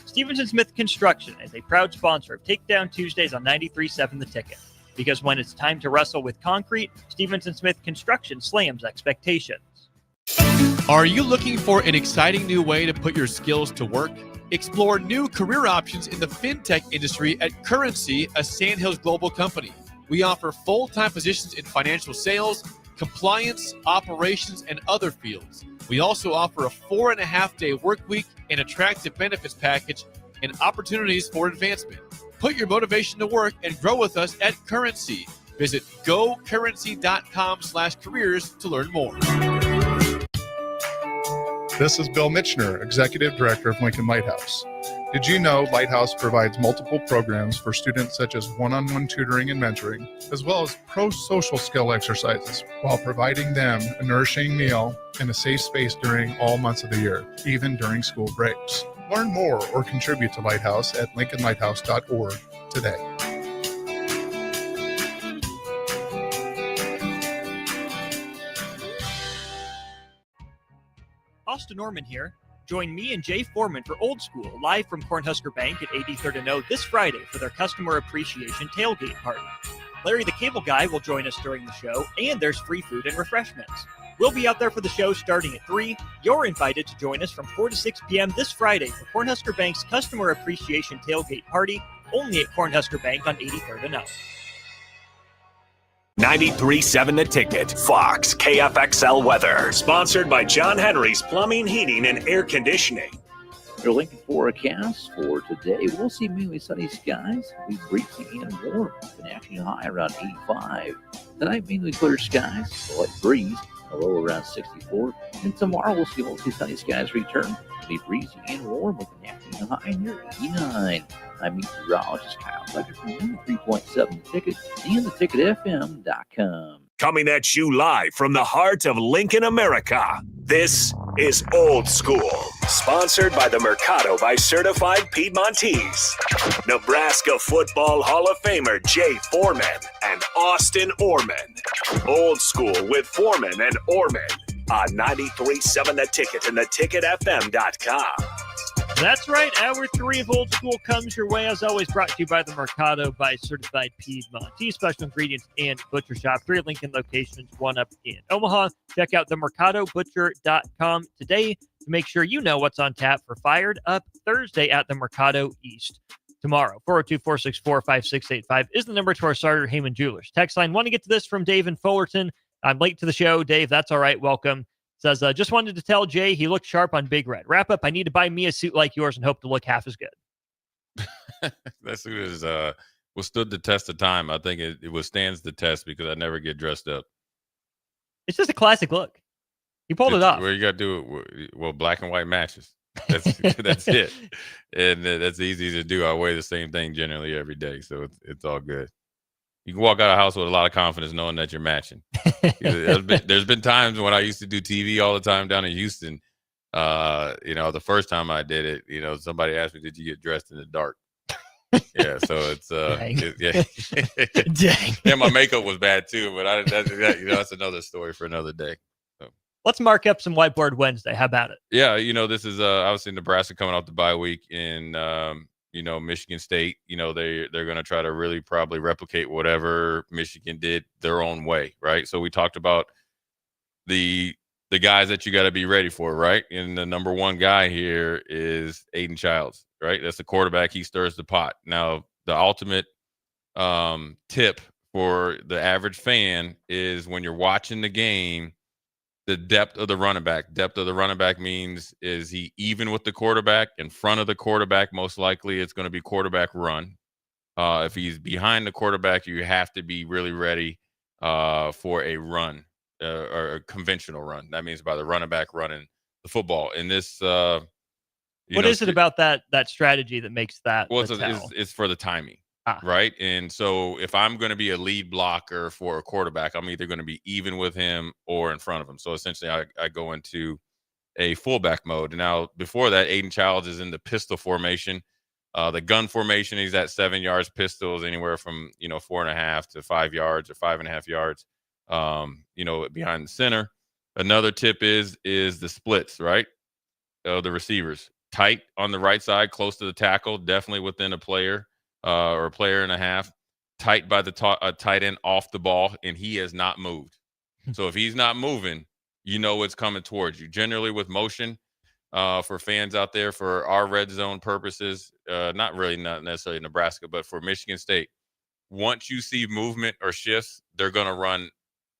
A: Stevens & Smith Construction is a proud sponsor of Takedown Tuesdays on 93.7 The Ticket. Because when it's time to wrestle with concrete, Stevens & Smith Construction slams expectations.
W: Are you looking for an exciting new way to put your skills to work? Explore new career options in the fintech industry at Currency, a Sandhills global company. We offer full-time positions in financial sales, compliance, operations, and other fields. We also offer a 4.5-day work week, an attractive benefits package, and opportunities for advancement. Put your motivation to work and grow with us at Currency. Visit gocurrency.com/careers to learn more.
F: This is Bill Mitchner, Executive Director of Lincoln Lighthouse. Did you know Lighthouse provides multiple programs for students such as one-on-one tutoring and mentoring, as well as pro-social skill exercises, while providing them a nourishing meal and a safe space during all months of the year, even during school breaks? Learn more or contribute to Lighthouse at lincolnlighthouse.org today.
A: Austin Norman here. Join me and Jay Foreman for Old School, live from Cornhusker Bank at 83rd and O this Friday for their Customer Appreciation Tailgate Party. Larry the Cable Guy will join us during the show, and there's free food and refreshments. We'll be out there for the show starting at 3. You're invited to join us from 4 to 6 p.m. this Friday for Cornhusker Bank's Customer Appreciation Tailgate Party, only at Cornhusker Bank on 83rd and O.
D: 93.7 The Ticket, Fox, KFXL weather. Sponsored by John Henry's Plumbing, Heating, and Air Conditioning.
P: Your Lincoln forecast for today. We'll see mainly sunny skies. It'll be breezy and warm. An actually high around 85. Tonight, mainly clear skies. A light breeze. A low around 64. And tomorrow, we'll see mostly sunny skies return. It'll be breezy and warm with an actually high near 89. I'm meteorologist Kyle Fletcher from 3.7 The Ticket and theticketfm.com.
D: Coming at you live from the heart of Lincoln, America. This is Old School, sponsored by the Mercado by Certified Piedmontese. Nebraska Football Hall of Famer Jay Foreman and Austin Orman. Old School with Foreman and Orman on 93.7 The Ticket and theticketfm.com.
A: That's right. Hour 3 of Old School comes your way, as always, brought to you by the Mercado by Certified Piedmontese, special ingredients and butcher shop. 3 Lincoln locations, 1 up in Omaha. Check out themercadobutcher.com today to make sure you know what's on tap for Fired Up Thursday at the Mercado East tomorrow. 402-464-5685 is the number to our Sartor Heyman Jewelers. Text line, want to get to this from Dave in Fullerton. I'm late to the show. Dave, that's all right. Welcome. Says, just wanted to tell Jay he looked sharp on Big Red. Wrap up. I need to buy me a suit like yours and hope to look half as good.
H: That suit is withstood the test of time. I think it withstands the test because I never get dressed up.
A: It's just a classic look. You pulled it off.
H: Where you got to do it, well, black and white matches. That's it. And that's easy to do. I wear the same thing generally every day, so it's all good. You can walk out of the house with a lot of confidence knowing that you're matching. There's been times when I used to do TV all the time down in Houston. The first time I did it, somebody asked me, did you get dressed in the dark? Yeah, so it's
A: Dang.
H: Yeah, my makeup was bad too, but that's another story for another day. So.
A: Let's mark up some Whiteboard Wednesday. How about it?
H: Yeah, this is obviously Nebraska coming off the bye week in Michigan State. They're going to try to really probably replicate whatever Michigan did their own way, right? So we talked about the guys that you got to be ready for, right? And the number one guy here is Aiden Childs, right? That's the quarterback. He stirs the pot. Now, the ultimate tip for the average fan is when you're watching the game, the depth of the running back. Depth of the running back means, is he even with the quarterback? In front of the quarterback, most likely it's going to be quarterback run. If he's behind the quarterback, you have to be really ready for a run or a conventional run. That means by the running back running the football. In this,
A: what is it about that strategy that makes that?
H: Well, it's for the timing. Right. And so if I'm going to be a lead blocker for a quarterback, I'm either going to be even with him or in front of him. So essentially I go into a fullback mode. Now, before that, Aiden Childs is in the pistol formation. The gun formation, he's at 7 yards. Pistols anywhere from 4.5 to 5 yards or 5.5 yards, behind the center. Another tip is the splits, right? The receivers tight on the right side, close to the tackle, definitely within a player. Or a player and a half, tight by the tight end off the ball, and he has not moved. So if he's not moving, it's coming towards you. Generally with motion, for fans out there, for our red zone purposes, not necessarily Nebraska, but for Michigan State, once you see movement or shifts, they're going to run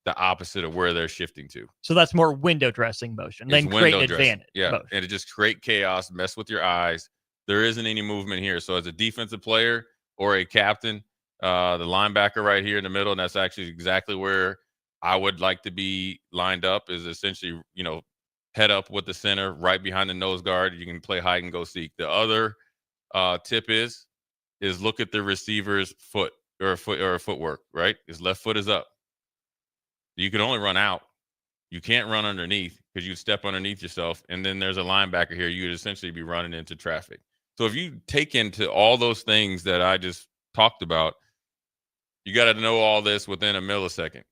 H: the opposite of where they're shifting to.
A: So that's more window dressing motion, then create an advantage.
H: Yeah,
A: motion.
H: And it just create chaos, mess with your eyes. There isn't any movement here. So as a defensive player, or a captain, the linebacker right here in the middle, and that's actually exactly where I would like to be lined up, is essentially, head up with the center, right behind the nose guard. You can play hide and go seek. The other tip is look at the receiver's foot or footwork, right? His left foot is up. You can only run out. You can't run underneath because you step underneath yourself, and then there's a linebacker here. You would essentially be running into traffic. So if you take into all those things that I just talked about, you got to know all this within a millisecond,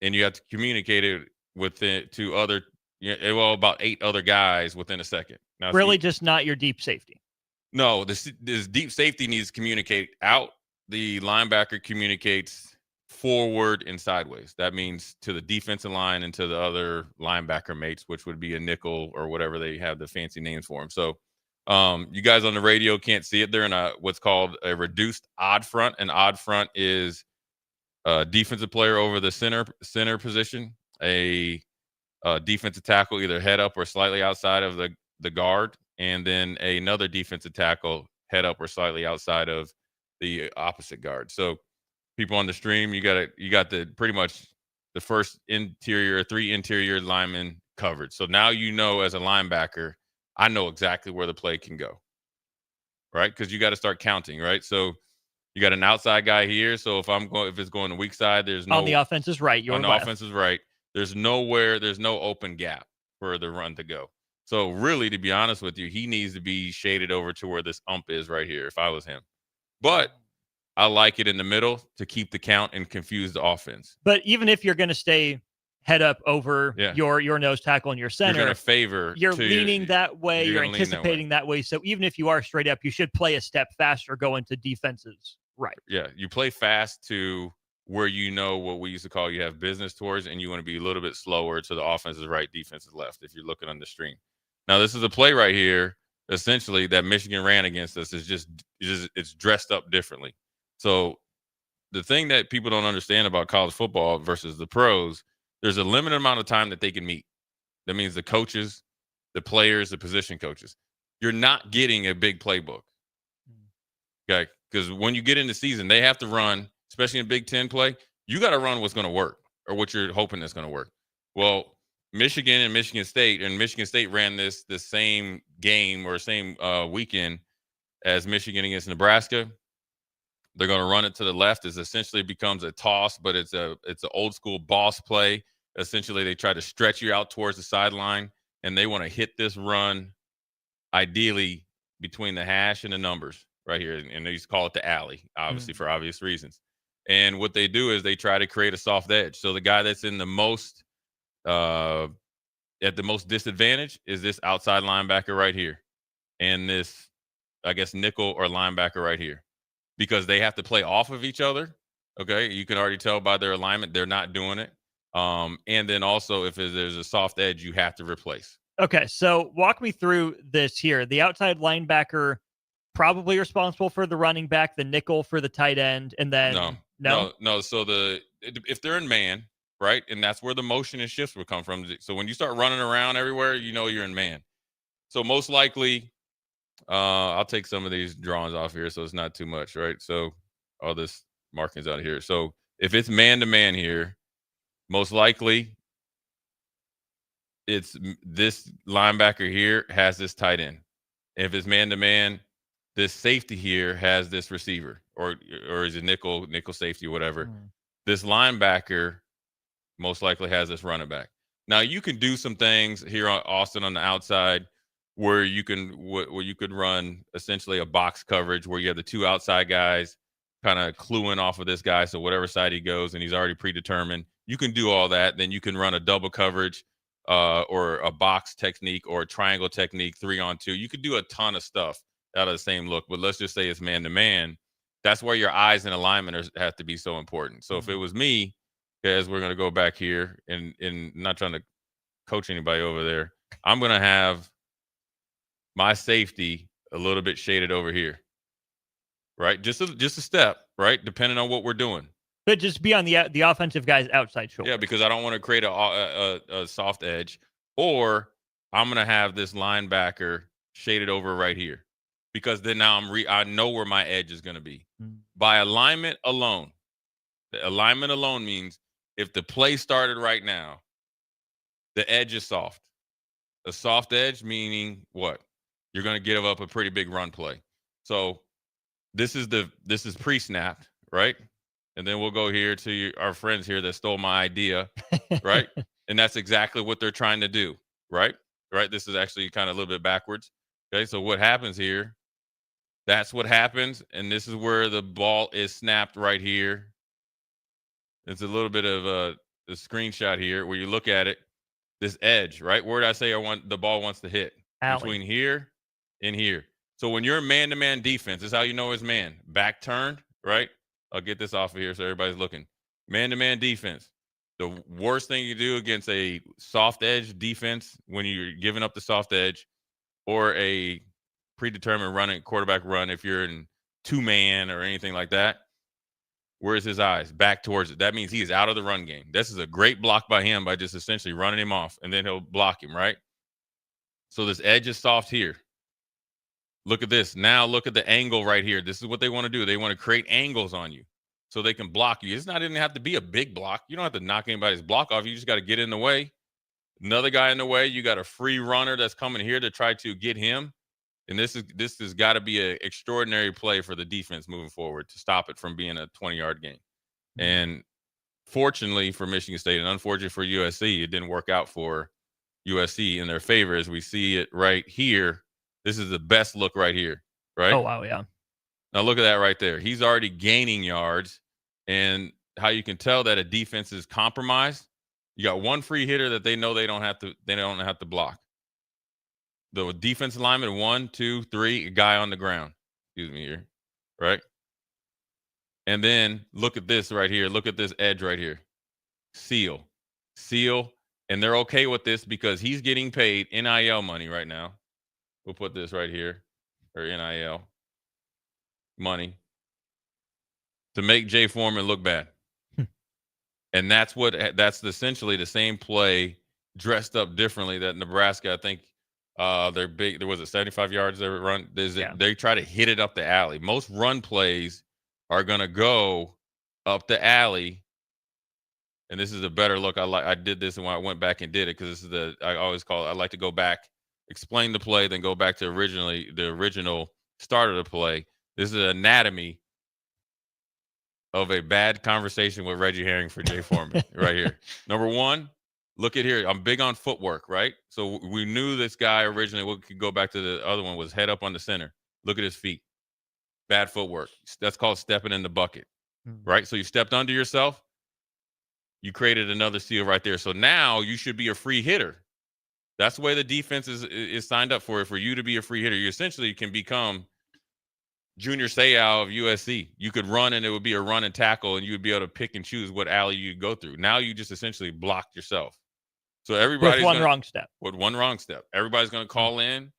H: and you have to communicate it to other, about 8 other guys within a second. Now,
A: really, just not your deep safety.
H: No, this deep safety needs to communicate out. The linebacker communicates forward and sideways. That means to the defensive line and to the other linebacker mates, which would be a nickel or whatever they have the fancy names for them. So. You guys on the radio can't see it. They're in what's called a reduced odd front. An odd front is a defensive player over the center position, a defensive tackle either head up or slightly outside of the guard, and then another defensive tackle head up or slightly outside of the opposite guard. So people on the stream, you got the pretty much the first 3 interior linemen covered. So now as a linebacker, I know exactly where the play can go, right? Because you got to start counting, right? So you got an outside guy here. So if it's going to weak side, there's no
A: on the offense's right.
H: On the offense's right, there's no open gap. for the run to go. So really, to be honest with you, he needs to be shaded over to where this ump is right here if I was him. But I like it in the middle to keep the count and confuse the offense.
A: But even if you're going to stay head up over your nose tackle and your center,
H: you're going to favor.
A: You're leaning that way. You're anticipating that way. So even if you are straight up, you should play a step faster going to defenses. Right.
H: Yeah. You play fast to where you know what we used to call you have business towards, and you want to be a little bit slower to the offense's right, defense's left if you're looking on the stream. Now, this is a play right here, essentially, that Michigan ran against us. It's dressed up differently. So the thing that people don't understand about college football versus the pros, there's a limited amount of time that they can meet. That means the coaches, the players, the position coaches. You're not getting a big playbook. Okay? Because when you get into season, they have to run, especially in Big Ten play, you got to run what's going to work or what you're hoping is going to work. Well, Michigan and Michigan State ran the same game or same weekend as Michigan against Nebraska. They're going to run it to the left. It essentially becomes a toss, but it's an old school boss play. Essentially, they try to stretch you out towards the sideline, and they want to hit this run ideally between the hash and the numbers right here. And they used to call it the alley, obviously, for obvious reasons. And what they do is they try to create a soft edge. So the guy that's in the most at the most disadvantage is this outside linebacker right here, and this, I guess, nickel or linebacker right here, because they have to play off of each other. Okay, you can already tell by their alignment they're not doing it. And then also, if there's a soft edge, you have to replace.
A: Okay, so walk me through this here. The outside linebacker probably responsible for the running back, the nickel for the tight end, and then
H: no. So if they're in man, right, and that's where the motion and shifts would come from. So when you start running around everywhere, you know you're in man. So most likely, I'll take some of these drawings off here, so it's not too much, right? So all this markings out here. So if it's man to man here, most likely it's this linebacker here has this tight end. If it's man to man, this safety here has this receiver, or is it nickel safety, whatever. This linebacker most likely has this running back. Now you can do some things here on Austin on the outside where you could run essentially a box coverage where you have the two outside guys kind of cluing off of this guy. So whatever side he goes and he's already predetermined, you can do all that. Then you can run a double coverage or a box technique or a triangle technique 3-on-2. You could do a ton of stuff out of the same look, but let's just say it's man to man. That's where your eyes and alignment have to be so important. So if it was me, as we're going to go back here and not trying to coach anybody over there, I'm going to have my safety a little bit shaded over here, right? Just a step, right? Depending on what we're doing.
A: But just be on the offensive guy's outside shoulder.
H: Yeah, because I don't want to create a soft edge, or I'm going to have this linebacker shaded over right here, because then now I know where my edge is going to be. By alignment alone. The alignment alone means if the play started right now, the edge is soft. A soft edge meaning what? You're going to give up a pretty big run play. So this is pre-snapped, right? And then we'll go here to our friends here that stole my idea, right? And that's exactly what they're trying to do, right? Right? This is actually kind of a little bit backwards. Okay, so what happens here, that's what happens, and this is where the ball is snapped right here. It's a little bit of a screenshot here where you look at it, this edge, right? Where did I say the ball wants to hit?
A: Alley.
H: Between here and here. So when you're man-to-man defense, this is how you know it's man. Back turned, right? I'll get this off of here so everybody's looking. Man-to-man defense. The worst thing you do against a soft edge defense when you're giving up the soft edge, or a predetermined quarterback run if you're in two-man or anything like that, where's his eyes? Back towards it. That means he is out of the run game. This is a great block by him by just essentially running him off, and then he'll block him, right? So this edge is soft here. Look at this. Now look at the angle right here. This is what they want to do. They want to create angles on you so they can block you. It's not even have to be a big block. You don't have to knock anybody's block off. You just got to get in the way. Another guy in the way. You got a free runner that's coming here to try to get him. And this has got to be an extraordinary play for the defense moving forward to stop it from being a 20-yard game. And fortunately for Michigan State and unfortunately for USC, it didn't work out for USC in their favor, as we see it right here. This is the best look right here, right?
A: Oh, wow, yeah.
H: Now look at that right there. He's already gaining yards, and how you can tell that a defense is compromised. You got one free hitter that they know they don't have to block. The defense lineman, 1, 2, 3, a guy on the ground. Excuse me here, right? And then look at this right here. Look at this edge right here. Seal. And they're okay with this because he's getting paid NIL money right now. We'll put this right here, or NIL money, to make Jay Foreman look bad. And that's essentially the same play dressed up differently that Nebraska, I think they're big. There was 75 yards they run. They try to hit it up the alley. Most run plays are going to go up the alley. And this is a better look. I did this when I went back and did it, because this is I like to go back, explain the play, then go back to the original start of the play. This is an anatomy of a bad conversation with Reggie Herring for Jay Foreman right here. Number one, look at here. I'm big on footwork, right? So we knew this guy originally, we could go back to the other one, was head up on the center. Look at his feet. Bad footwork. That's called stepping in the bucket, right? So you stepped under yourself. You created another seal right there. So now you should be a free hitter. That's the way the defense is signed up for it, for you to be a free hitter. You essentially can become Junior Seau of USC. You could run, and it would be a run and tackle, and you would be able to pick and choose what alley you'd go through. Now you just essentially blocked yourself. So everybody's
A: with one wrong step.
H: With one wrong step. Everybody's going to call in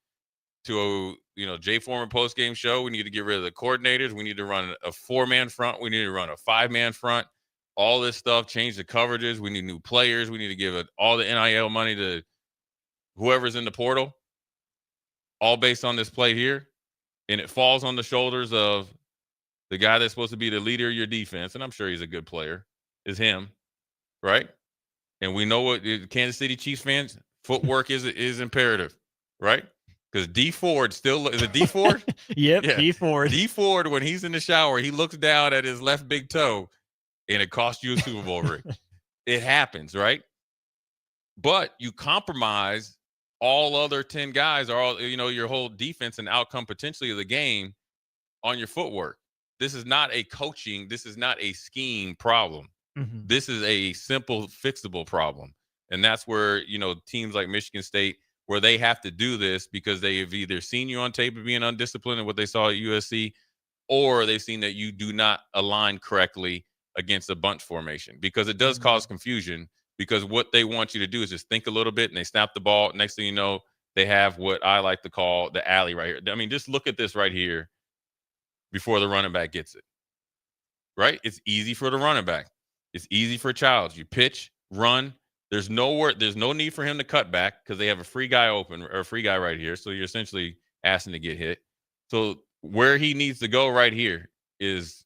H: to a Jay Foreman post-game show. We need to get rid of the coordinators. We need to run a 4-man front. We need to run a 5-man front. All this stuff, change the coverages. We need new players. We need to give all the NIL money to whoever's in the portal, all based on this play here. And it falls on the shoulders of the guy that's supposed to be the leader of your defense, and I'm sure he's a good player, is him, right? And we know what Kansas City Chiefs fans, footwork is imperative, right? Because D Ford still is it D Ford?
A: Yep, yeah. D Ford.
H: D Ford, when he's in the shower, he looks down at his left big toe, and it cost you a Super Bowl ring. It happens, right? But you compromise all other 10 guys, or all, your whole defense and outcome potentially of the game on your footwork. This is not a coaching, this is not a scheme problem. Mm-hmm. This is a simple, fixable problem. And that's where, teams like Michigan State, where they have to do this because they have either seen you on tape of being undisciplined in what they saw at USC, or they've seen that you do not align correctly against a bunch formation, because it does cause confusion. Because what they want you to do is just think a little bit, and they snap the ball. Next thing you know, they have what I like to call the alley right here. I mean, just look at this right here before the running back gets it, right? It's easy for the running back. It's easy for Childs. You pitch, run. There's no need for him to cut back because they have a free guy open, or a free guy right here. So you're essentially asking to get hit. So where he needs to go right here is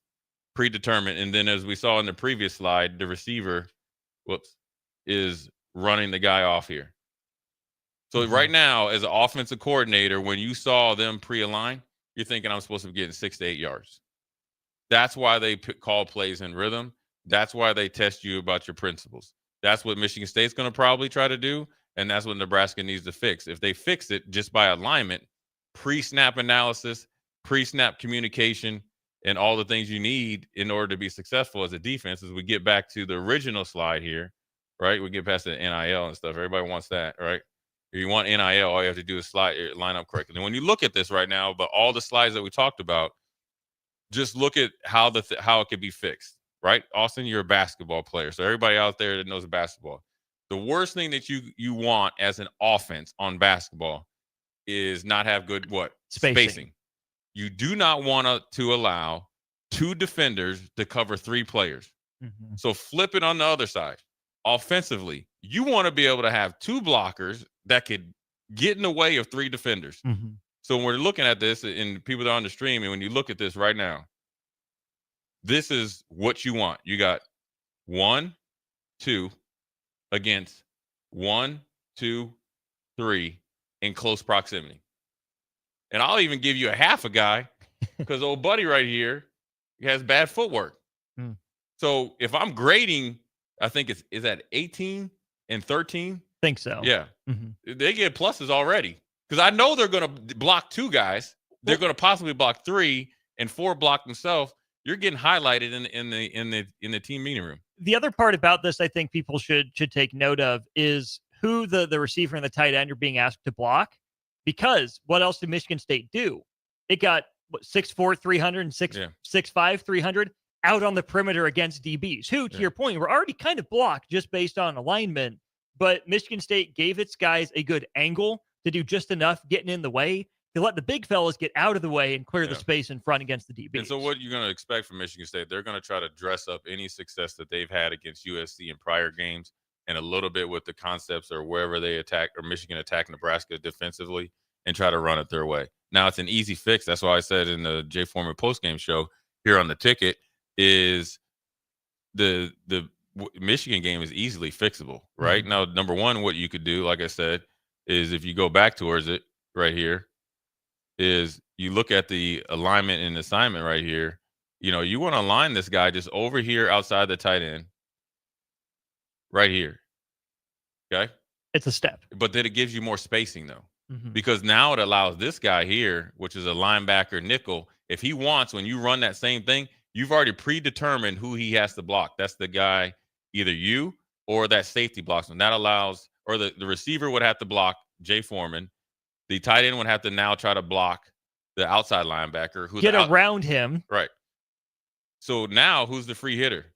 H: predetermined. And then, as we saw in the previous slide, the receiver, is running the guy off here. So right now, as an offensive coordinator, when you saw them pre-align, you're thinking I'm supposed to be getting 6 to 8 yards. That's why they call plays in rhythm. That's why they test you about your principles. That's what Michigan State's going to probably try to do, and that's what Nebraska needs to fix. If they fix it just by alignment, pre-snap analysis, pre-snap communication, and all the things you need in order to be successful as a defense, as we get back to the original slide here, right? We get past the NIL and stuff. Everybody wants that, right? If you want NIL, all you have to do is line up correctly. And when you look at this right now, but all the slides that we talked about, just look at how it could be fixed, right? Austin, you're a basketball player. So everybody out there that knows basketball, the worst thing that you want as an offense on basketball is not have good spacing. You do not want to allow 2 defenders to cover 3 players. Mm-hmm. So flip it on the other side. Offensively, you want to be able to have 2 blockers that could get in the way of 3 defenders. Mm-hmm. So when we're looking at this, and people that are on the stream, and when you look at this right now, this is what you want. You got 1, 2 against 1, 2, 3 in close proximity. And I'll even give you a half a guy because old buddy right here has bad footwork. So if I'm grading, I think is at 18 and 13
A: Think so.
H: Yeah.
A: Mhm.
H: They get pluses already because I know they're going to block 2 guys. They're going to possibly block 3 and 4 block themselves. You're getting highlighted in the team meeting room.
A: The other part about this, I think people should take note of is who the receiver and the tight end are being asked to block. Because what else did Michigan State do? It got 6'4", 300 and 6'5", 300 out on the perimeter against DBs, who, to your point, were already kind of blocked just based on alignment. But Michigan State gave its guys a good angle to do just enough getting in the way to let the big fellas get out of the way and clear the space in front against the DBs.
H: And so what you're going to expect from Michigan State, they're going to try to dress up any success that they've had against USC in prior games and a little bit with the concepts or wherever they attack or Michigan attack Nebraska defensively and try to run it their way. Now, it's an easy fix. That's why I said in the Jay Foreman postgame show here on the ticket is the Michigan game is easily fixable, right?
A: Mm-hmm.
H: Now, number one, what you could do, like I said, is if you go back towards it right here, is you look at the alignment and assignment right here. You know, you want to align this guy just over here outside the tight end right here. Okay?
A: It's a step.
H: But then it gives you more spacing, though.
A: Mhm.
H: Because now it allows this guy here, which is a linebacker nickel, if he wants, when you run that same thing, you've already predetermined who he has to block. That's the guy, either you or that safety blocks him. That allows, or the receiver would have to block Jay Foreman. The tight end would have to now try to block the outside linebacker.
A: Get around him.
H: Right. So now who's the free hitter?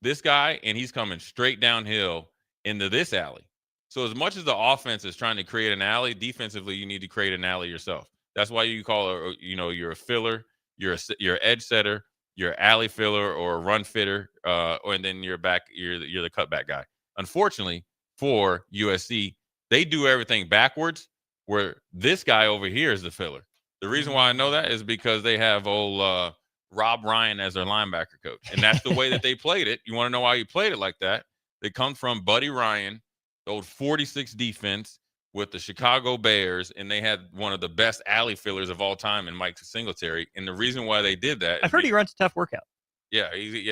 H: This guy, and he's coming straight downhill into this alley. So as much as the offense is trying to create an alley, defensively, you need to create an alley yourself. That's why you call you're a filler, you're edge setter, you're alley filler or a run fitter, and then you're the cutback guy. Unfortunately for USC, they do everything backwards, where this guy over here is the filler. The reason why I know that is because they have old Rob Ryan as their linebacker coach, and that's the way that they played it. You want to know why he played it like that? They come from Buddy Ryan, the old 46 defense with the Chicago Bears, and they had one of the best alley fillers of all time in Mike Singletary. And the reason why they did that,
A: I've heard he runs a tough workout.
H: Yeah, he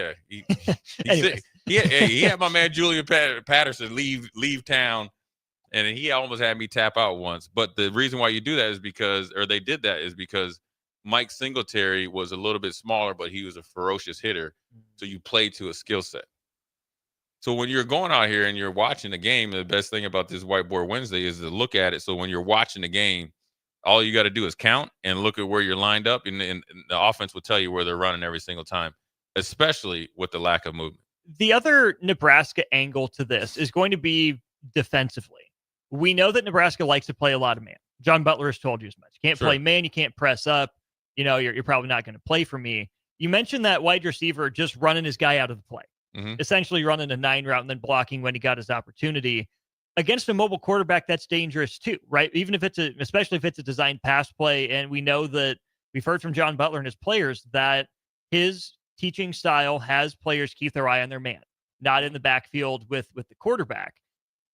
H: had my man Julian Patterson leave town, and he almost had me tap out once. But the reason why you do that is because Mike Singletary was a little bit smaller, but he was a ferocious hitter. So you play to a skill set. So when you're going out here and you're watching the game, the best thing about this Whiteboard Wednesday is to look at it. So when you're watching the game, all you got to do is count and look at where you're lined up, and the offense will tell you where they're running every single time, especially with the lack of movement.
A: The other Nebraska angle to this is going to be defensively. We know that Nebraska likes to play a lot of man. John Butler has told you as much. You can't play man. You can't press up. You know, you're probably not going to play for me. You mentioned that wide receiver just running his guy out of the play.
H: Mm-hmm.
A: Essentially running a 9 route and then blocking when he got his opportunity. Against a mobile quarterback, that's dangerous too, right? Even if especially if it's a designed pass play. And we know that we've heard from John Butler and his players that his teaching style has players keep their eye on their man, not in the backfield with the quarterback.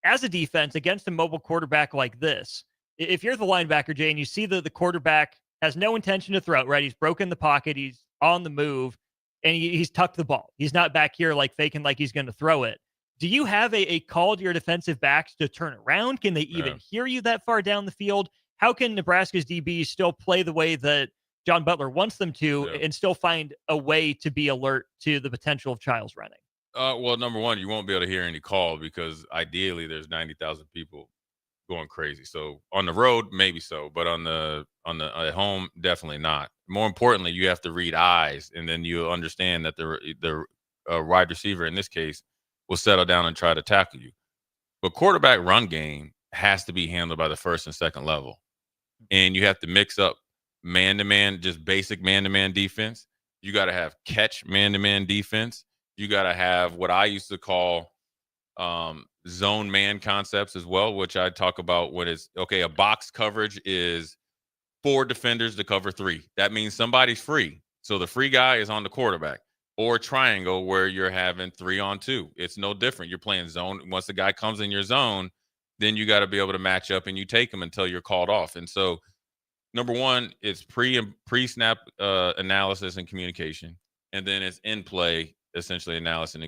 A: As a defense against a mobile quarterback like this, if you're the linebacker, Jay, and you see the quarterback has no intention to throw, right? He's broken the pocket. He's on the move. And he's tucked the ball. He's not back here like faking like he's going to throw it. Do you have a call to your defensive backs to turn around? Can they even hear you that far down the field? How can Nebraska's DBs still play the way that John Butler wants them to and still find a way to be alert to the potential of Childs running?
H: Well, number one, you won't be able to hear any call because ideally there's 90,000 people going crazy. So on the road, maybe so, but at home, definitely not. More importantly, you have to read eyes, and then you'll understand that the wide receiver in this case will settle down and try to tackle you. But quarterback run game has to be handled by the first and second level, and you have to mix up man-to-man, just basic man-to-man defense. You got to have catch man-to-man defense. You got to have what I used to call zone man concepts as well, which I talk about when it's okay. A box coverage is 4 defenders to cover 3. That means somebody's free. So the free guy is on the quarterback, or triangle where you're having 3-on-2. It's no different. You're playing zone. Once the guy comes in your zone, then you got to be able to match up and you take him until you're called off. And so number one, it's pre-snap analysis and communication. And then it's in play, essentially analysis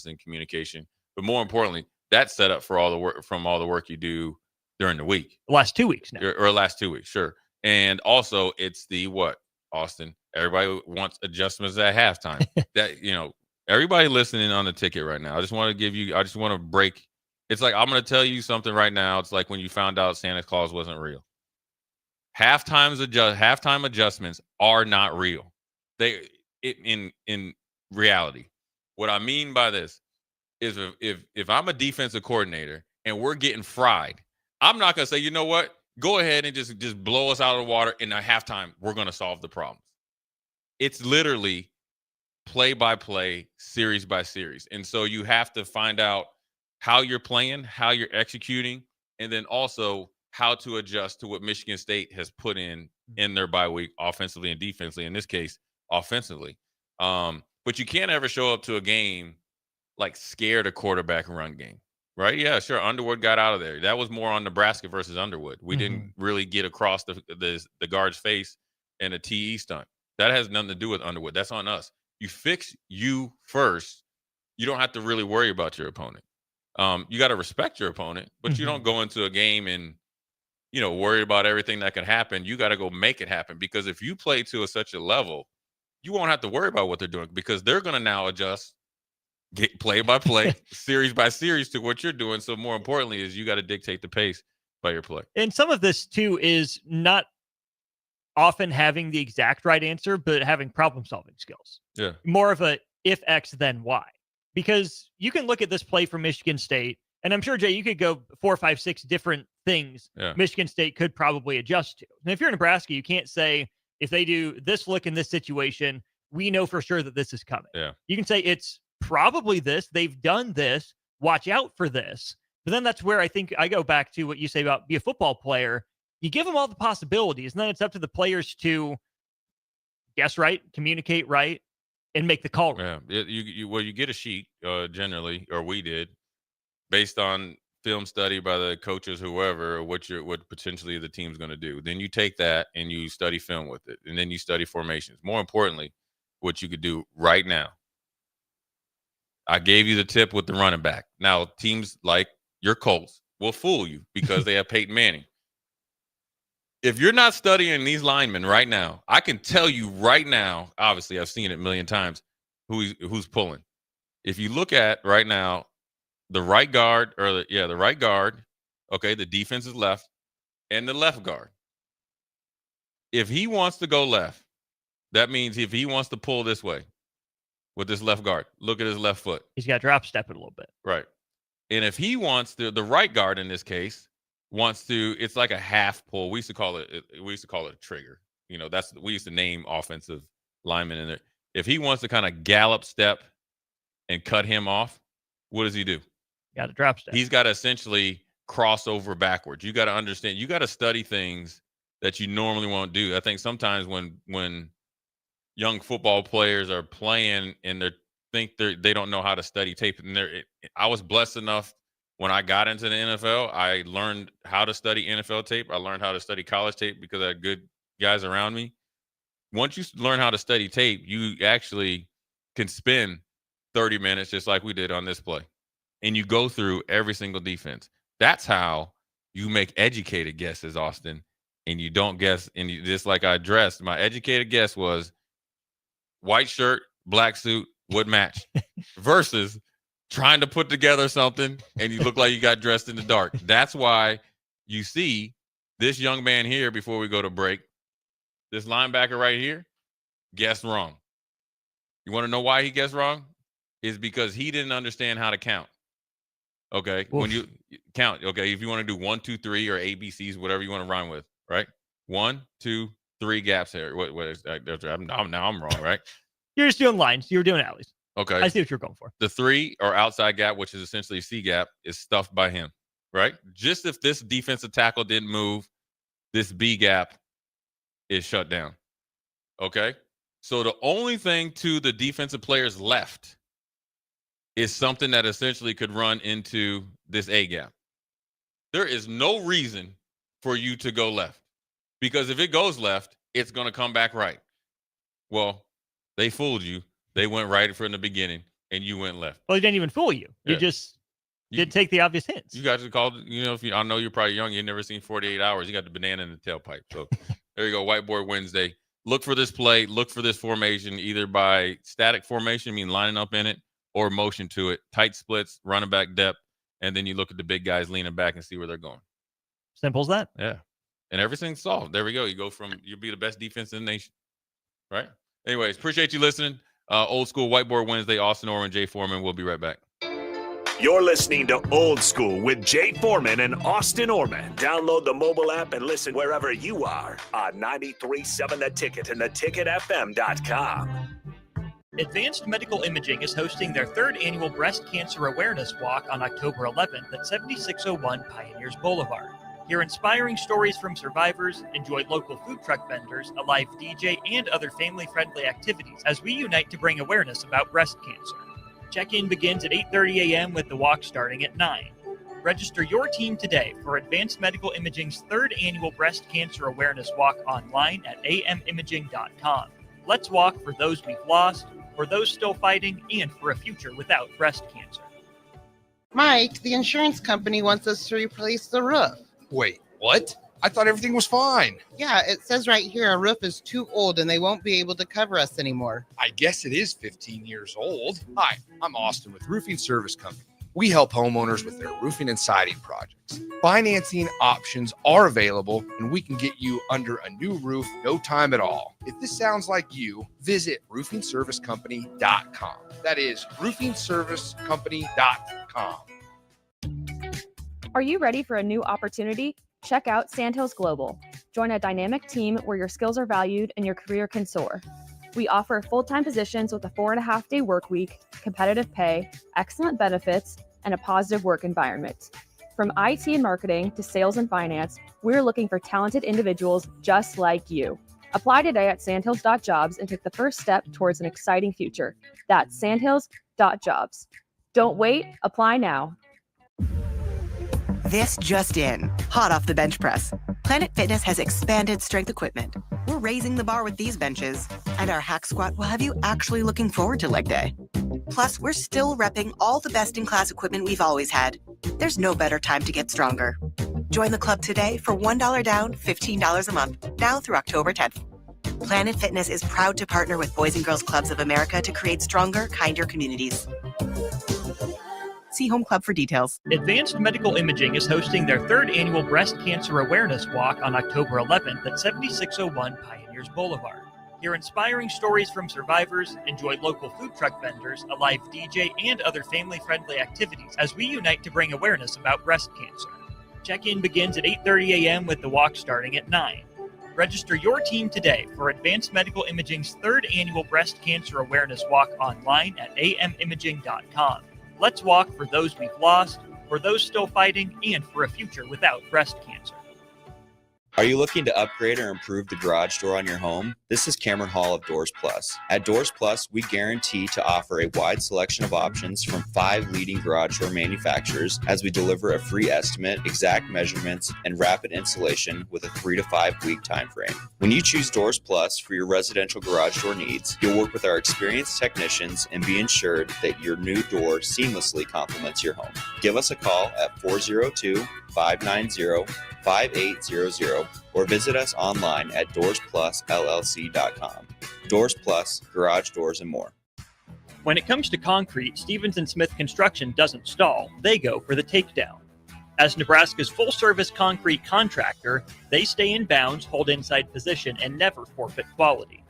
H: and communication. But more importantly, that's set up for all the work you do during the week.
A: The last 2 weeks now.
H: Or last 2 weeks, sure. And also it's the what, Austin? Everybody wants adjustments at halftime. That, everybody listening on the ticket right now, I just want to break. It's like, I'm going to tell you something right now. It's like when you found out Santa Claus wasn't real. Halftime adjustments are not real. In reality. What I mean by this is if I'm a defensive coordinator and we're getting fried, I'm not going to say, you know what? Go ahead and just blow us out of the water. And at halftime, we're going to solve the problems. It's literally play by play, series by series. And so you have to find out how you're playing, how you're executing, and then also how to adjust to what Michigan State has put in their bye week, offensively and defensively. In this case, offensively. But you can't ever show up to a game like scared a quarterback run game, right? Yeah, sure. Underwood got out of there. That was more on Nebraska versus Underwood. We didn't really get across the guard's face in a TE stunt. That has nothing to do with Underwood. That's on us. You fix you first. You don't have to really worry about your opponent. You got to respect your opponent, but you don't go into a game and worried about everything that can happen. You got to go make it happen, because if you play to such a level, you won't have to worry about what they're doing, because they're going to now adjust, get play by play, series by series to what you're doing. So more importantly is you got to dictate the pace by your play.
A: And some of this too is not often having the exact right answer, but having problem solving skills.
H: Yeah.
A: More of a if X then Y, because you can look at this play from Michigan State, and I'm sure, Jay, you could go 4, 5, 6 different things Michigan State could probably adjust to. And if you're Nebraska, you can't say, if they do this look in this situation, we know for sure that this is coming.
H: Yeah.
A: You can say it's probably this. They've done this. Watch out for this. But then that's where I think I go back to what you say about be a football player. You give them all the possibilities, and then it's up to the players to guess right, communicate right, and make the call right.
H: Yeah. You get a sheet generally, or we did, based on film study by the coaches, whoever, what potentially the team's going to do. Then you take that and you study film with it, and then you study formations. More importantly, what you could do right now. I gave you the tip with the running back. Now, teams like your Colts will fool you because they have Peyton Manning. If you're not studying these linemen right now, I can tell you right now, obviously I've seen it a million times, who's pulling. If you look at right now, the right guard, the right guard, okay, the defense is left, and the left guard. If he wants to go left, that means if he wants to pull this way with this left guard, look at his left foot.
A: He's got to drop step it a little bit.
H: Right. And if he wants to, the right guard in this case wants to, it's like a half pull. We used to call it a trigger. We used to name offensive linemen in there. If he wants to kind of gallop step and cut him off, what does he do?
A: Got to drop step.
H: He's got to essentially cross over backwards. You got to understand, you got to study things that you normally won't do. I think sometimes when young football players are playing and they don't know how to study tape. And I was blessed enough when I got into the NFL, I learned how to study NFL tape. I learned how to study college tape because I had good guys around me. Once you learn how to study tape, you actually can spend 30 minutes just like we did on this play. And you go through every single defense. That's how you make educated guesses, Austin. And you don't guess. And just like I addressed, my educated guess was white shirt, black suit would match versus trying to put together something and you look like you got dressed in the dark. That's why you see this young man here before we go to break, this linebacker right here, guessed wrong. You want to know why he guessed wrong? Is because he didn't understand how to count. Okay. Oof. When you count, okay, if you want to do 1, 2, 3 or ABCs, whatever you want to rhyme with, right? 1, 2, 3 gaps here. What is that? Now I'm wrong, right?
A: You're just doing lines. You were doing alleys.
H: Okay.
A: I see what you're going for.
H: The 3 or outside gap, which is essentially C gap, is stuffed by him, right? Just if this defensive tackle didn't move, this B gap is shut down. Okay. So the only thing to the defensive players left is something that essentially could run into this A gap. There is no reason for you to go left, because if it goes left, it's going to come back right. Well, they fooled you. They went right from the beginning and you went left.
A: Well, they didn't even fool you. You just did take the obvious hints.
H: You guys called, I know you're probably young. You've never seen 48 hours. You got the banana in the tailpipe. So there you go. Whiteboard Wednesday. Look for this play. Look for this formation, either by static formation, meaning lining up in it, or motion to it. Tight splits, running back depth, and then you look at the big guys leaning back and see where they're going.
A: Simple as that.
H: Yeah. And everything's solved. There we go. You go from you'll be the best defense in the nation. Right? Anyways, appreciate you listening. Old School Whiteboard Wednesday, Austin Orman, Jay Foreman. We'll be right back.
D: You're listening to Old School with Jay Foreman and Austin Orman. Download the mobile app and listen wherever you are on 93.7 The Ticket and theticketfm.com.
A: Advanced Medical Imaging is hosting their third annual Breast Cancer Awareness Walk on October 11th at 7601 Pioneers Boulevard. Hear inspiring stories from survivors, enjoy local food truck vendors, a live DJ, and other family-friendly activities as we unite to bring awareness about breast cancer. Check-in begins at 8:30 a.m. with the walk starting at 9. Register your team today for Advanced Medical Imaging's third annual Breast Cancer Awareness Walk online at amimaging.com. Let's walk for those we've lost, for those still fighting, and for a future without breast cancer.
E: Mike, the insurance company wants us to replace the roof.
V: Wait, what? I thought everything was fine.
E: Yeah, it says right here our roof is too old and they won't be able to cover us anymore.
V: I guess it is 15 years old. Hi, I'm Austin with Roofing Service Company. We help homeowners with their roofing and siding projects. Financing options are available, and we can get you under a new roof no time at all. If this sounds like you, visit roofingservicecompany.com. That is roofingservicecompany.com.
G: Are you ready for a new opportunity? Check out Sandhills Global. Join a dynamic team where your skills are valued and your career can soar. We offer full-time positions with a 4.5-day work week, competitive pay, excellent benefits, and a positive work environment. From IT and marketing to sales and finance, we're looking for talented individuals just like you. Apply today at sandhills.jobs and take the first step towards an exciting future. That's sandhills.jobs. Don't wait, apply now.
C: This just in, hot off the bench press. Planet Fitness has expanded strength equipment. We're raising the bar with these benches, and our hack squat will have you actually looking forward to leg day. Plus, we're still repping all the best-in-class equipment we've always had. There's no better time to get stronger. Join the club today for $1 down, $15 a month, now through October 10th. Planet Fitness is proud to partner with Boys and Girls Clubs of America to create stronger, kinder communities. See Home Club for details.
A: Advanced Medical Imaging is hosting their third annual Breast Cancer Awareness Walk on October 11th at 7601 Pioneers Boulevard. Hear inspiring stories from survivors, enjoy local food truck vendors, a live DJ, and other family-friendly activities as we unite to bring awareness about breast cancer. Check-in begins at 8:30 a.m. with the walk starting at 9. Register your team today for Advanced Medical Imaging's third annual Breast Cancer Awareness Walk online at amimaging.com. Let's walk for those we've lost, for those still fighting, and for a future without breast cancer.
M: Are you looking to upgrade or improve the garage door on your home? This is Cameron Hall of Doors Plus. At Doors Plus, we guarantee to offer a wide selection of options from 5 leading garage door manufacturers as we deliver a free estimate, exact measurements, and rapid installation with a 3 to 5 week time frame. When you choose Doors Plus for your residential garage door needs, you'll work with our experienced technicians and be ensured that your new door seamlessly complements your home. Give us a call at 402-590-5800 or visit us online at DoorsPlusLLC.com. Doors Plus, garage doors, and more.
A: When it comes to concrete, Stevens & Smith Construction doesn't stall. They go for the takedown. As Nebraska's full-service concrete contractor, they stay in bounds, hold inside position, and never forfeit quality.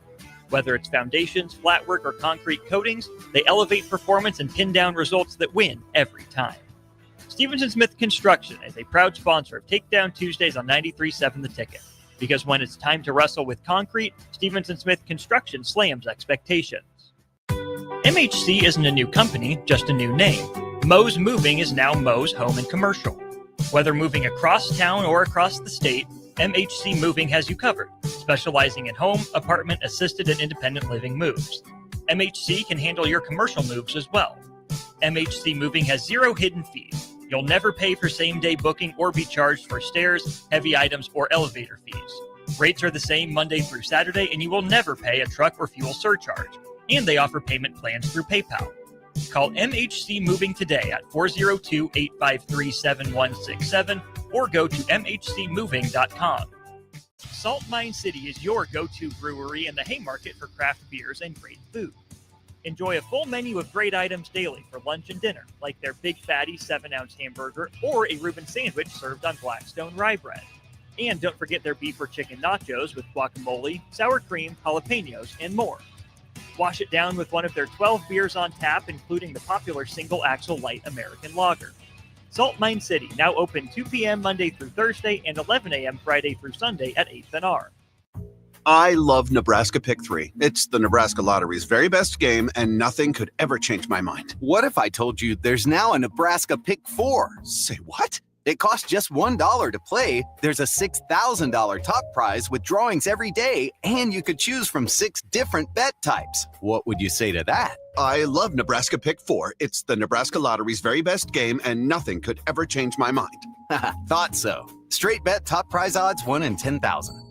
A: Whether it's foundations, flatwork, or concrete coatings, they elevate performance and pin down results that win every time. Stevens & Smith Construction is a proud sponsor of Takedown Tuesdays on 93.7 The Ticket. Because when it's time to wrestle with concrete, Stevens & Smith Construction slams expectations. MHC isn't a new company, just a new name. Moe's Moving is now Moe's Home and Commercial. Whether moving across town or across the state, MHC Moving has you covered, specializing in home, apartment, assisted, and independent living moves. MHC can handle your commercial moves as well. MHC Moving has 0 hidden fees. You'll never pay for same-day booking or be charged for stairs, heavy items, or elevator fees. Rates are the same Monday through Saturday, and you will never pay a truck or fuel surcharge. And they offer payment plans through PayPal. Call MHC Moving today at 402-853-7167 or go to mhcmoving.com. Salt Mine City is your go-to brewery in the Haymarket for craft beers and great food. Enjoy a full menu of great items daily for lunch and dinner, like their Big Fatty 7-ounce hamburger or a Reuben sandwich served on Blackstone rye bread. And don't forget their beef or chicken nachos with guacamole, sour cream, jalapenos, and more. Wash it down with one of their 12 beers on tap, including the popular Single Axle Light American Lager. Salt Mine City, now open 2 p.m. Monday through Thursday and 11 a.m. Friday through Sunday at 8th and R.
K: I love Nebraska Pick 3. It's the Nebraska Lottery's very best game, and nothing could ever change my mind.
N: What if I told you there's now a Nebraska Pick 4?
K: Say what?
N: It costs just $1 to play. There's a $6,000 top prize with drawings every day, and you could choose from 6 different bet types. What would you say to that?
K: I love Nebraska Pick 4. It's the Nebraska Lottery's very best game, and nothing could ever change my mind.
N: Thought so. Straight bet top prize odds 1 in 10,000.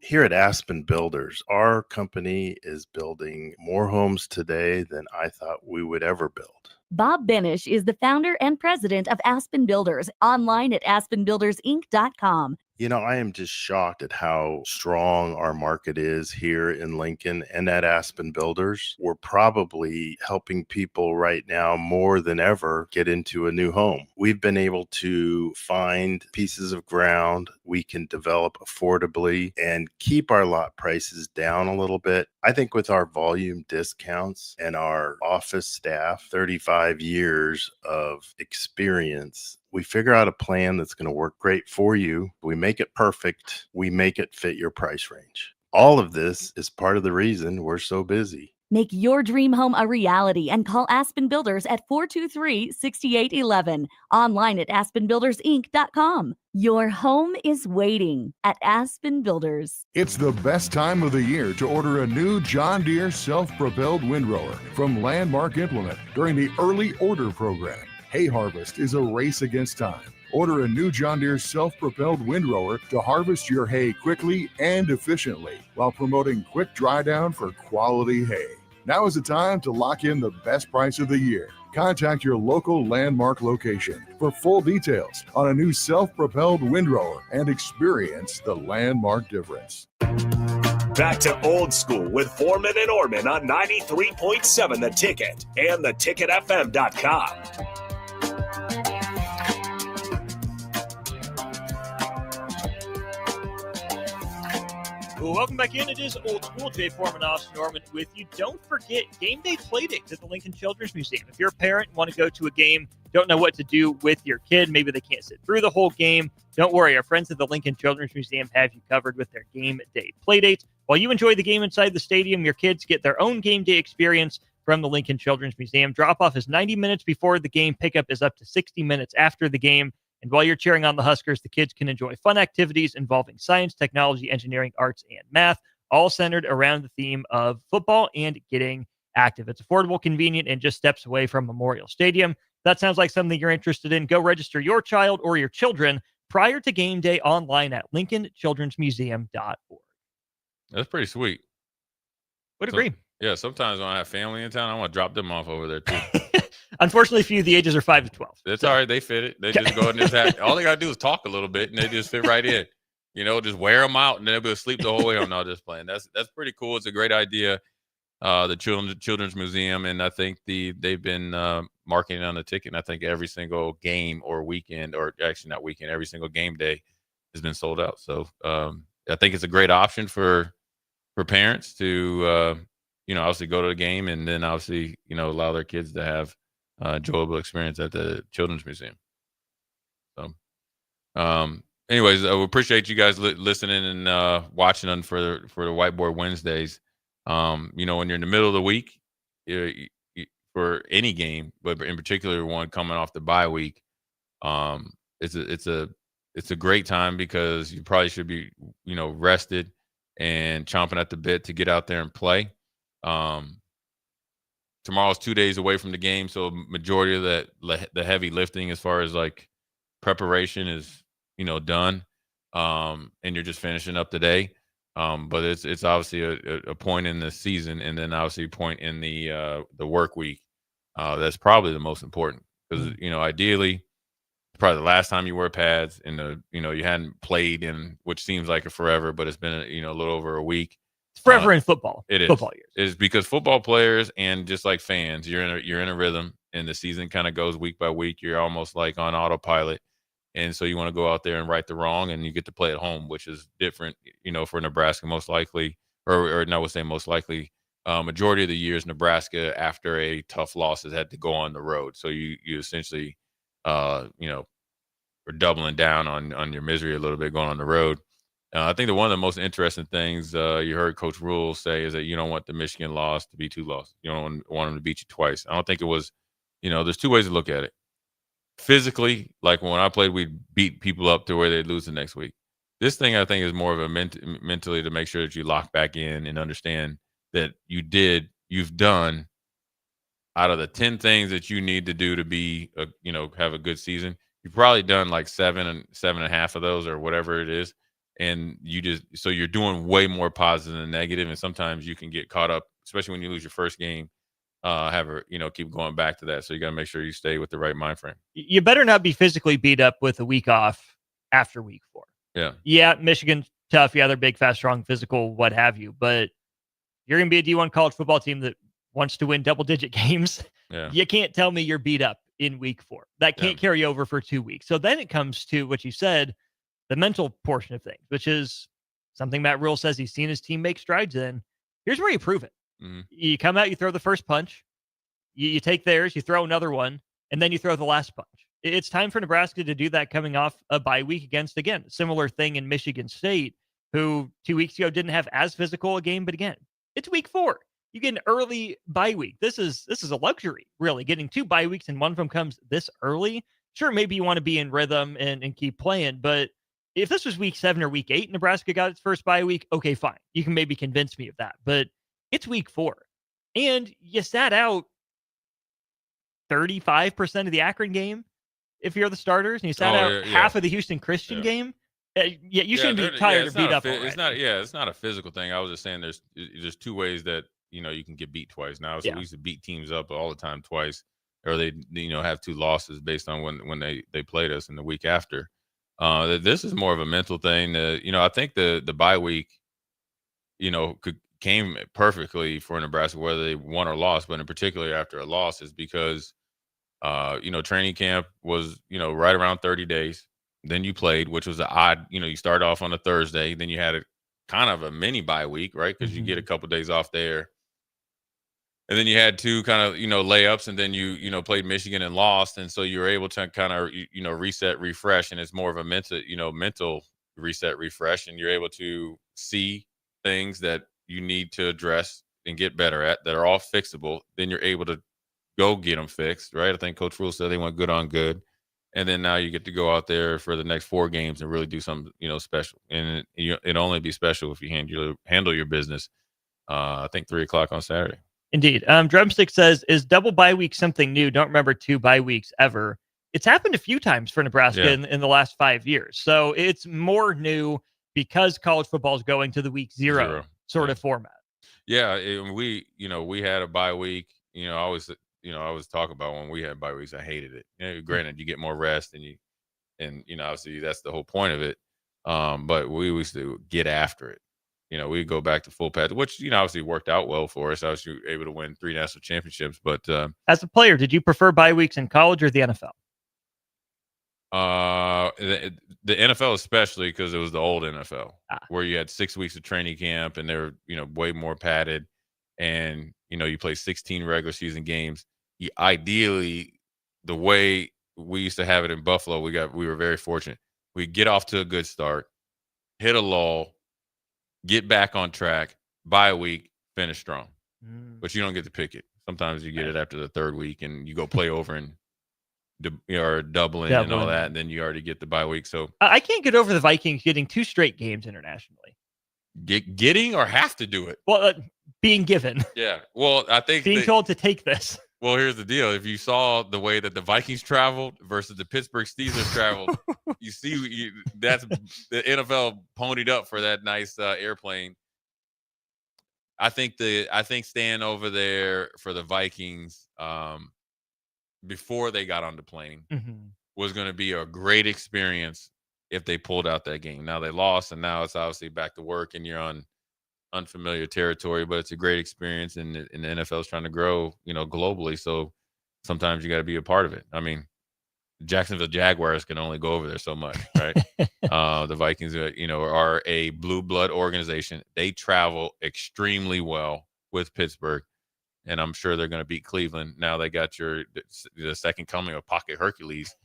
R: Here at Aspen Builders, our company is building more homes today than I thought we would ever build.
X: Bob Benish is the founder and president of Aspen Builders, online at aspenbuildersinc.com.
R: You know, I am just shocked at how strong our market is here in Lincoln and at Aspen Builders. We're probably helping people right now more than ever get into a new home. We've been able to find pieces of ground we can develop affordably and keep our lot prices down a little bit. I think with our volume discounts and our office staff, 35 years of experience, we figure out a plan that's going to work great for you. We make it perfect. We make it fit your price range. All of this is part of the reason we're so busy.
X: Make your dream home a reality and call Aspen Builders at 423-6811. Online at aspenbuildersinc.com. Your home is waiting at Aspen Builders.
Y: It's the best time of the year to order a new John Deere self-propelled windrower from Landmark Implement during the early order program. Hay harvest is a race against time. Order a new John Deere self-propelled windrower to harvest your hay quickly and efficiently while promoting quick dry down for quality hay. Now is the time to lock in the best price of the year. Contact your local Landmark location for full details on a new self-propelled windrower and experience the Landmark difference.
D: Back to old school with Foreman and Orman on 93.7 The Ticket and theticketfm.com.
A: Welcome back in. It is Old School. Jay Foreman, Austin Norman with you. Don't forget game day play dates at the Lincoln Children's Museum. If you're a parent and want to go to a game, don't know what to do with your kid, maybe they can't sit through the whole game, don't worry. Our friends at the Lincoln Children's Museum have you covered with their game day play dates. While you enjoy the game inside the stadium, your kids get their own game day experience from the Lincoln Children's Museum. Drop-off is 90 minutes before the game. Pickup is up to 60 minutes after the game. And while you're cheering on the Huskers, the kids can enjoy fun activities involving science, technology, engineering, arts, and math, all centered around the theme of football and getting active. It's affordable, convenient, and just steps away from Memorial Stadium. If that sounds like something you're interested in, go register your child or your children prior to game day online at lincolnchildrensmuseum.org.
H: That's pretty sweet.
A: Would agree.
H: Yeah, sometimes when I have family in town, I want to drop them off over there too.
A: Unfortunately for you, the ages are 5 to 12.
H: It's all right. They fit it. They just go and just have, all they got to do is talk a little bit and they just fit right in. You know, just wear them out and they'll be asleep the whole way. I'm not just playing. That's pretty cool. It's a great idea. The Children's Museum, and I think they've been marketing on the ticket. And I think every single game or weekend, or actually not weekend, every single game day has been sold out. So I think it's a great option for parents to obviously go to the game and then obviously allow their kids to have enjoyable experience at the Children's Museum. So, anyways, we appreciate you guys listening and watching on for the Whiteboard Wednesdays. When you're in the middle of the week, for any game, but in particular one coming off the bye week, it's a great time because you probably should be rested and chomping at the bit to get out there and play. Tomorrow's 2 days away from the game, so majority of the heavy lifting as far as like preparation is done, and you're just finishing up the day. But it's obviously a point in the season, and then obviously a point in the work week That's probably the most important because, ideally, probably the last time you wear pads and you hadn't played in, which seems like a forever, but it's been, a little over a week.
A: It's forever in football.
H: It is.
A: Football years.
H: It is because football players and just like fans, you're in a rhythm and the season kind of goes week by week. You're almost like on autopilot. And so you want to go out there and right the wrong, and you get to play at home, which is different, for Nebraska, most likely, or no, I would say most likely, majority of the years, Nebraska, after a tough loss, has had to go on the road. So you essentially, we're doubling down on your misery a little bit going on the road. I think that one of the most interesting things you heard Coach Rule say is that you don't want the Michigan loss to be 2 losses. You don't want them to beat you twice. I don't think it was, there's 2 ways to look at it. Physically, like when I played, we'd beat people up to where they'd lose the next week. This thing, I think, is more of a mentally to make sure that you lock back in and understand that you've done out of the 10 things that you need to do to be, have a good season. You've probably done like 7.5 of those or whatever it is. And so you're doing way more positive than negative. And sometimes you can get caught up, especially when you lose your first game, keep going back to that. So you got to make sure you stay with the right mind frame.
A: You better not be physically beat up with a week off after week 4.
H: Yeah.
A: Yeah. Michigan's tough. Yeah. They're big, fast, strong, physical, what have you, but you're going to be a D1 college football team that wants to win double-digit games.
H: Yeah.
A: You can't tell me you're beat up in week 4. That can't carry over for 2 weeks. So then it comes to what you said, the mental portion of things, which is something Matt Rule says he's seen his team make strides in. Here's where you prove it.
H: Mm-hmm.
A: You come out, you throw the first punch, you take theirs, you throw another one, and then you throw the last punch. It's time for Nebraska to do that coming off a bye week against, again, similar thing in Michigan State, who 2 weeks ago didn't have as physical a game, but again, it's week 4. You get an early bye week. This is a luxury, really, getting 2 bye weeks and one of them comes this early. Sure, maybe you want to be in rhythm and keep playing, but if this was week 7 or week 8, Nebraska got its first bye week, okay, fine. You can maybe convince me of that, but it's week 4. And you sat out 35% of the Akron game if you're the starters, and you sat out half of the Houston Christian game. You shouldn't be tired or beat up.
H: It's not a physical thing. I was just saying there's 2 ways that you can get beat twice. Now we used to beat teams up all the time twice, or they have 2 losses based on when they played us in the week after. This is more of a mental thing. I think the bye week, came perfectly for Nebraska, whether they won or lost, but in particular after a loss is because, training camp was, right around 30 days. Then you played, which was an odd, you start off on a Thursday. Then you had a kind of a mini bye week, right? Because you get a couple days off there. And then you had 2 kind of, layups, and then you played Michigan and lost. And so you were able to kind of, reset, refresh. And it's more of a mental reset, refresh. And you're able to see things that you need to address and get better at that are all fixable. Then you're able to go get them fixed, right? I think Coach Rule said they went good on good. And then now you get to go out there for the next 4 games and really do something, special. And it'd only be special if you handle your business, I think 3:00 on Saturday.
A: Indeed. Drumstick says, is double bye week something new? Don't remember 2 bye weeks ever. It's happened a few times for Nebraska in the last 5 years. So it's more new because college football is going to the week 0 sort of format.
H: Yeah. We had a bye week, I always talk about when we had bye weeks, I hated it. Granted, you get more rest and obviously that's the whole point of it. But we used to get after it. We go back to full pads, which, obviously worked out well for us. I was able to win 3 national championships. But
A: as a player, did you prefer bye weeks in college or the NFL?
H: The NFL, especially because it was the old NFL where you had 6 weeks of training camp and they were, way more padded. And, you play 16 regular season games. Ideally, the way we used to have it in Buffalo, we were very fortunate. We get off to a good start, hit a lull, get back on track, bye week, finish strong. But you don't get to pick it. Sometimes you get it after the 3rd week and you go play over and doubling and all that, and then you already get the bye week. So
A: I can't get over the Vikings getting 2 straight games internationally.
H: Getting or have to do it?
A: Well, being given.
H: Yeah. Well, I think
A: being told to take this.
H: Well, here's the deal. If you saw the way that the Vikings traveled versus the Pittsburgh Steelers traveled, you see that's the NFL ponied up for that nice airplane. I think staying over there for the Vikings, before they got on the plane
A: Mm-hmm.
H: was going to be a great experience if they pulled out that game. Now they lost, and now it's obviously back to work, and you're on unfamiliar territory, but it's a great experience, and the NFL is trying to grow, globally. So sometimes you got to be a part of it. I mean, Jacksonville Jaguars can only go over there so much, right? The Vikings, are a blue blood organization. They travel extremely well with Pittsburgh, and I'm sure they're going to beat Cleveland. Now they got the second coming of Pocket Hercules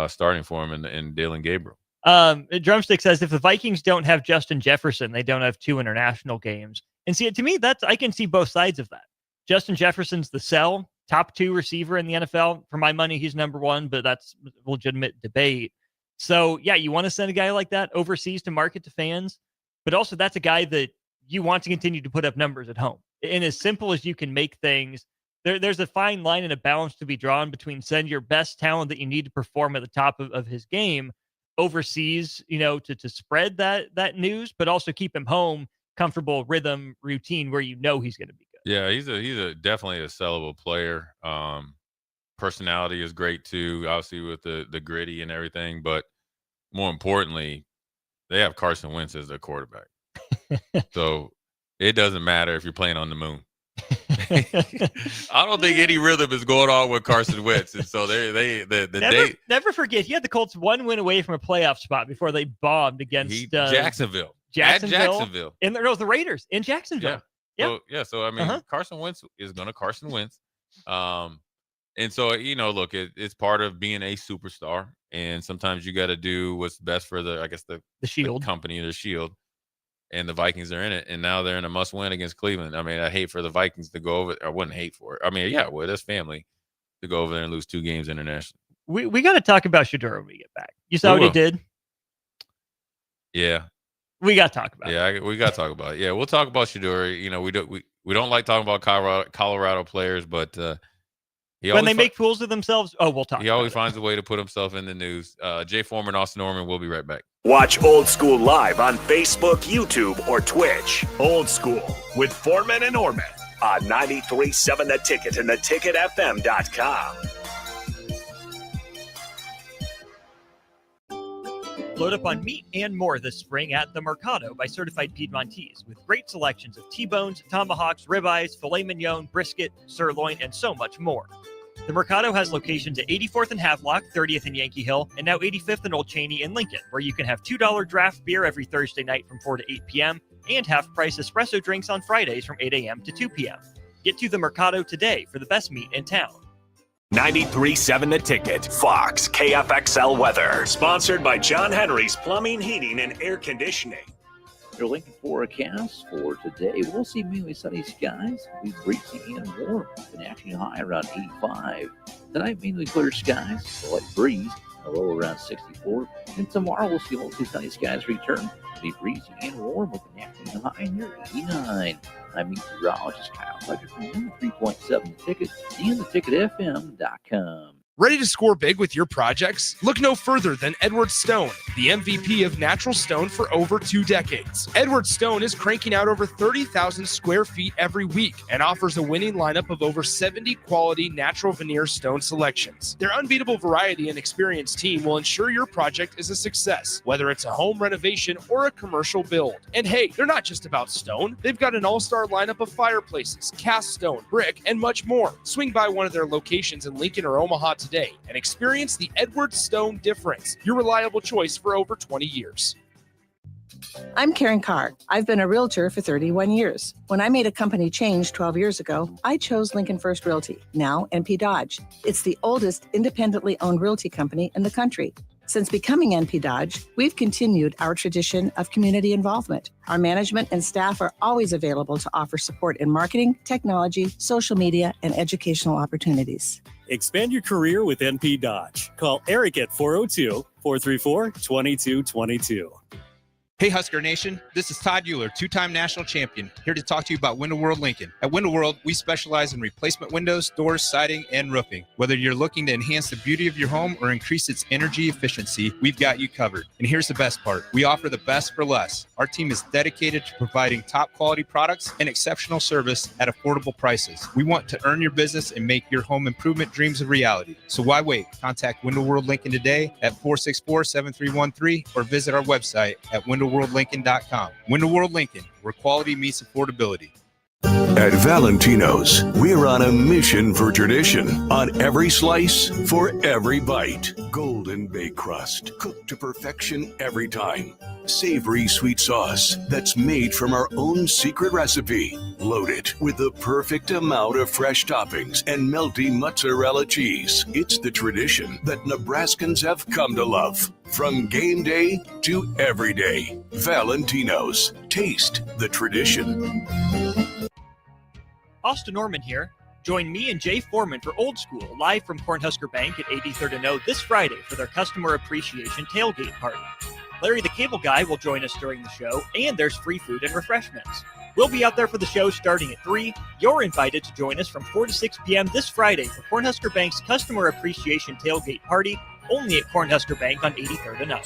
H: starting for him in Dylan Gabriel.
A: Drumstick says if the Vikings don't have Justin Jefferson, they don't have 2 international games. And see, to me, I can see both sides of that. Justin Jefferson's the sell, top 2 receiver in the NFL. For my money, he's number 1, but that's a legitimate debate. So yeah, you want to send a guy like that overseas to market to fans, but also that's a guy that you want to continue to put up numbers at home. And as simple as you can make things, there's a fine line and a balance to be drawn between send your best talent that you need to perform at the top of his game overseas, to spread that news, but also keep him home, comfortable rhythm, routine where he's going to be good.
H: Yeah, he's definitely a sellable player. Personality is great too, obviously with the gritty and everything, but more importantly, they have Carson Wentz as their quarterback. So it doesn't matter if you're playing on the moon. I don't think any rhythm is going on with Carson Wentz, and so
A: never forget he had the Colts 1 win away from a playoff spot before they bombed against
H: Jacksonville.
A: And the Raiders in Jacksonville.
H: Yeah. So I mean, Carson Wentz is going to Carson Wentz, and so look, it's part of being a superstar, and sometimes you got to do what's best for the
A: shield
H: company, the shield. And the Vikings are in it, and now they're in a must-win against Cleveland. I mean, I hate for the Vikings to go over. I wouldn't hate for it. I mean, yeah, well, that's family to go over there and lose 2 games internationally.
A: We got to talk about Shedeur when we get back. You saw what he did?
H: Yeah.
A: We got to talk about it.
H: Yeah, we got to talk about it. Yeah, we'll talk about Shedeur. We don't like talking about Colorado players, but
A: when they make fools of themselves, we'll talk.
H: He always finds a way to put himself in the news. Jay Foreman, Austin Norman, we'll be right back.
D: Watch Old School live on Facebook, YouTube, or Twitch. Old School with Foreman and Norman on 93.7 The Ticket and theticketfm.com.
A: Load up on meat and more this spring at The Mercado by Certified Piedmontese with great selections of T-bones, tomahawks, ribeyes, filet mignon, brisket, sirloin, and so much more. The Mercado has locations at 84th and Havelock, 30th and Yankee Hill, and now 85th and Old Cheney in Lincoln, where you can have $2 draft beer every Thursday night from 4 to 8 p.m. and half-price espresso drinks on Fridays from 8 a.m. to 2 p.m. Get to The Mercado today for the best meat in town.
D: 93.7 The Ticket, Fox, KFXL weather. Sponsored by John Henry's Plumbing, Heating, and Air Conditioning.
P: Your Lincoln forecast for today. We'll see mainly sunny skies. It'll be breezy and warm. An actually high around 85. Tonight, mainly clear skies. A light breeze. A low around 64. And tomorrow, we'll see mostly sunny skies return. It'll be breezy and warm with an actually high near 89. I'm meteorologist Kyle Fletcher from 3.7 The Ticket and theticketfm.com.
B: Ready to score big with your projects? Look no further than Edward Stone, the MVP of natural stone for over 2 decades. Edward Stone is cranking out over 30,000 square feet every week and offers a winning lineup of over 70 quality natural veneer stone selections. Their unbeatable variety and experienced team will ensure your project is a success, whether it's a home renovation or a commercial build. And hey, they're not just about stone. They've got an all-star lineup of fireplaces, cast stone, brick, and much more. Swing by one of their locations in Lincoln or Omaha today and experience the Edward Stone difference, your reliable choice for over 20 years.
L: I'm Karen Carr. I've been a realtor for 31 years. When I made a company change 12 years ago, I chose Lincoln First Realty, now NP Dodge. It's the oldest independently owned realty company in the country. Since becoming NP Dodge, we've continued our tradition of community involvement. Our management and staff are always available to offer support in marketing, technology, social media, and educational opportunities.
O: Expand your career with NP Dodge. Call Eric at 402-434-2222.
I: Hey Husker Nation, this is Todd Euler, two-time national champion, here to talk to you about Window World Lincoln. At Window World, we specialize in replacement windows, doors, siding, and roofing. Whether you're looking to enhance the beauty of your home or increase its energy efficiency, we've got you covered. And here's the best part. We offer the best for less. Our team is dedicated to providing top quality products and exceptional service at affordable prices. We want to earn your business and make your home improvement dreams a reality. So why wait? Contact Window World Lincoln today at 464-7313 or visit our website at windowworldlincoln.com. Window World Lincoln, where quality meets affordability.
Q: At Valentino's, we're on a mission for tradition. On every slice, for every bite. Golden baked crust, cooked to perfection every time. Savory sweet sauce that's made from our own secret recipe. Loaded with the perfect amount of fresh toppings and melty mozzarella cheese. It's the tradition that Nebraskans have come to love. From game day to every day. Valentino's. Taste the tradition.
A: Austin Norman here. Join me and Jay Foreman for Old School, live from Cornhusker Bank at 83rd and O this Friday for their Customer Appreciation Tailgate Party. Larry the Cable Guy will join us during the show, and there's free food and refreshments. We'll be out there for the show starting at 3. You're invited to join us from 4 to 6 p.m. this Friday for Cornhusker Bank's Customer Appreciation Tailgate Party, only at Cornhusker Bank on 83rd and O.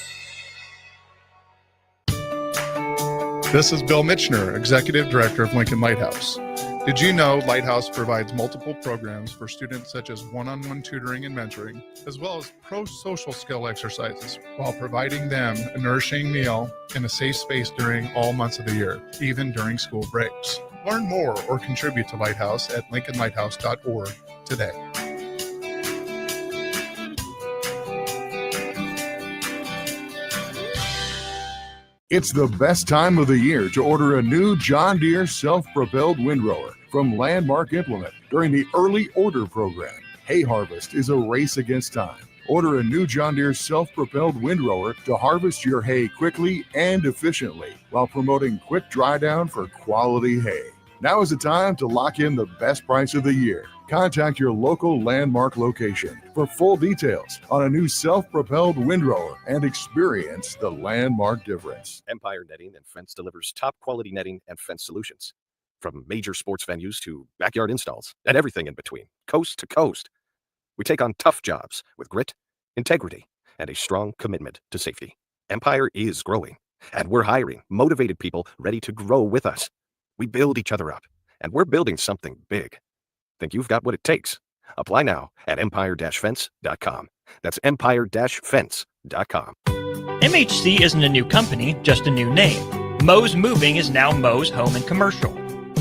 F: This is Bill Mitchner, Executive Director of Lincoln Lighthouse. Did you know Lighthouse provides multiple programs for students such as one-on-one tutoring and mentoring, as well as pro-social skill exercises, while providing them a nourishing meal and a safe space during all months of the year, even during school breaks? Learn more or contribute to Lighthouse at lincolnlighthouse.org today.
Y: It's the best time of the year to order a new John Deere self-propelled windrower from Landmark Implement during the early order program. Hay harvest is a race against time. Order a new John Deere self-propelled windrower to harvest your hay quickly and efficiently while promoting quick dry down for quality hay. Now is the time to lock in the best price of the year. Contact your local Landmark location for full details on a new self-propelled windrower and experience the Landmark difference.
S: Empire Netting and Fence delivers top quality netting and fence solutions. From major sports venues to backyard installs and everything in between, coast to coast. We take on tough jobs with grit, integrity, and a strong commitment to safety. Empire is growing, and we're hiring motivated people ready to grow with us. We build each other up, and we're building something big. Think you've got what it takes? Apply now at empire-fence.com. That's empire-fence.com.
A: MHC isn't a new company, just a new name. Mo's Moving is now Mo's Home and Commercial.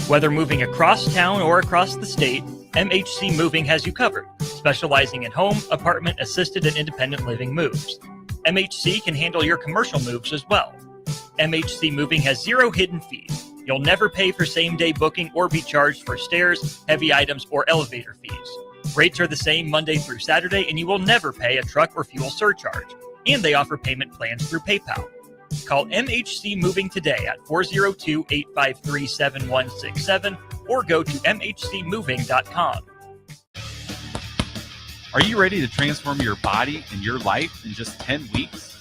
A: Whether moving across town or across the state, MHC Moving has you covered, specializing in home, apartment, assisted, and independent living moves. MHC can handle your commercial moves as well. MHC Moving has 0 hidden fees. You'll never pay for same-day booking or be charged for stairs, heavy items, or elevator fees. Rates are the same Monday through Saturday, and you will never pay a truck or fuel surcharge. And they offer payment plans through PayPal. Call MHC Moving today at 402-853-7167 or go to mhcmoving.com.
T: Are you ready to transform your body and your life in just 10 weeks?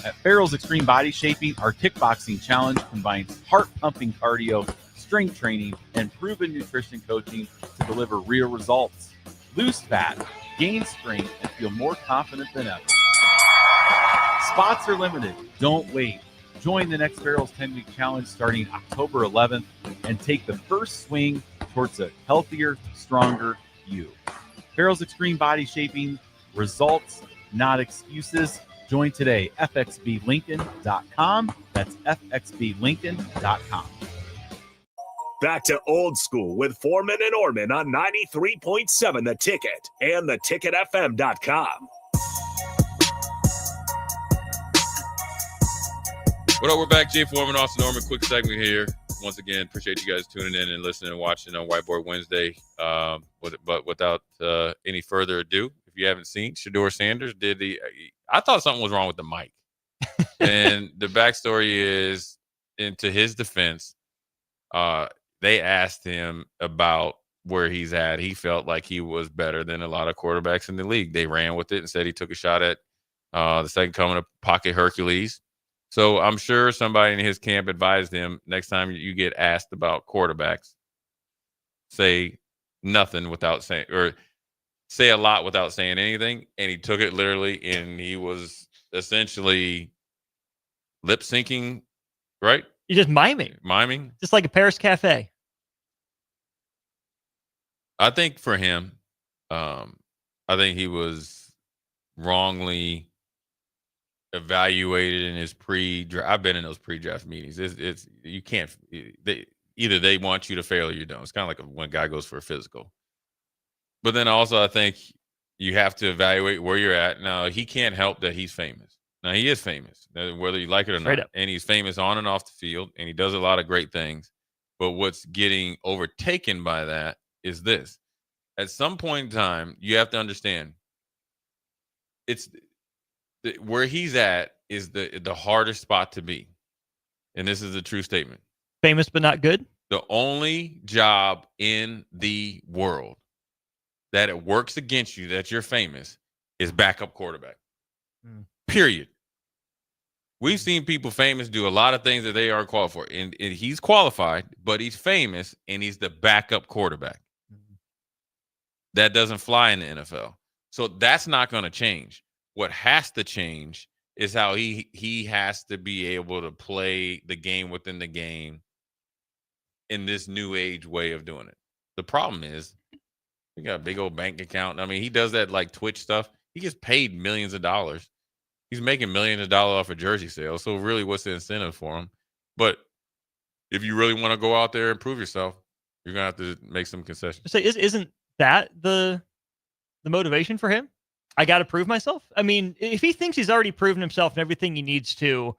T: At Farrell's Extreme Body Shaping, our kickboxing challenge combines heart-pumping cardio, strength training, and proven nutrition coaching to deliver real results. Lose fat, gain strength, and feel more confident than ever. Spots are limited. Don't wait. Join the next Farrell's 10-week challenge starting October 11th and take the first swing towards a healthier, stronger you. Farrell's Extreme Body Shaping, results, not excuses. Join today, fxblincoln.com. That's fxblincoln.com.
D: Back to Old School with Foreman and Orman on 93.7 The Ticket and theticketfm.com.
H: What up? We're back. Jay Foreman, Austin Norman. Quick segment here. Once again, appreciate you guys tuning in and listening and watching on Whiteboard Wednesday. But without any further ado, if you haven't seen, Shedeur Sanders did I thought something was wrong with the mic. And the backstory is, into his defense, they asked him about where he's at. He felt like he was better than a lot of quarterbacks in the league. They ran with it and said he took a shot at the second coming of Pocket Hercules. So I'm sure somebody in his camp advised him, next time you get asked about quarterbacks, say nothing without saying, or say a lot without saying anything. And he took it literally, and he was essentially lip syncing, right?
A: You're just miming. Just like a Paris Cafe.
H: I think for him, I think he was wrongly evaluated in his pre-draft. I've been in those pre-draft meetings. It's you can't. Either they want you to fail or you don't. It's kind of like when a guy goes for a physical. But then also, I think you have to evaluate where you're at. Now, he can't help that he's famous. Now, he is famous, whether you like it or
A: Straight
H: not.
A: up.
H: And he's famous on and off the field, and he does a lot of great things. But what's getting overtaken by that is this. At some point in time, you have to understand it's where he's at is the hardest spot to be. And this is a true statement.
A: Famous but not good?
H: The only job in the world that it works against you that you're famous is backup quarterback. Period. We've seen people famous do a lot of things that they aren't qualified for. And he's qualified, but he's famous, and he's the backup quarterback. That doesn't fly in the NFL. So that's not going to change. What has to change is how he has to be able to play the game within the game in this new age way of doing it. The problem is he got a big old bank account. I mean, he does that like Twitch stuff. He gets paid millions of dollars. He's making millions of dollars off of jersey sales. So really, what's the incentive for him? But if you really want to go out there and prove yourself, you're going to have to make some concessions.
A: So isn't that the motivation for him? I got to prove myself. I mean, if he thinks he's already proven himself and everything he needs to,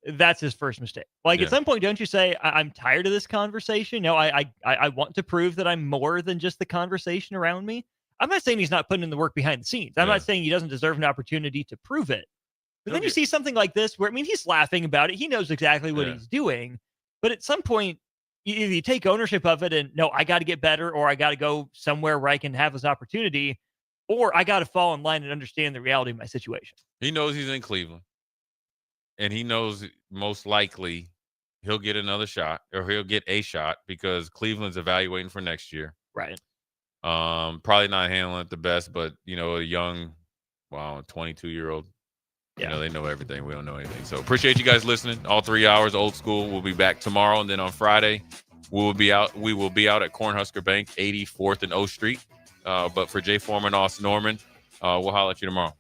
A: that's his first mistake. Like at some point, don't you say, I'm tired of this conversation? No, I want to prove that I'm more than just the conversation around me. I'm not saying he's not putting in the work behind the scenes. I'm not saying he doesn't deserve an opportunity to prove it. But then you see something like this where, I mean, he's laughing about it. He knows exactly what he's doing. But at some point, either you take ownership of it and, no, I got to get better, or I got to go somewhere where I can have this opportunity, or I got to fall in line and understand the reality of my situation.
H: He knows he's in Cleveland. And he knows most likely he'll get another shot, or he'll get a shot, because Cleveland's evaluating for next year.
A: Right.
H: Probably not handling it the best, but, a young, 22-year-old, they know everything. We don't know anything. So appreciate you guys listening. All 3 hours, old school. We'll be back tomorrow. And then on Friday, we will be out at Cornhusker Bank, 84th and O Street. But for Jay Foreman, Austin Norman, we'll holler at you tomorrow.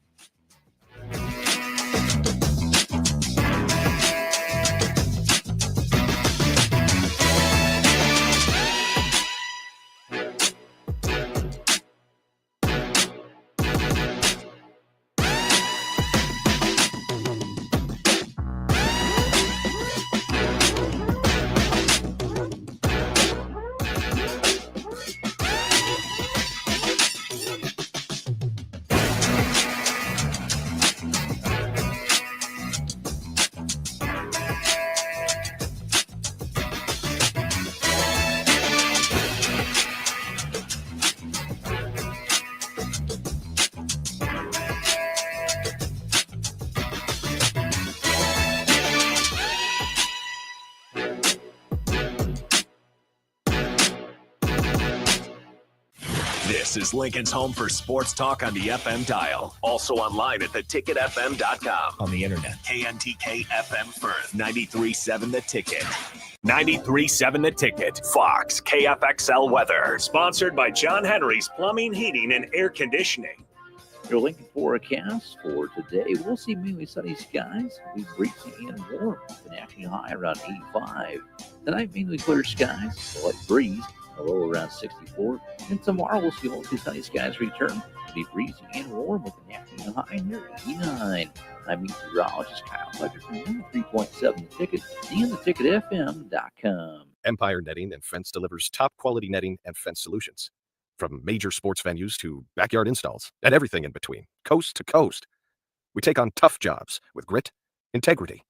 D: This is Lincoln's home for sports talk on the FM dial. Also online at theticketfm.com. On the internet. KNTK FM Firth. 93.7 The Ticket. 93.7 The Ticket. Fox KFXL weather. Sponsored by John Henry's Plumbing, Heating, and Air Conditioning.
P: Your Lincoln forecast for today, we'll see mainly sunny skies. It'll be breezy and warm with an actually high around 85. Tonight, mainly clear skies, a light breeze, a low around 64. And tomorrow, we'll see mostly sunny skies return. It'll be breezy and warm with an actually high near 89. I'm meteorologist Kyle Fletcher from 3.7 The Ticket and theticketfm.com.
S: Empire Netting and Fence delivers top quality netting and fence solutions. From major sports venues to backyard installs and everything in between, coast to coast. We take on tough jobs with grit, integrity,